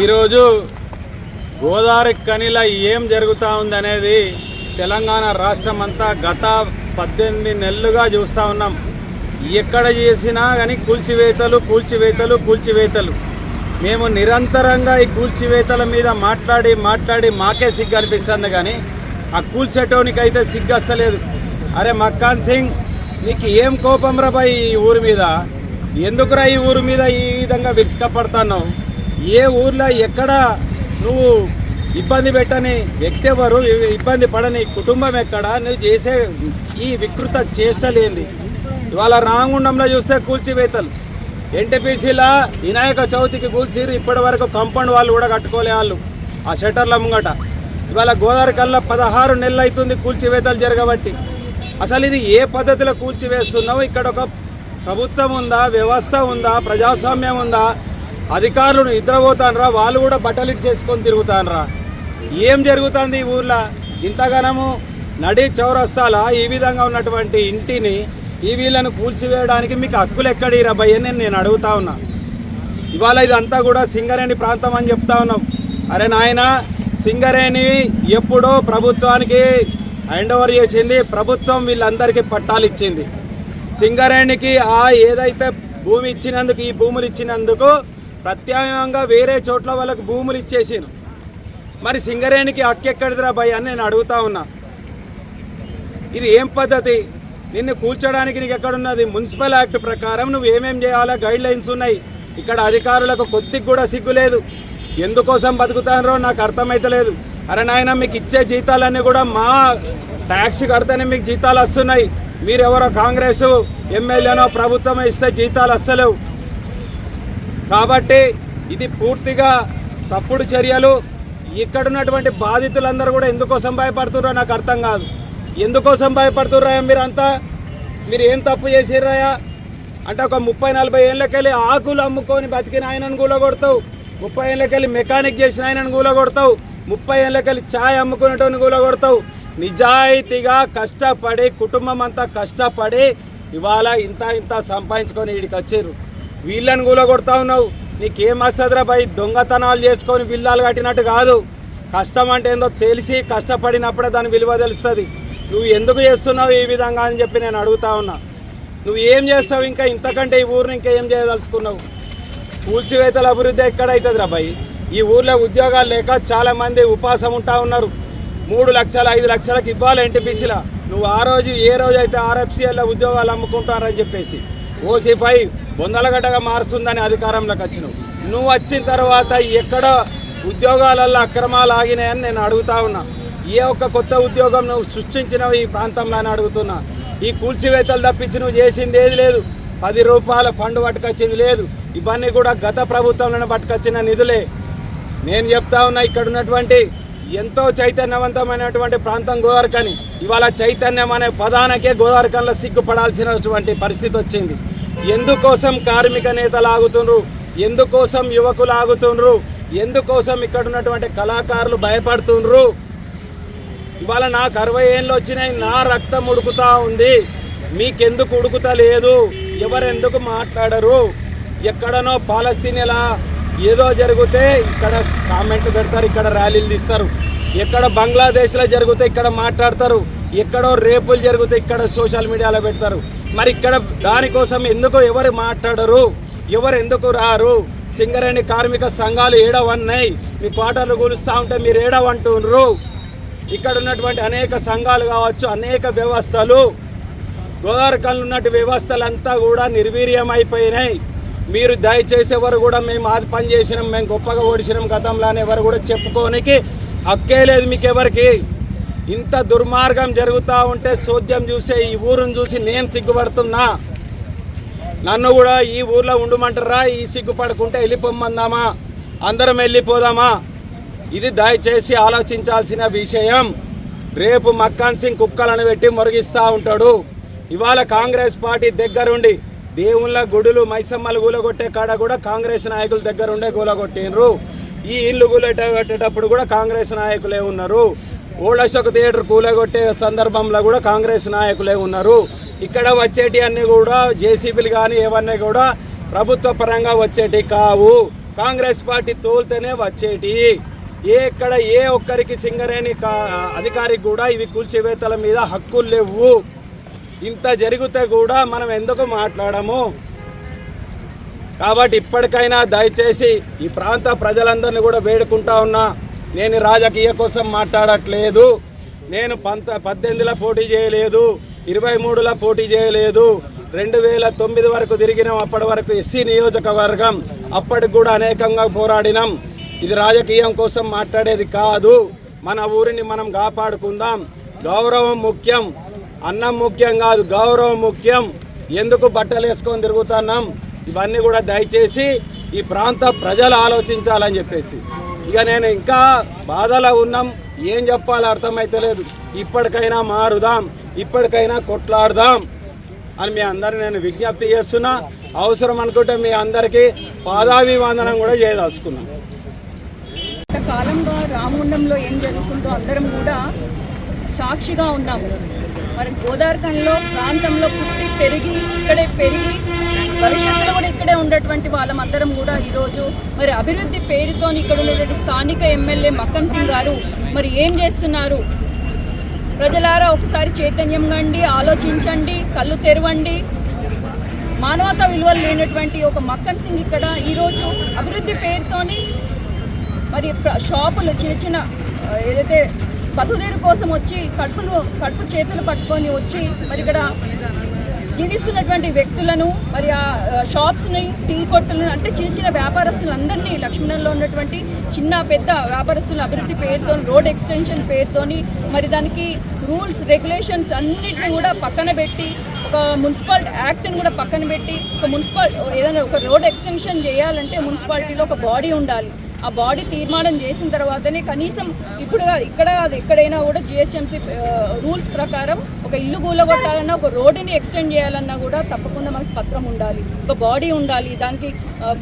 ఈరోజు గోదావరి కనిలో ఏం జరుగుతూ ఉందనేది తెలంగాణ రాష్ట్రం అంతా గత 18 నెలలుగా చూస్తూ ఉన్నాం. ఎక్కడ చేసినా కానీ కూల్చివేతలు. మేము నిరంతరంగా ఈ కూల్చివేతల మీద మాట్లాడి మాకే సిగ్గు అనిపిస్తుంది, కానీ ఆ కూల్చేటోనికైతే సిగ్గు వస్తలేదు. అరే మక్కాన్ సింగ్, నీకు ఏం కోపం రా బాయ్ ఈ ఊరి మీద? ఎందుకురా ఈ ఊరి మీద ఈ విధంగా విరుచుకపడుతున్నావు? ఏ ఊర్లో ఎక్కడ నువ్వు ఇబ్బంది పెట్టని వ్యక్తి ఎవరు, ఇబ్బంది పడని కుటుంబం ఎక్కడ, నువ్వు చేసే ఈ వికృత చేష్టలేంది. ఇవాళ రామగుండంలో చూస్తే కూల్చివేతలు, ఎన్టీపీసీలా వినాయక చవితికి కూల్చిరు, ఇప్పటి వరకు కాంపౌండ్ వాళ్ళు కూడా కట్టుకోలే వాళ్ళు ఆ షట్టర్ల ముంగట. ఇవాళ గోదావరి కల్లా 16 నెలలు అవుతుంది కూల్చివేతలు జరగబట్టి. అసలు ఇది ఏ పద్ధతిలో కూల్చివేస్తున్నావు? ఇక్కడ ఒక ప్రభుత్వం ఉందా, వ్యవస్థ ఉందా, ప్రజాస్వామ్యం ఉందా? అధికారులు నిద్రపోతానరా, వాళ్ళు కూడా బట్టలిట్ చేసుకొని తిరుగుతానరా? ఏం జరుగుతుంది ఈ ఊర్లో? ఇంతగానము నడి చౌరస్తాల ఈ విధంగా ఉన్నటువంటి ఇంటిని ఈ వీళ్ళను కూల్చివేయడానికి మీకు హక్కులు ఎక్కడిరా భయ్య నేను అడుగుతా ఉన్నా. ఇవాళ ఇదంతా కూడా సింగరేణి ప్రాంతం అని చెప్తా ఉన్నాం. అరే నాయన, సింగరేణి ఎప్పుడో ప్రభుత్వానికి హ్యాండ్ ఓవర్ చేసింది, ప్రభుత్వం వీళ్ళందరికీ పట్టాలు ఇచ్చింది. సింగరేణికి ఏదైతే భూమి ఇచ్చినందుకు, ఈ భూములు ఇచ్చినందుకు ప్రత్యామ్నాయంగా వేరే చోట్ల వాళ్ళకు భూములు ఇచ్చేసాను. మరి సింగరేణికి హక్కు ఎక్కడిదిరా భయ్య అని నేను అడుగుతా ఉన్నా. ఇది ఏం పద్ధతి? నిన్ను కూల్చడానికి నీకు ఎక్కడున్నది? మున్సిపల్ యాక్ట్ ప్రకారం నువ్వు ఏమేం చేయాలో గైడ్ లైన్స్ ఉన్నాయి. ఇక్కడ అధికారులకు కొద్దిగా కూడా సిగ్గు లేదు. ఎందుకోసం బతుకుతారో నాకు అర్థమైతలేదు. అరే నాయన, మీకు ఇచ్చే జీతాలన్నీ కూడా మా ట్యాక్స్ కడితేనే మీకు జీతాలు వస్తున్నాయి. మీరెవరో కాంగ్రెస్ ఎమ్మెల్యేనో ప్రభుత్వం ఇస్తే జీతాలు వస్తలేవు. కాబట్టి ఇది పూర్తిగా తప్పుడు చర్యలు. ఇక్కడ ఉన్నటువంటి బాధితులందరూ కూడా ఎందుకోసం భయపడుతున్నారో నాకు అర్థం కాదు. ఎందుకోసం భయపడుతున్నారా మీరంతా? మీరు ఏం తప్పు చేసిర్రాయా? అంటే ఒక 30-40 ఏళ్ళకెళ్ళి ఆకులు అమ్ముకొని బతికిన ఆయనను కూలగొడతావు, 30 ఏళ్ళకెళ్ళి మెకానిక్ చేసిన ఆయనను కూలగొడతావు, 30 ఏళ్ళకెళ్ళి ఛాయ్ అమ్ముకునేటోని కూలగొడతావు. నిజాయితీగా కష్టపడి కుటుంబం అంతా కష్టపడి ఇవాళ ఇంత సంపాదించుకొని వీడికి వచ్చారు. వీళ్ళని కూలగొడతా ఉన్నావు. నీకేం వస్తుందిరా భయ్? దొంగతనాలు చేసుకొని విల్లాలు కట్టినట్టు కాదు. కష్టం అంటే ఏందో తెలిసి కష్టపడినప్పుడే దాని విలువ తెలుస్తుంది. నువ్వు ఎందుకు చేస్తున్నావు ఈ విధంగా అని చెప్పి నేను అడుగుతా ఉన్నా. నువ్వు ఏం చేస్తావు? ఇంకా ఇంతకంటే ఈ ఊరిని ఇంకా ఏం చేయదలుచుకున్నావు? కూల్చివేతల అభివృద్ధి ఎక్కడవుతుందిరా భయ్? ఈ ఊర్లో ఉద్యోగాలు లేక చాలామంది ఉపాసం ఉంటా ఉన్నారు. 3 లక్షలు 5 లక్షలకు ఇవ్వాలి ఎన్టీపీసీలో. నువ్వు ఏ రోజు అయితే ఆర్ఎఫ్సీఎల్లో ఉద్యోగాలు అమ్ముకుంటారని చెప్పేసి ఓసీ5 బొందలగడ్డగా మారుస్తుందని అధికారంలోకి వచ్చినావు. నువ్వు వచ్చిన తర్వాత ఎక్కడ ఉద్యోగాలలో అక్రమాలు ఆగినాయని నేను అడుగుతా ఉన్నా. ఏ ఒక్క కొత్త ఉద్యోగం నువ్వు సృష్టించినవు ఈ ప్రాంతంలో అని అడుగుతున్నా. ఈ కూల్చివేతలు తప్పించి నువ్వు చేసింది ఏది లేదు. 10 రూపాయల ఫండ్ పట్టుకొచ్చింది లేదు. ఇవన్నీ కూడా గత ప్రభుత్వంలోనే పట్టుకొచ్చిన నిధులే. నేను చెప్తా ఉన్నా, ఇక్కడ ఉన్నటువంటి ఎంతో చైతన్యవంతమైనటువంటి ప్రాంతం గోదావరికని. ఇవాళ చైతన్యం అనే పదానికే గోదావరికంలో సిగ్గుపడాల్సినటువంటి పరిస్థితి వచ్చింది. ఎందుకోసం కార్మిక నేతలు ఆగుతుండ్రు? ఎందుకోసం యువకులు ఆగుతుండ్రు? ఎందుకోసం ఇక్కడ ఉన్నటువంటి కళాకారులు భయపడుతుండ్రు? ఇవాళ నాకు 60 ఏళ్ళు వచ్చినాయి, నా రక్తం ఉడుకుతా ఉంది. మీకెందుకు ఉడుకుతా లేదు? ఎవరెందుకు మాట్లాడరు? ఎక్కడనో పాలస్తీనిలా ఏదో జరిగితే ఇక్కడ కామెంట్ పెడతారు, ఇక్కడ ర్యాలీలు తీస్తారు. ఎక్కడ బంగ్లాదేశ్లో జరిగితే ఇక్కడ మాట్లాడతారు. ఎక్కడో రేపులు జరిగితే ఇక్కడ సోషల్ మీడియాలో పెడతారు. మరి ఇక్కడ దానికోసం ఎందుకు ఎవరు మాట్లాడరు? ఎవరు ఎందుకు రారు? సింగరేణి కార్మిక సంఘాలు ఏడవన్నాయి. మీ క్వార్టర్లు కూలుస్తూ ఉంటే మీరు ఏడవంటున్నారు. ఇక్కడ ఉన్నటువంటి అనేక సంఘాలు కావచ్చు, అనేక వ్యవస్థలు, గోదావరికంలో ఉన్నటువంటి వ్యవస్థలంతా కూడా నిర్వీర్యం అయిపోయినాయి. మీరు దయచేసి ఎవరు కూడా మేము అది పని చేసినాం, మేము గొప్పగా ఓడిసినాం గతంలో అని ఎవరు కూడా చెప్పుకోనికి హక్కే లేదు మీకు ఎవరికి. ఇంత దుర్మార్గం జరుగుతూ ఉంటే చోద్యం చూసే ఈ ఊరును చూసి నేను సిగ్గుపడుతున్నా. నన్ను కూడా ఈ ఊర్లో ఉండమంటారా? ఈ సిగ్గుపడకుంటే వెళ్ళిపోమందామా? అందరం వెళ్ళిపోదామా? ఇది దయచేసి ఆలోచించాల్సిన విషయం. రేపు మక్కాన్ సింగ్ కుక్కలను పెట్టి మొరిగిస్తూ ఉంటాడు. ఇవాళ కాంగ్రెస్ పార్టీ దగ్గరుండి దేవుళ్ళ గుడులు మైసమ్మలు కూలగొట్టే కాడ కూడా కాంగ్రెస్ నాయకుల దగ్గరుండే కూలగొట్టినరు. ఈ ఇల్లు కూలగొట్టేటప్పుడు కూడా కాంగ్రెస్ నాయకులే ఉన్నారు. ఓల్డ్ అశోక్ థియేటర్ కూలగొట్టే సందర్భంలో కూడా కాంగ్రెస్ నాయకులే ఉన్నారు. ఇక్కడ వచ్చేటి అన్నీ కూడా జేసీబీలు కానీ ఏవన్నీ కూడా ప్రభుత్వ పరంగా వచ్చేటి కావు, కాంగ్రెస్ పార్టీ తోలితేనే వచ్చేటి. ఎక్కడ ఏ ఒక్కరికి సింగరేణి అధికారికి కూడా ఇవి కూల్చివేతల మీద హక్కులు లేవు. ఇంత జరిగితే కూడా మనం ఎందుకు మాట్లాడము? కాబట్టి ఇప్పటికైనా దయచేసి ఈ ప్రాంత ప్రజలందరినీ కూడా వేడుకుంటా ఉన్నా. నేను రాజకీయ కోసం మాట్లాడట్లేదు. నేను 18లో పోటీ చేయలేదు, 23లో పోటీ చేయలేదు, 2009 వరకు తిరిగినాం. అప్పటి వరకు ఎస్సీ నియోజకవర్గం అప్పటికి కూడా అనేకంగా పోరాడినాం. ఇది రాజకీయం కోసం మాట్లాడేది కాదు. మన ఊరిని మనం కాపాడుకుందాం. గౌరవం ముఖ్యం, అన్నం ముఖ్యం కాదు, గౌరవం ముఖ్యం. ఎందుకు బట్టలు వేసుకొని తిరుగుతున్నాం, ఇవన్నీ కూడా దయచేసి ఈ ప్రాంత ప్రజలు ఆలోచించాలని చెప్పేసి ఇక నేను ఇంకా బాధలో ఉన్నాం. ఏం చెప్పాలో అర్థమైతలేదు. ఇప్పటికైనా మారుదాం, ఇప్పటికైనా కొట్లాడదాం అని మీ అందరిని నేను విజ్ఞప్తి చేస్తున్నా. అవసరం అనుకుంటే మీ అందరికీ పాదాభివందనం కూడా చేయదలుచుకున్నాను. కాలంగా రామగుండంలో ఏం జరుగుతుందో అందరం కూడా సాక్షిగా ఉన్నాము. మరి గోదావరిలో ప్రాంతంలో పుట్టి పెరిగి ఇక్కడే పెరిగి భవిష్యత్తులో కూడా ఇక్కడే ఉండేటువంటి వాళ్ళమందరం కూడా ఈరోజు మరి అభివృద్ధి పేరుతో ఇక్కడ ఉన్నటువంటి స్థానిక ఎమ్మెల్యే మక్కన్ సింగ్ గారు మరి ఏం చేస్తున్నారు? ప్రజలారా ఒకసారి చైతన్యం కండి, ఆలోచించండి, కళ్ళు తెరవండి. మానవతా విలువలు లేనటువంటి ఒక మక్కన్ సింగ్ ఇక్కడ ఈరోజు అభివృద్ధి పేరుతోని మరి షాపులు చిన్న చిన్న ఏదైతే బతుదేరు కోసం వచ్చి కడుపు చేతులు పట్టుకొని వచ్చి మరి ఇక్కడ జీవిస్తున్నటువంటి వ్యక్తులను మరి ఆ షాప్స్ని, టీ కొట్టులను అంటే చిన్న చిన్న వ్యాపారస్తులందరినీ లక్ష్మణంలో ఉన్నటువంటి చిన్న పెద్ద వ్యాపారస్తుల అభివృద్ధి పేరుతో, రోడ్ ఎక్స్టెన్షన్ పేరుతోని మరి దానికి రూల్స్ రెగ్యులేషన్స్ అన్నిటిని కూడా పక్కన పెట్టి ఒక మున్సిపల్ యాక్ట్ని కూడా పక్కన పెట్టి ఏదైనా ఒక రోడ్ ఎక్స్టెన్షన్ చేయాలంటే మున్సిపాలిటీలో ఒక బాడీ ఉండాలి. ఆ బాడీ తీర్మానం చేసిన తర్వాతనే కనీసం ఇప్పుడు ఇక్కడ ఎక్కడైనా కూడా జిహెచ్ఎంసీ రూల్స్ ప్రకారం ఒక ఇల్లు కూలగొట్టాలన్నా, ఒక రోడ్డుని ఎక్స్టెండ్ చేయాలన్నా కూడా తప్పకుండా మనకు పత్రం ఉండాలి, ఒక బాడీ ఉండాలి, దానికి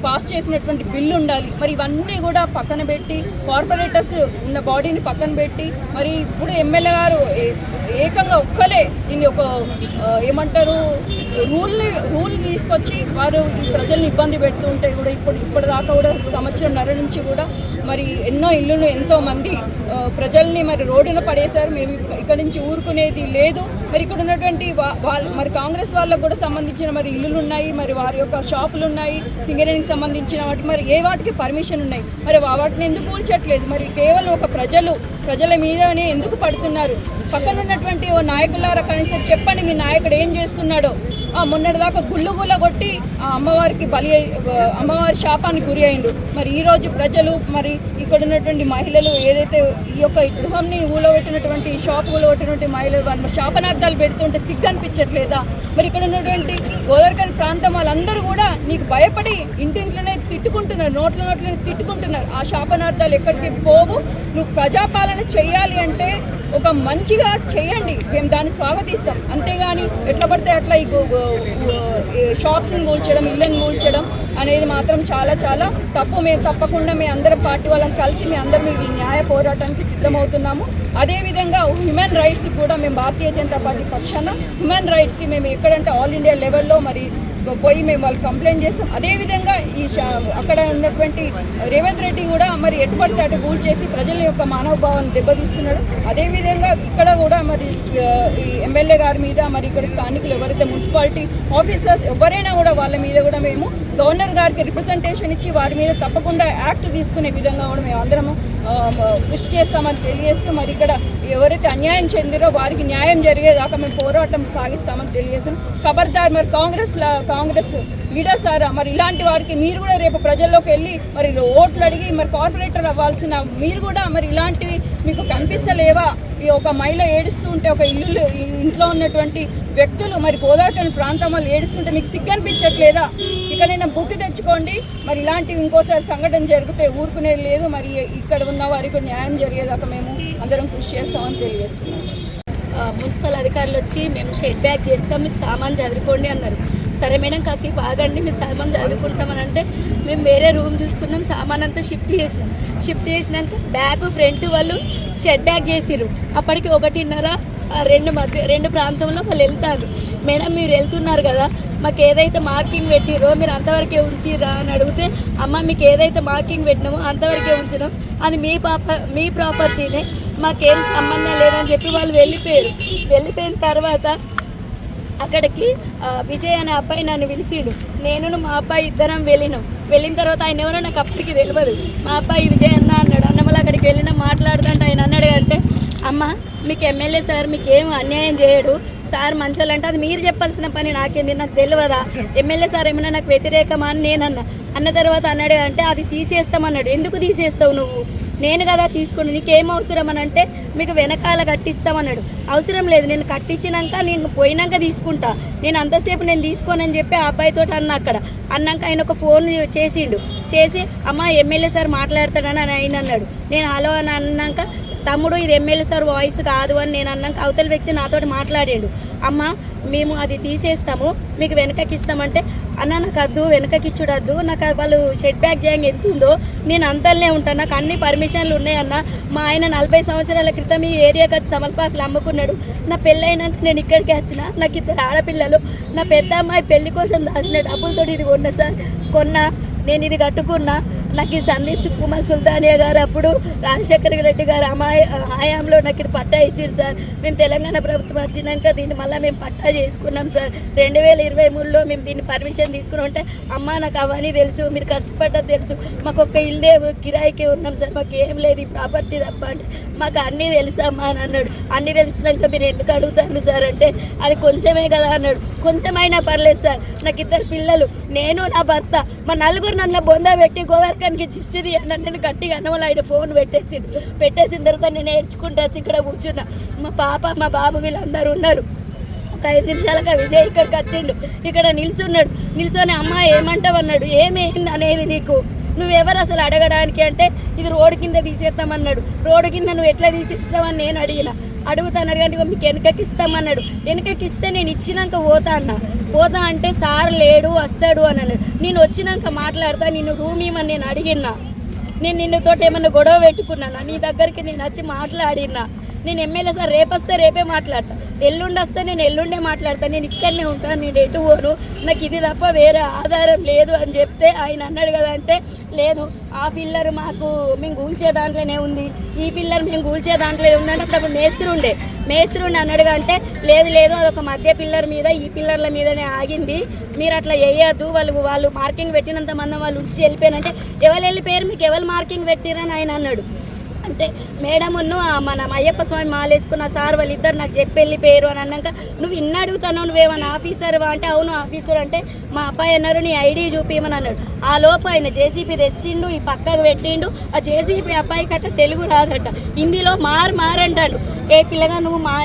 పాస్ చేసినటువంటి బిల్లు ఉండాలి. మరి ఇవన్నీ కూడా పక్కన పెట్టి కార్పొరేటర్స్ ఉన్న బాడీని పక్కన పెట్టి మరి ఇప్పుడు ఎమ్మెల్యే గారు ఏకంగా ఒక్కలే దీన్ని ఒక ఏమంటారు రూల్ తీసుకొచ్చి వారు ఈ ప్రజల్ని ఇబ్బంది పెడుతుంటే కూడా ఇప్పటిదాకా కూడా సంవత్సరంన్నర నుంచి కూడా మరి ఎన్నో ఇల్లును ఎంతో మంది ప్రజల్ని మరి రోడ్డున పడేశారు. మేము ఇక్కడ నుంచి ఊరుకునేది లేదు. మరి ఇక్కడ ఉన్నటువంటి మరి కాంగ్రెస్ వాళ్ళకు కూడా సంబంధించిన మరి ఇల్లులు ఉన్నాయి, మరి వారి యొక్క షాపులు ఉన్నాయి, సింగరేణికి సంబంధించిన వాటి మరి ఏ వాటికి పర్మిషన్ ఉన్నాయి, మరి వాటిని ఎందుకు కూల్చట్లేదు? మరి కేవలం ఒక ప్రజల మీదనే ఎందుకు పడుతున్నారు? పక్కన ఉన్నటువంటి ఓ నాయకులారా కనీసం చెప్పండి, మీ నాయకుడు ఏం చేస్తున్నాడో. మొన్నటిదాకా గుళ్ళ కొట్టి ఆ అమ్మవారి శాపానికి గురి అయిండు. మరి ఈరోజు ప్రజలు మరి ఇక్కడ ఉన్నటువంటి మహిళలు ఏదైతే ఈ యొక్క గృహంని ఊళ్ళబెట్టినటువంటి షాప్ ఊళ్ళబెట్టినటువంటి మహిళలు వాళ్ళ శాపనార్థాలు పెడుతుంటే సిగ్గు అనిపించట్లేదా? మరి ఇక్కడ ఉన్నటువంటి గోదావరి ప్రాంతం వాళ్ళందరూ కూడా నీకు భయపడి ఇంటింట్లోనే తిట్టుకుంటున్నారు, నోట్లోనే తిట్టుకుంటున్నారు. ఆ శాపనార్థాలు ఎక్కడికి పోవు. నువ్వు ప్రజాపాలన చేయాలి అంటే ఒక మంచిగా చేయండి, మేము దాన్ని స్వాగతిస్తాం. అంతేగాని ఎట్లా పడితే అట్లా ఈ షాప్స్ని కూల్చడం, ఇళ్ళని కూల్చడం అనేది మాత్రం చాలా చాలా తప్పు. మేము తప్పకుండా మీ అందరం పార్టీ వాళ్ళని కలిసి మీ అందరం ఈ న్యాయ పోరాటానికి సిద్ధమవుతున్నాము. అదేవిధంగా హ్యూమన్ రైట్స్కి కూడా మేము భారతీయ జనతా పార్టీ పక్షాన హ్యూమన్ రైట్స్కి మేము ఎక్కడంటే ఆల్ ఇండియా లెవెల్లో మరి పోయి మేము వాళ్ళు కంప్లైంట్ చేస్తాం. అదేవిధంగా అక్కడ ఉన్నటువంటి రేవంత్ రెడ్డి కూడా మరి ఎటు పడితే అటు కూల్ చేసి ప్రజల యొక్క మానవభావాన్ని దెబ్బతీస్తున్నాడు. అదేవిధంగా ఇక్కడ కూడా మరి ఈ ఎమ్మెల్యే గారి మీద మరి ఇక్కడ స్థానికులు ఎవరైతే మున్సిపాలిటీ ఆఫీసర్స్ ఎవరైనా కూడా వాళ్ళ మీద కూడా మేము గవర్నర్ గారికి రిప్రజెంటేషన్ ఇచ్చి వారి మీద తప్పకుండా యాక్ట్ తీసుకునే విధంగా కూడా మేము అందరము కృషి చేస్తామని తెలియజేస్తూ మరి ఇక్కడ ఎవరైతే అన్యాయం చెందిరో వారికి న్యాయం జరిగేదాకా మేము పోరాటం సాగిస్తామని తెలియజేస్తాం. ఖబర్దార్ మరి కాంగ్రెస్ లీడర్స్ ఆరా మరి ఇలాంటి వారికి మీరు కూడా రేపు ప్రజల్లోకి వెళ్ళి మరి ఓట్లు అడిగి మరి కార్పొరేటర్ అవ్వాల్సిన మీరు కూడా మరి ఇలాంటివి మీకు కనిపిస్తలేవా? ఈ ఒక మహిళ ఏడుస్తూ ఉంటే, ఒక ఇంట్లో ఉన్నటువంటి వ్యక్తులు మరి గోదావరి ప్రాంతం వాళ్ళు ఏడుస్తుంటే మీకు సిగ్గు అనిపించట్లేదా? ఇకనైనా బుద్ధి తెచ్చుకోండి. మరి ఇలాంటివి ఇంకోసారి సంఘటన జరిగితే ఊరుకునేది లేదు. మరి ఇక్కడ ఉన్న వారికి న్యాయం జరిగేదాకా మేము అందరం కృషి చేస్తామని తెలియజేస్తున్నాం. మున్సిపల్ అధికారులు వచ్చి మేము షెడ్ బ్యాగ్ చేస్తాం, మీరు సామాన్ చదువుకోండి అన్నారు. సరే మేడం కాసేపు ఆగండి, మీరు సామాన్ చదువుకుంటామని అంటే మేము వేరే రూమ్ చూసుకున్నాం, సామాన్ అంతా షిఫ్ట్ చేసినాక బ్యాగ్ ఫ్రంట్ వాళ్ళు షెడ్ బ్యాగ్ చేసిర్రు. అప్పటికి 1:30 రెండు ప్రాంతంలో వాళ్ళు వెళ్తారు. మేడం మీరు వెళ్తున్నారు కదా, మాకు ఏదైతే మార్కింగ్ పెట్టిరో మీరు అంతవరకే ఉంచిరా అని అడిగితే, అమ్మ మీకు ఏదైతే మార్కింగ్ పెట్టినామో అంతవరకే ఉంచినాం, అది మీ ప్రాపర్టీనే, మాకేం సంబంధం లేదని చెప్పి వాళ్ళు వెళ్ళిపోయిన తర్వాత అక్కడికి విజయ్ అనే అబ్బాయి నన్ను పిలిచిడు. నేను మా అబ్బాయి ఇద్దరం వెళ్ళిన తర్వాత ఆయన ఎవరో నాకు అప్పటికి తెలియదు. మా అబ్బాయి విజయ్ అన్న అన్నాడు. అన్నమల అక్కడికి వెళ్ళినా మాట్లాడుతుంటే ఆయన అన్నాడు అంటే, అమ్మ మీకు ఎమ్మెల్యే సార్ మీకు ఏం అన్యాయం చేయడు సార్ మంచోళ్ళంటే అది మీరు చెప్పాల్సిన పని నాకేంది, నాకు తెలియదా? ఎమ్మెల్యే సార్ ఏమైనా నాకు వ్యతిరేకమా అని నేను అన్న తర్వాత అన్నాడు అంటే అది తీసేస్తామన్నాడు. ఎందుకు తీసేస్తావు నువ్వు? నేను కదా తీసుకుని నీకేం అవసరం అని అంటే మీకు వెనకాల కట్టిస్తామన్నాడు. అవసరం లేదు, నేను కట్టించినాక నేను పోయినాక తీసుకుంటా, నేను అంతసేపు నేను తీసుకోనని చెప్పి ఆ అబ్బాయితో అన్నాక ఆయన ఒక ఫోన్ చేసిండు. చేసి అమ్మ ఎమ్మెల్యే సార్ మాట్లాడతాడని ఆయన అన్నాడు. నేను హలో అని అన్నాక తమ్ముడు ఇది ఎమ్మెల్యే సార్ వాయిస్ కాదు అని నేను అన్నాక అవతల వ్యక్తి నాతోటి మాట్లాడాడు. అమ్మ మేము అది తీసేస్తాము, మీకు వెనకకి ఇస్తామంటే అన్న నాకు వద్దు, వెనకకి ఇచ్చుడద్దు, నాకు వాళ్ళు షెడ్ బ్యాక్ చేయంగా ఎంత ఉందో నేను అంతలనే ఉంటాను, నాకు అన్ని పర్మిషన్లు ఉన్నాయన్న. మా ఆయన 40 సంవత్సరాల క్రితం ఈ ఏరియాకి వచ్చి తమలపాకులు అమ్ముకున్నాడు. నా పెళ్ళైనాక నేను ఇక్కడికి వచ్చిన, నాకు 2 ఆడపిల్లలు. నా పెద్ద అమ్మాయి పెళ్లి కోసం దాచిన డబ్బులతో ఇది కొన్నా సార్, నేను ఇది కట్టుకున్నా. నాకు ఈ సందీప్ కుమార్ సుల్తానియా గారు అప్పుడు రాజశేఖర రెడ్డి గారు హయాంలో నాకు ఇది పట్టా ఇచ్చారు సార్. మేము తెలంగాణ ప్రభుత్వం వచ్చినాక దీన్ని మళ్ళీ మేము పట్టా చేసుకున్నాం సార్. 2023లో మేము దీన్ని పర్మిషన్ తీసుకుని ఉంటే అమ్మ నాకు అవన్నీ తెలుసు, మీరు కష్టపడ్డది తెలుసు, మాకు ఒక్క ఇల్లే కిరాయికే ఉన్నాం సార్, మాకు ఏం లేదు ఈ ప్రాపర్టీ తప్ప అంటే మాకు అన్నీ తెలుసమ్మా అని అన్నాడు. అన్నీ తెలిసినాక మీరు ఎందుకు అడుగుతాను సార్ అంటే అది కొంచెమే కదా అన్నాడు. కొంచెమైనా పర్లేదు సార్, నాకు 2 పిల్లలు, నేను నా భర్త, మా నలుగురు నన్ను బొంద పెట్టి గోవర్కానికి హిస్టరీ అన్న నేను గట్టిగా అన్నవాళ్ళు ఆయన ఫోన్ పెట్టేసిన తర్వాత నేను నేర్చుకుంటా వచ్చి ఇక్కడ కూర్చున్నా. మా పాప మా బాబు వీళ్ళందరూ ఉన్నారు. ఒక 5 నిమిషాలకి విజయ్ ఇక్కడికి వచ్చిండు, ఇక్కడ నిల్చొని అమ్మ ఏమంటావు అన్నాడు. ఏమైంది అనేది నీకు, నువ్వెవరు అసలు అడగడానికి అంటే ఇది రోడ్డు కింద తీసేస్తామన్నాడు. రోడ్డు కింద నువ్వు ఎట్లా తీసేస్తావని నేను అడుగుతాను అడగండి, మీకు వెనకకి ఇస్తామన్నాడు. వెనకకి ఇస్తే నేను ఇచ్చినాక పోతా అంటే సార్ లేడు వస్తాడు అని అన్నాడు. నేను వచ్చినాక మాట్లాడతా, నిన్ను రూమ్ ఇవ్వమని నేను అడిగినా, నేను నిన్నతో ఏమన్నా గొడవ పెట్టుకున్నానా, నీ దగ్గరికి నేను వచ్చి మాట్లాడినా. నేను ఎమ్మెల్యే సార్ రేపు వస్తే రేపే మాట్లాడతా, ఎల్లుండి వస్తే నేను ఎల్లుండే మాట్లాడతా, నేను ఇక్కడనే ఉంటాను, నేను ఎటు పోను, నాకు ఇది తప్ప వేరే ఆధారం లేదు అని చెప్తే ఆయన అన్నాడు కదా అంటే లేదు ఆ పిల్లర్ మాకు మేము కూల్చే దాంట్లోనే ఉంది, ఈ పిల్లర్ మేము కూల్చే దాంట్లోనే ఉందంటే అప్పుడు మేస్త్రి అన్నాడు అంటే లేదు అదొక మధ్య పిల్లర్ మీద ఈ పిల్లర్ల మీదనే ఆగింది, మీరు అట్లా వేయద్దు, వాళ్ళు మార్కింగ్ పెట్టినంత మంది వాళ్ళు ఉంచి వెళ్ళిపోయానంటే ఎవరు వెళ్ళిపోయారు, మీకు ఎవరు మార్కింగ్ పెట్టిరని ఆయన అన్నాడు. అంటే మేడమును మన అయ్యప్ప స్వామి మాలేసుకున్న సార్ వాళ్ళిద్దరు నాకు చెప్పి వెళ్ళిపోయారు అని అన్నాక నువ్వు ఇన్ని అడుగుతాను, నువ్వేమన్నా ఆఫీసర్వా అంటే అవును ఆఫీసర్ అంటే మా అబ్బాయి అన్నారు నీ ఐడి చూపించమని అన్నాడు. ఆ లోపు ఆయన జేసీపీ తెచ్చిండు, ఈ పక్కకు పెట్టిండు. ఆ జేసీపీ అబ్బాయి కట్ట తెలుగు రాదట, హిందీలో మారంటాడు. ఏ పిల్లగా నువ్వు మా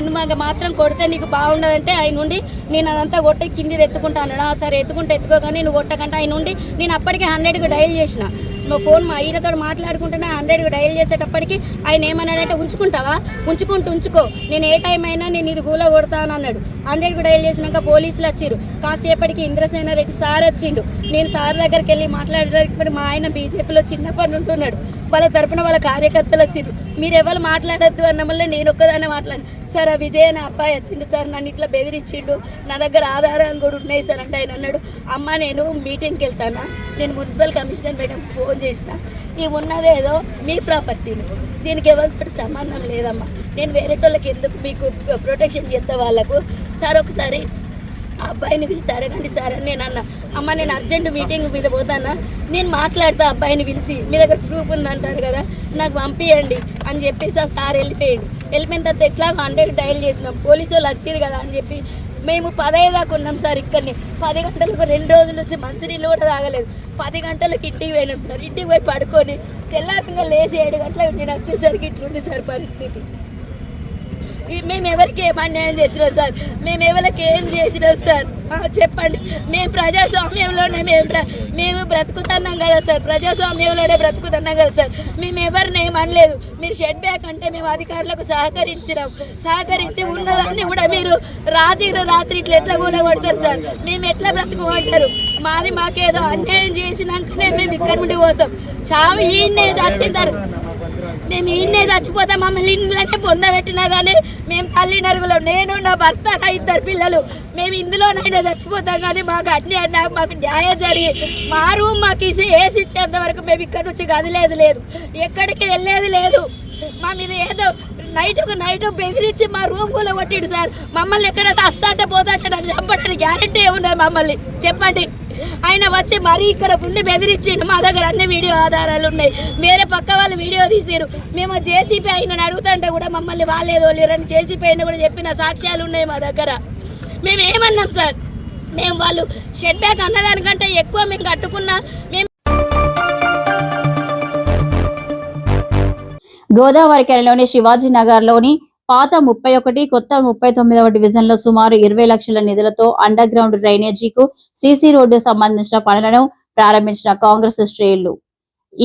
మాత్రం కొడితే నీకు బాగుండదంటే ఆయన నుండి నేను అదంతా కొట్టి కింది ఎత్తుకుంటా అన్నాడు. సరే ఎత్తుకోగానే నువ్వు కొట్టకంటే ఆయన నుండి నేను అప్పటికే 100కి డయల్ చేసిన. నువ్వు ఫోన్ మా ఈయనతో మాట్లాడుకుంటేనే 100కి డయల్ చేసేటప్పటికి ఆయన ఏమన్నాడంటే ఉంచుకుంటావా, ఉంచుకో, నేను ఏ టైం అయినా నేను ఇది గూల కొడతాను అన్నాడు. 100కి డయల్ చేసినాక పోలీసులు వచ్చిరు. కాసేపటికి ఇంద్రసేన రెడ్డి సార్ వచ్చిండు. నేను సార్ దగ్గరికి వెళ్ళి మాట్లాడేటప్పుడు మా ఆయన బీజేపీలో చిన్నప్పటి ఉంటున్నాడు, వాళ్ళ తరపున వాళ్ళ కార్యకర్తలు వచ్చిండ్రు. మీరు ఎవరు మాట్లాడద్దు అన్న వల్ల నేను ఒక్కదాన్ని మాట్లాడాను. సార్ ఆ విజయ్ అనే అబ్బాయి వచ్చిండు సార్, నన్ను ఇట్లా బెదిరించిండు, నా దగ్గర ఆధారాలు కూడా ఉన్నాయి సార్ అంటే ఆయన అన్నాడు అమ్మ నేను మీటింగ్కి వెళ్తానా, నేను మున్సిపల్ కమిషనర్ మేడంకి ఫోన్ చేసిన, ఇవి ఉన్నదేదో మీ ప్రాపర్టీని, దీనికి ఎవరితో సంబంధం లేదమ్మా, నేను వేరే వాళ్ళకి ఎందుకు మీకు ప్రొటెక్షన్ చేస్తా వాళ్ళకు, సార్ ఒకసారి ఆ అబ్బాయిని పిలిచి అడగండి సార్ అని నేను అన్నా. అమ్మ నేను అర్జెంట్ మీటింగ్ మీద పోతానా, నేను మాట్లాడతా అబ్బాయిని పిలిచి, మీ దగ్గర ప్రూఫ్ ఉందంటారు కదా నాకు పంపించండి అని చెప్పేసి ఆ సార్ వెళ్ళిపోయిన తర్వాత ఎట్లా 100కి డయల్ చేసినాం. పోలీసు వాళ్ళు వచ్చారు కదా అని చెప్పి మేము 15 దాకా ఉన్నాం సార్ ఇక్కడనే. 10 గంటలకు 2 రోజుల నుంచి మంచినీళ్ళు కూడా తాగలేదు. 10 గంటలకు ఇంటికి పోయినాం సార్. ఇంటికి పోయి పడుకొని తెల్లారంగా లేచి 7 గంటలకు నేను వచ్చేసరికి ఇట్లుంది సార్ పరిస్థితి. మేము ఎవరికి ఏం అన్యాయం చేసినాం సార్, మేము ఎవరికి ఏం చేసినాం సార్ చెప్పండి. మేము ప్రజాస్వామ్యంలోనే మేము బ్రతుకుతున్నాం కదా సార్, ప్రజాస్వామ్యంలోనే బ్రతుకుతున్నాం కదా సార్, మేము ఎవరిని ఏం అనలేదు. మీరు షెడ్ బ్యాక్ అంటే మేము అధికారులకు సహకరించి ఉన్నదాన్ని కూడా మీరు రాత్రి ఇట్లా ఎట్లా కూలగొడతారు సార్, మేము ఎట్లా బ్రతుకోమంటారు. మాకేదో అన్యాయం చేసినాకనే మేము ఇక్కడ నుండి పోతాం. చావు ఈయన్నే చచ్చింటారు, మేము ఈయన్నే చచ్చిపోతాం. మమ్మల్ని ఇంట్లోనే పొందబెట్టినా కానీ మేము తల్లి నరుగులో, నేను నా భర్త నా 2 పిల్లలు, మేము ఇందులోనైనా చచ్చిపోతాం కానీ మాకు న్యాయం జరిగి మా రూమ్ మాకు ఏసి ఇచ్చేంత వరకు మేము ఇక్కడ నుంచి కదిలేదు లేదు, ఎక్కడికి వెళ్ళేది లేదు. మా మీద ఏదో నైట్ బెదిరించి మా రూమ్ కూడా కొట్టిడు సార్. మమ్మల్ని ఎక్కడంటే వస్తాంటే పోతాంటే నన్ను చంపడానికి గ్యారెంటీ ఏమున్నది మమ్మల్ని చెప్పండి. ఆయన వచ్చి మరీ ఇక్కడ ఉండి బెదిరించిండు. మా దగ్గర అన్ని వీడియో ఆధారాలు ఉన్నాయి, వేరే పక్క వాళ్ళు వీడియో తీసారు. మేము జేసీపీ ఆయన అడుగుతుంటే కూడా మమ్మల్ని వాళ్ళేదో లేరని జేసీపీ అయినా కూడా చెప్పిన సాక్ష్యాలు ఉన్నాయి మా దగ్గర. మేము ఏమన్నాం సార్? మేము వాళ్ళు షెడ్ బ్యాగ్ అన్నదానికంటే ఎక్కువ మేము కట్టుకున్నా. మేము గోదావరి కెరలోని శివాజీనగర్లోని పాత 31 కొత్త 39వ డివిజన్లో సుమారు 20 లక్షల నిధులతో అండర్ గ్రౌండ్ డ్రైనేజీకు సీసీ రోడ్డు సంబంధించిన పనులను ప్రారంభించిన కాంగ్రెస్ శ్రేణులు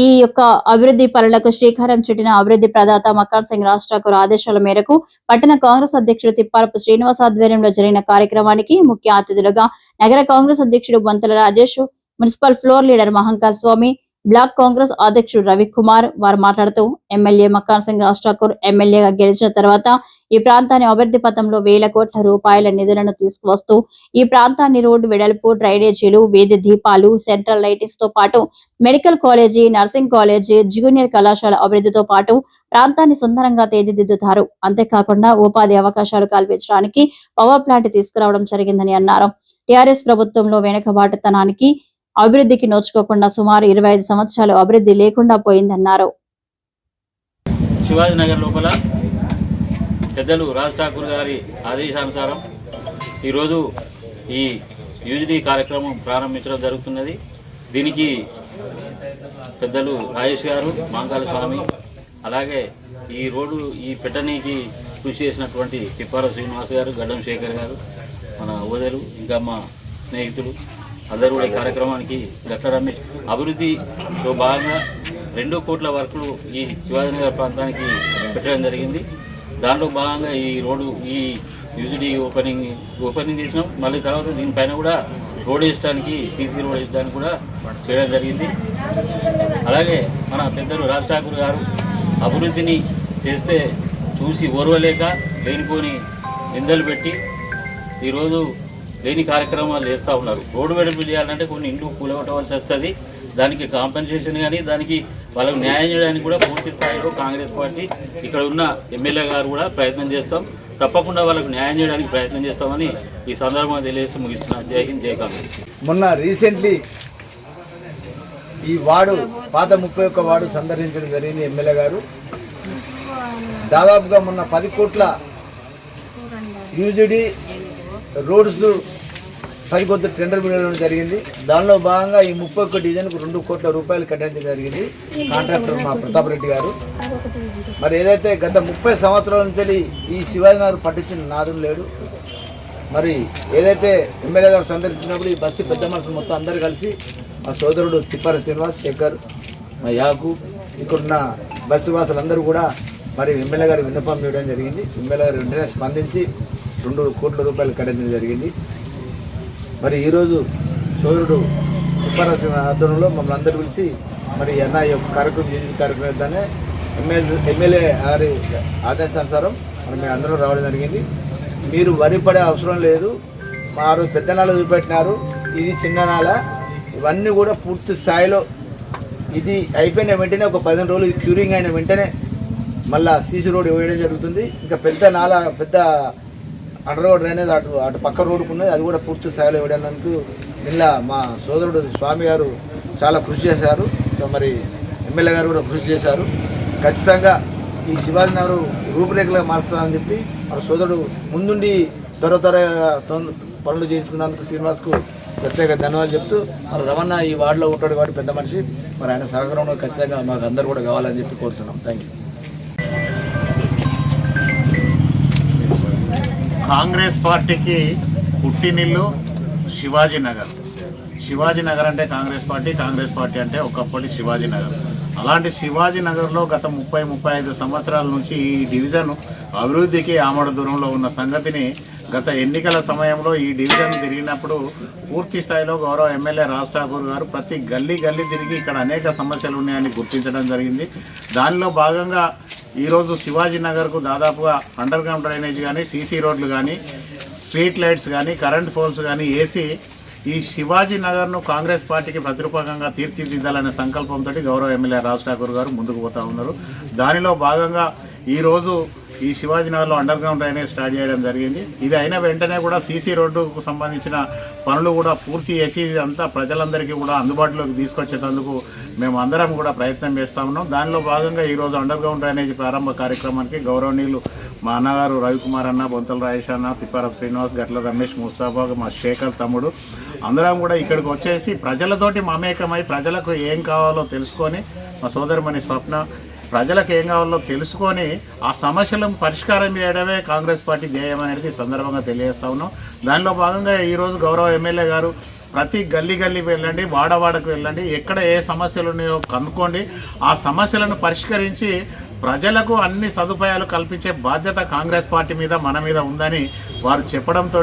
ఈ యొక్క అభివృద్ధి పనులకు శ్రీకారం చుట్టిన అభివృద్ధి ప్రదాత మక్కన్ సింగ్ రాజ్ ఠాకూర్ ఆదేశాల మేరకు పట్టణ కాంగ్రెస్ అధ్యక్షుడు తిప్పారపు శ్రీనివాస్ ఆధ్వర్యంలో జరిగిన కార్యక్రమానికి ముఖ్య అతిథులుగా నగర కాంగ్రెస్ అధ్యక్షుడు Bonthala Rajesh, municipal floor leader Mahankal Swamy, block Congress అధ్యక్షుడు రవికుమార్ వారు మాట్లాడుతూ ఎమ్మెల్యే మక్కన్ సింగ్ రాజ్ ఠాకూర్ ఎమ్మెల్యేగా గెలిచిన తర్వాత ఈ ప్రాంతాన్ని అభివృద్ధి పథంలో వేల కోట్ల రూపాయల నిధులను తీసుకువస్తూ ఈ ప్రాంతాన్ని రోడ్డు వెడల్పు, డ్రైనేజీలు, వీధి దీపాలు, సెంట్రల్ లైటింగ్స్ తో పాటు medical college, nursing college, junior కళాశాల అభివృద్ధితో పాటు ప్రాంతాన్ని సుందరంగా తీర్చిదిద్దుతారు. అంతేకాకుండా ఉపాధి అవకాశాలు కల్పించడానికి పవర్ ప్లాంట్ తీసుకురావడం జరిగిందని అన్నారు. టీఆర్ఎస్ ప్రభుత్వంలో వెనుకబాటుతనానికి అభివృద్ధికి నోచుకోకుండా సుమారు 25 సంవత్సరాలు అభివృద్ధి లేకుండా పోయిందన్నారు. శివాజీనగర్ లోపల పెద్దలు రాజ్ ఠాకూర్ గారి ఆదేశానుసారం ఈరోజు ఈ యూజిడి కార్యక్రమం ప్రారంభించడం జరుగుతున్నది. దీనికి పెద్దలు రాజేష్ గారు, మాంకాల స్వామి, అలాగే ఈ రోడ్డు ఈ పెట్టనీకి కృషి చేసినటువంటి తిప్పార శ్రీనివాస్ గారు, గడ్డం శేఖర్ గారు, మన ఓదరు, ఇంకా మా స్నేహితులు అందరూ కూడా ఈ కార్యక్రమానికి డాక్టర్ రమేష్ అభివృద్ధిలో భాగంగా 2 కోట్ల వర్కులు ఈ శివాజీనగర్ ప్రాంతానికి పెట్టడం జరిగింది. దాంట్లో భాగంగా ఈ రోడ్డు ఈ యూజిడి ఓపెనింగ్ చేసినాం. మళ్ళీ తర్వాత దీనిపైన కూడా రోడ్ వేయడానికి, సీసీ రోడ్ వేయడానికి కూడా చేయడం జరిగింది. అలాగే మన పెద్దలు రాజ్ ఠాకూర్ గారు అభివృద్ధిని చేస్తే చూసి ఓర్వలేక లేనిపోని నిందలు పెట్టి ఈరోజు లేని కార్యక్రమాలు చేస్తూ ఉన్నారు. రోడ్డు వెడల్పు చేయాలంటే కొన్ని ఇండ్లు కూలగొట్టవలసి వస్తుంది. దానికి కాంపెన్సేషన్ కానీ దానికి వాళ్ళకు న్యాయం చేయడానికి కూడా పూర్తి స్థాయిలో కాంగ్రెస్ పార్టీ ఇక్కడ ఉన్న ఎమ్మెల్యే గారు కూడా ప్రయత్నం చేస్తాం. తప్పకుండా వాళ్ళకు న్యాయం చేయడానికి ప్రయత్నం చేస్తామని ఈ సందర్భంగా తెలియజేస్తూ ముగిస్తున్నా. జై హింద్, జై కాంగ్రెస్. మొన్న రీసెంట్లీ ఈ వార్డు పాత 31 వార్డు సందర్శించడం జరిగింది ఎమ్మెల్యే గారు. దాదాపుగా మొన్న 10 కోట్ల యూజిడి రోడ్స్ 10 కోట్ల టెండర్ బిడడం జరిగింది. దానిలో భాగంగా ఈ 31 డివిజన్కు 2 కోట్ల రూపాయలు కట్టడం జరిగింది కాంట్రాక్టర్ మా ప్రతాప్ రెడ్డి గారు. మరి ఏదైతే గత 30 సంవత్సరాల నుంచి ఈ శివాజీనగర్ పట్టించిన నాదులు లేడు. మరి ఏదైతే ఎమ్మెల్యే గారు సందర్శించినప్పుడు ఈ బస్సు పెద్ద మనుషులు మొత్తం అందరు కలిసి మా సోదరుడు తిప్పార శ్రీనివాస్, శేఖర్, మా యాకూబ్, ఇక్కడున్న బస్సు వాసులందరూ కూడా మరి ఎమ్మెల్యే గారు విన్నపం చేయడం జరిగింది. ఎమ్మెల్యే గారు వెంటనే స్పందించి 2 కోట్ల రూపాయలు కట్టడం జరిగింది. మరి ఈరోజు సోదరుడు తిప్పారసిన ఆధ్వర్యంలో మమ్మల్ని అందరూ పిలిచి మరి అన్న ఈ యొక్క కార్యక్రమం చేద్దానే ఎమ్మెల్యే గారి ఆదేశానుసారం మరి మేము అందరూ రావడం జరిగింది. మీరు వరి పడే అవసరం లేదు, మా పెద్ద నాల చూపెట్టినారు, ఇది చిన్న నాల, ఇవన్నీ కూడా పూర్తి స్థాయిలో ఇది అయిపోయిన వెంటనే ఒక 15 రోజులు ఇది క్యూరింగ్ అయిన వెంటనే మళ్ళీ సీసీ రోడ్ వేయడం జరుగుతుంది. ఇంకా పెద్ద నాల, పెద్ద అండర్ గ్రౌండ్ డ్రైనేజ్ అటు పక్క రోడ్డుకున్నది, అది కూడా పూర్తి స్థాయిలో వేయడానికి నిన్న మా సోదరుడు స్వామి గారు చాలా కృషి చేశారు. సో మరి ఎమ్మెల్యే గారు కూడా కృషి చేశారు. ఖచ్చితంగా ఈ శివాజీనగర్ రూపురేఖలుగా మార్చాలని చెప్పి మన సోదరుడు ముందుండి త్వరగా పనులు చేయించుకున్నందుకు శ్రీనివాస్కు ప్రత్యేక ధన్యవాదాలు చెప్తూ మన రమణ ఈ వార్డులో ఉంటాడు కాబట్టి పెద్ద మనిషి, మరి ఆయన సహకారంలో ఖచ్చితంగా మాకు అందరూ కూడా కావాలని చెప్పి కోరుతున్నాం. Thank you. కాంగ్రెస్ పార్టీకి పుట్టినిల్లు శివాజీనగర్. శివాజీనగర్ అంటే కాంగ్రెస్ పార్టీ అంటే ఒకప్పటి శివాజీనగర్. అలాంటి శివాజీనగర్లో గత 30-35 సంవత్సరాల నుంచి ఈ డివిజన్ అభివృద్ధికి ఆమడ దూరంలో ఉన్న సంగతిని గత ఎన్నికల సమయంలో ఈ డివిజన్ తిరిగినప్పుడు పూర్తి స్థాయిలో గౌరవ ఎమ్మెల్యే రాజ్ ఠాకూర్ గారు ప్రతి గల్లీ తిరిగి ఇక్కడ అనేక సమస్యలు ఉన్నాయని గుర్తించడం జరిగింది. దానిలో భాగంగా ఈరోజు శివాజీనగర్కు దాదాపుగా అండర్ గ్రౌండ్ డ్రైనేజ్ కానీ, సీసీ రోడ్లు కానీ, స్ట్రీట్ లైట్స్ కానీ, కరెంట్ పోల్స్ కానీ వేసి ఈ శివాజీనగర్ను కాంగ్రెస్ పార్టీకి ప్రతిరూపకంగా తీర్చిదిద్దాలనే సంకల్పంతో గౌరవ ఎమ్మెల్యే రాజ్ ఠాకూర్ గారు ముందుకు పోతూ ఉన్నారు. దానిలో భాగంగా ఈరోజు ఈ శివాజీనగర్లో అండర్ గ్రౌండ్ డ్రైనేజ్ స్టార్ట్ చేయడం జరిగింది. ఇది అయిన వెంటనే కూడా సీసీ రోడ్డుకు సంబంధించిన పనులు కూడా పూర్తి చేసి ఇదంతా ప్రజలందరికీ కూడా అందుబాటులోకి తీసుకొచ్చేందుకు మేము అందరం కూడా ప్రయత్నం చేస్తూ ఉన్నాం. దానిలో భాగంగా ఈరోజు అండర్ గ్రౌండ్ డ్రైనేజ్ ప్రారంభ కార్యక్రమానికి గౌరవనీయులు మా అన్నగారు రవికుమార్ అన్న, బొంతల రాజేష్ అన్న, తిప్పారపు శ్రీనివాస్, గట్ల రమేష్, ముస్తాఫా, మా శేఖర్ తమ్ముడు అందరం కూడా ఇక్కడికి వచ్చేసి ప్రజలతోటి మమేకమై ప్రజలకు ఏం కావాలో తెలుసుకొని, మా సోదరిమణి స్వప్న ప్రజలకు ఏం కావాలో తెలుసుకొని ఆ సమస్యలను పరిష్కారం చేయడమే కాంగ్రెస్ పార్టీ ధ్యేయం అనేది సందర్భంగా తెలియజేస్తా ఉన్నాం. దానిలో భాగంగా ఈరోజు గౌరవ ఎమ్మెల్యే గారు ప్రతి గల్లీ వెళ్ళండి, వాడవాడకు వెళ్ళండి, ఎక్కడ ఏ సమస్యలు ఉన్నాయో కనుక్కోండి, ఆ సమస్యలను పరిష్కరించి ప్రజలకు అన్ని సదుపాయాలు కల్పించే బాధ్యత కాంగ్రెస్ పార్టీ మీద మన మీద ఉందని వారు చెప్పడంతో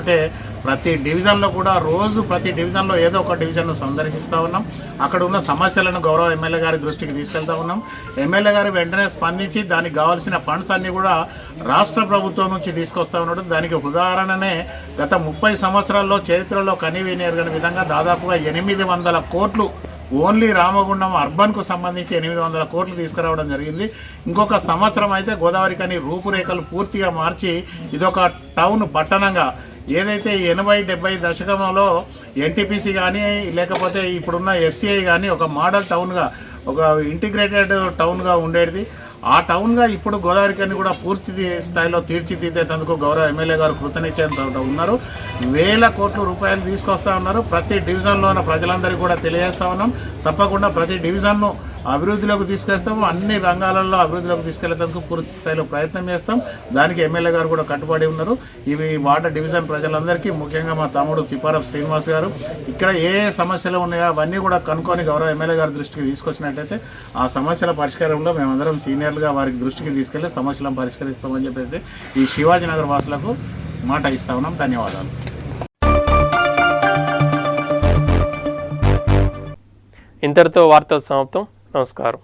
ప్రతి డివిజన్లో కూడా రోజు ప్రతి డివిజన్లో ఏదో ఒక డివిజన్ను సందర్శిస్తూ ఉన్నాం. అక్కడ ఉన్న సమస్యలను గౌరవ ఎమ్మెల్యే గారి దృష్టికి తీసుకెళ్తా ఉన్నాం. ఎమ్మెల్యే గారు వెంటనే స్పందించి దానికి కావాల్సిన ఫండ్స్ అన్నీ కూడా రాష్ట్ర ప్రభుత్వం నుంచి తీసుకొస్తా ఉన్నాడు. దానికి ఉదాహరణనే గత 30 సంవత్సరాల్లో చరిత్రలో కనీవిని ఎరగని విధంగా దాదాపుగా 800 కోట్లు ఓన్లీ రామగుండం అర్బన్కు సంబంధించి 800 కోట్లు తీసుకురావడం జరిగింది. ఇంకొక సంవత్సరం అయితే గోదావరి కని రూపురేఖలు పూర్తిగా మార్చి ఇదొక టౌన్ పట్టణంగా ఏదైతే 80-70 దశకంలో ఎన్టీపీసీ కానీ లేకపోతే ఇప్పుడున్న ఎఫ్సిఐ కానీ ఒక మోడల్ టౌన్గా, ఒక ఇంటిగ్రేటెడ్ టౌన్గా ఉండేది. ఆ టౌన్గా ఇప్పుడు గోదావరి కని కూడా పూర్తి స్థాయిలో తీర్చిదిద్దేందుకు గౌరవ ఎమ్మెల్యే గారు కృతనిశ్చయంతో ఉన్నారు. 1000 కోట్ల రూపాయలు తీసుకొస్తా ఉన్నారు. ప్రతి డివిజన్లో ఉన్న ప్రజలందరికీ కూడా తెలియజేస్తా ఉన్నాం. తప్పకుండా ప్రతి డివిజన్ను అభివృద్ధిలోకి తీసుకెళ్తాము. అన్ని రంగాలలో అభివృద్ధిలోకి తీసుకెళ్లేందుకు పూర్తి స్థాయిలో ప్రయత్నం చేస్తాం. దానికి ఎమ్మెల్యే గారు కూడా కట్టుబడి ఉన్నారు. ఇవి వార్డు డివిజన్ ప్రజలందరికీ, ముఖ్యంగా మా తమ్ముడు తిప్పారపు శ్రీనివాస్ గారు ఇక్కడ ఏ సమస్యలు ఉన్నాయో అవన్నీ కూడా కనుక్కొని గౌరవ ఎమ్మెల్యే గారి దృష్టికి తీసుకొచ్చినట్టయితే ఆ సమస్యల పరిష్కారంలో మేమందరం సీనియర్లుగా వారికి దృష్టికి తీసుకెళ్లి సమస్యలను పరిష్కరిస్తామని చెప్పేసి ఈ శివాజీనగర్ వాసులకు మాట ఇస్తా ఉన్నాం. ధన్యవాదాలు. ఇంతటితో వార్తలు సమాప్తం. నమస్కారం.